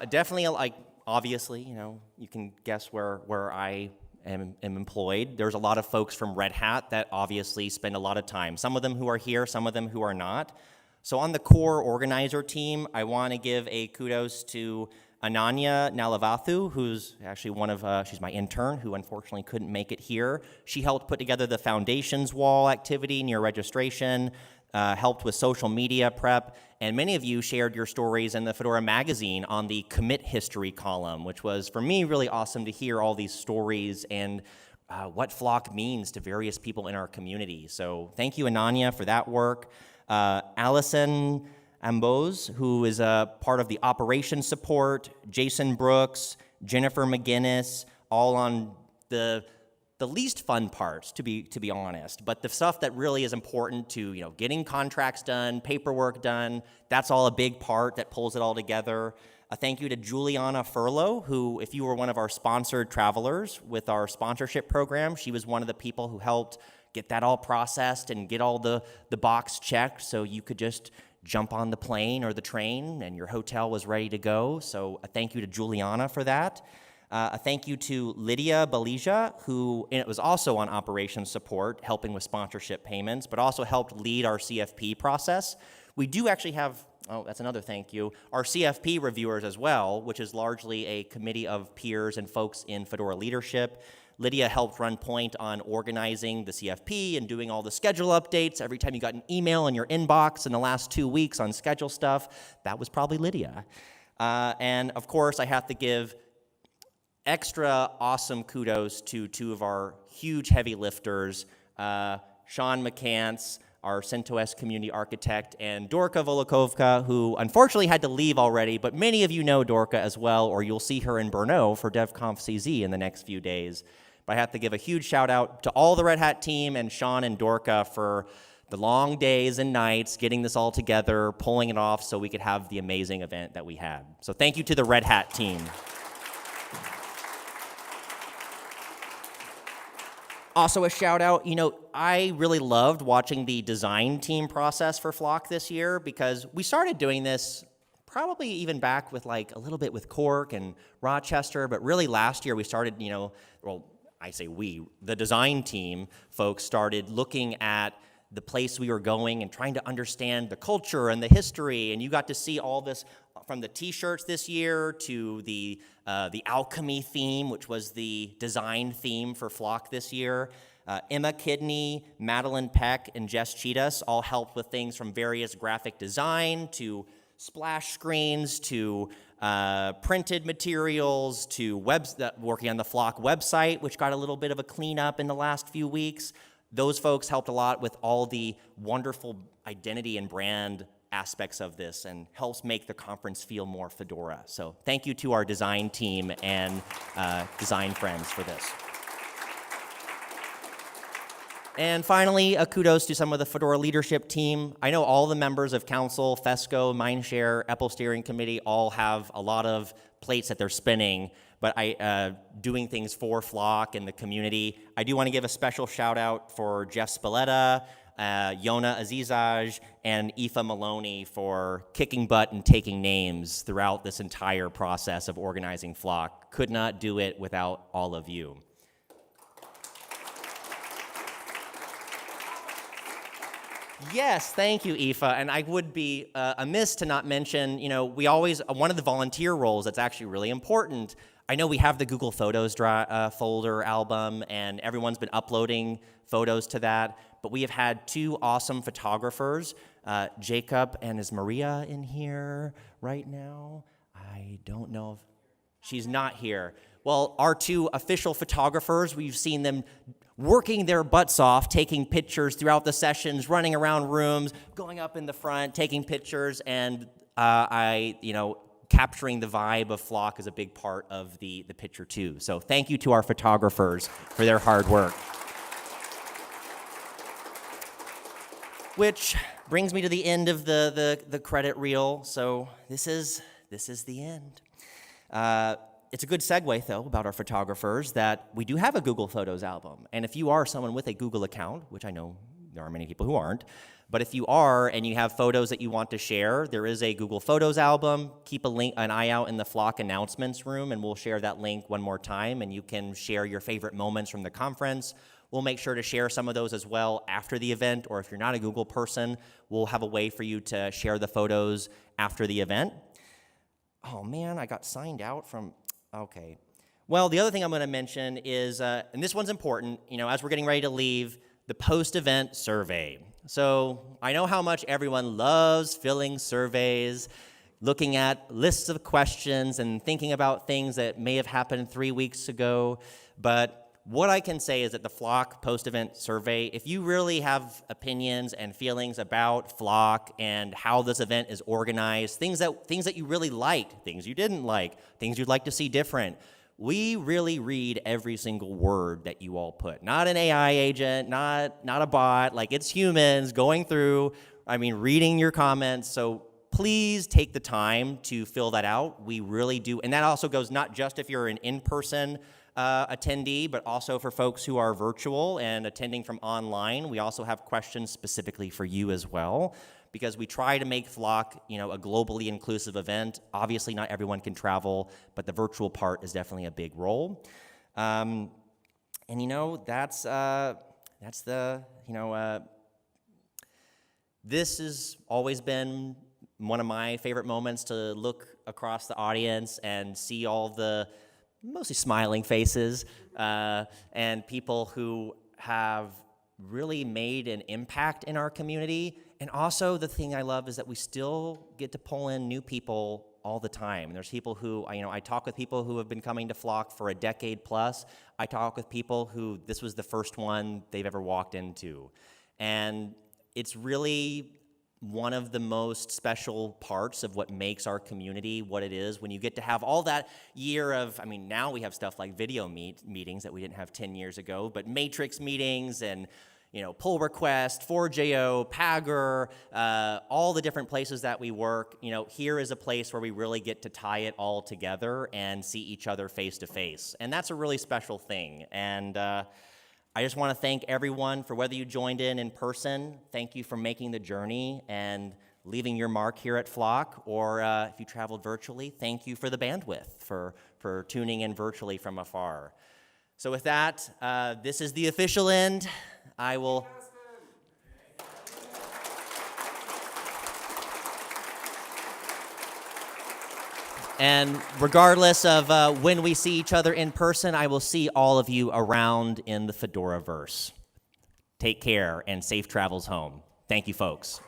definitely, like, obviously, you know, you can guess where I am employed. There's a lot of folks from Red Hat that obviously spend a lot of time. Some of them who are here, some of them who are not. So on the core organizer team, I want to give a kudos to Ananya Nalavathu, who's actually she's my intern, who unfortunately couldn't make it here. She helped put together the foundations wall activity near registration, helped with social media prep, and many of you shared your stories in the Fedora magazine on the commit history column, which was, for me, really awesome to hear all these stories and what Flock means to various people in our community. So thank you, Ananya, for that work. Allison Amboz, who is a part of the operations support, Jason Brooks, Jennifer McGinnis, all on the least fun parts, to be honest, but the stuff that really is important to, you know, getting contracts done, paperwork done, that's all a big part that pulls it all together. A thank you to Juliana Furlow, who, if you were one of our sponsored travelers with our sponsorship program, she was one of the people who helped get that all processed and get all the box checked so you could just jump on the plane or the train and your hotel was ready to go. So a thank you to Juliana for that. A thank you to Lydia Balija, who was also on operations support, helping with sponsorship payments, but also helped lead our CFP process. We do actually have, that's another thank you, our CFP reviewers as well, which is largely a committee of peers and folks in Fedora leadership. Lydia helped run point on organizing the CFP and doing all the schedule updates. Every time you got an email in your inbox in the last 2 weeks on schedule stuff, that was probably Lydia. And of course, I have to give extra awesome kudos to 2 of our huge heavy lifters, Sean McCants, our CentOS community architect, and Dorka Volokovka, who unfortunately had to leave already, but many of you know Dorka as well, or you'll see her in Brno for DevConf CZ in the next few days. But I have to give a huge shout out to all the Red Hat team and Sean and Dorka for the long days and nights, getting this all together, pulling it off so we could have the amazing event that we had. So thank you to the Red Hat team. Also a shout out, you know, I really loved watching the design team process for Flock this year because we started doing this probably even back with like a little bit with Cork and Rochester, but really last year we started, you know, well, I say we, the design team folks started looking at the place we were going and trying to understand the culture and the history, and you got to see all this from the t-shirts this year to the alchemy theme, which was the design theme for Flock this year. Emma Kidney, Madeline Peck, and Jess Cheetahs all helped with things from various graphic design to splash screens to printed materials to working on the Flock website, which got a little bit of a cleanup in the last few weeks. Those folks helped a lot with all the wonderful identity and brand aspects of this and helps make the conference feel more Fedora. So thank you to our design team and design friends for this. And finally, a kudos to some of the Fedora leadership team. I know all the members of Council, FESCO, Mindshare, Apple Steering Committee all have a lot of plates that they're spinning, but doing things for Flock and the community. I do want to give a special shout out for Jeff Spalletta, Yona Azizaj, and Aoife Maloney for kicking butt and taking names throughout this entire process of organizing Flock. Could not do it without all of you. Yes, thank you, Aoife. And I would be amiss to not mention, we always, one of the volunteer roles that's actually really important. I know we have the Google Photos folder album, and everyone's been uploading photos to that, but we have had two awesome photographers, Jacob and is Maria in here right now? I don't know if she's not here. Well, our two official photographers, we've seen them working their butts off, taking pictures throughout the sessions, running around rooms, going up in the front, taking pictures, and capturing the vibe of Flock is a big part of the picture too. So thank you to our photographers for their hard work. Which brings me to the end of the credit reel. So this is the end. It's a good segue, though, about our photographers that we do have a Google Photos album. And if you are someone with a Google account, which I know there are many people who aren't, but if you are and you have photos that you want to share, there is a Google Photos album. Keep an eye out in the Flock announcements room, and we'll share that link one more time, and you can share your favorite moments from the conference. We'll make sure to share some of those as well after the event, or if you're not a Google person, we'll have a way for you to share the photos after the event. Oh man, I got signed out from... Okay. Well, the other thing I'm going to mention is, and this one's important, as we're getting ready to leave, the post-event survey. So I know how much everyone loves filling surveys, looking at lists of questions and thinking about things that may have happened 3 weeks ago. But what I can say is that the Flock post-event survey, if you really have opinions and feelings about Flock and how this event is organized, things that you really liked, things you didn't like, things you'd like to see different, we really read every single word that you all put. Not an AI agent, not a bot, like it's humans going through, reading your comments. So please take the time to fill that out. We really do. And that also goes not just if you're an in-person attendee, but also for folks who are virtual and attending from online. We also have questions specifically for you as well, because we try to make Flock, a globally inclusive event. Obviously, not everyone can travel, but the virtual part is definitely a big role. And this has always been one of my favorite moments, to look across the audience and see all the mostly smiling faces, and people who have really made an impact in our community. And also the thing I love is that we still get to pull in new people all the time. There's people who, I talk with people who have been coming to Flock for a decade plus. I talk with people who this was the first one they've ever walked into. And it's really one of the most special parts of what makes our community what it is, when you get to have all that year of, now we have stuff like video meetings that we didn't have 10 years ago, but matrix meetings and, pull request, 4JO, Pagger, all the different places that we work. Here is a place where we really get to tie it all together and see each other face to face. And that's a really special thing. And I just want to thank everyone for whether you joined in person. Thank you for making the journey and leaving your mark here at Flock, or if you traveled virtually, thank you for the bandwidth, for tuning in virtually from afar. So with that, this is the official end. I will... And regardless of when we see each other in person, I will see all of you around in the Fedora-verse. Take care and safe travels home. Thank you, folks.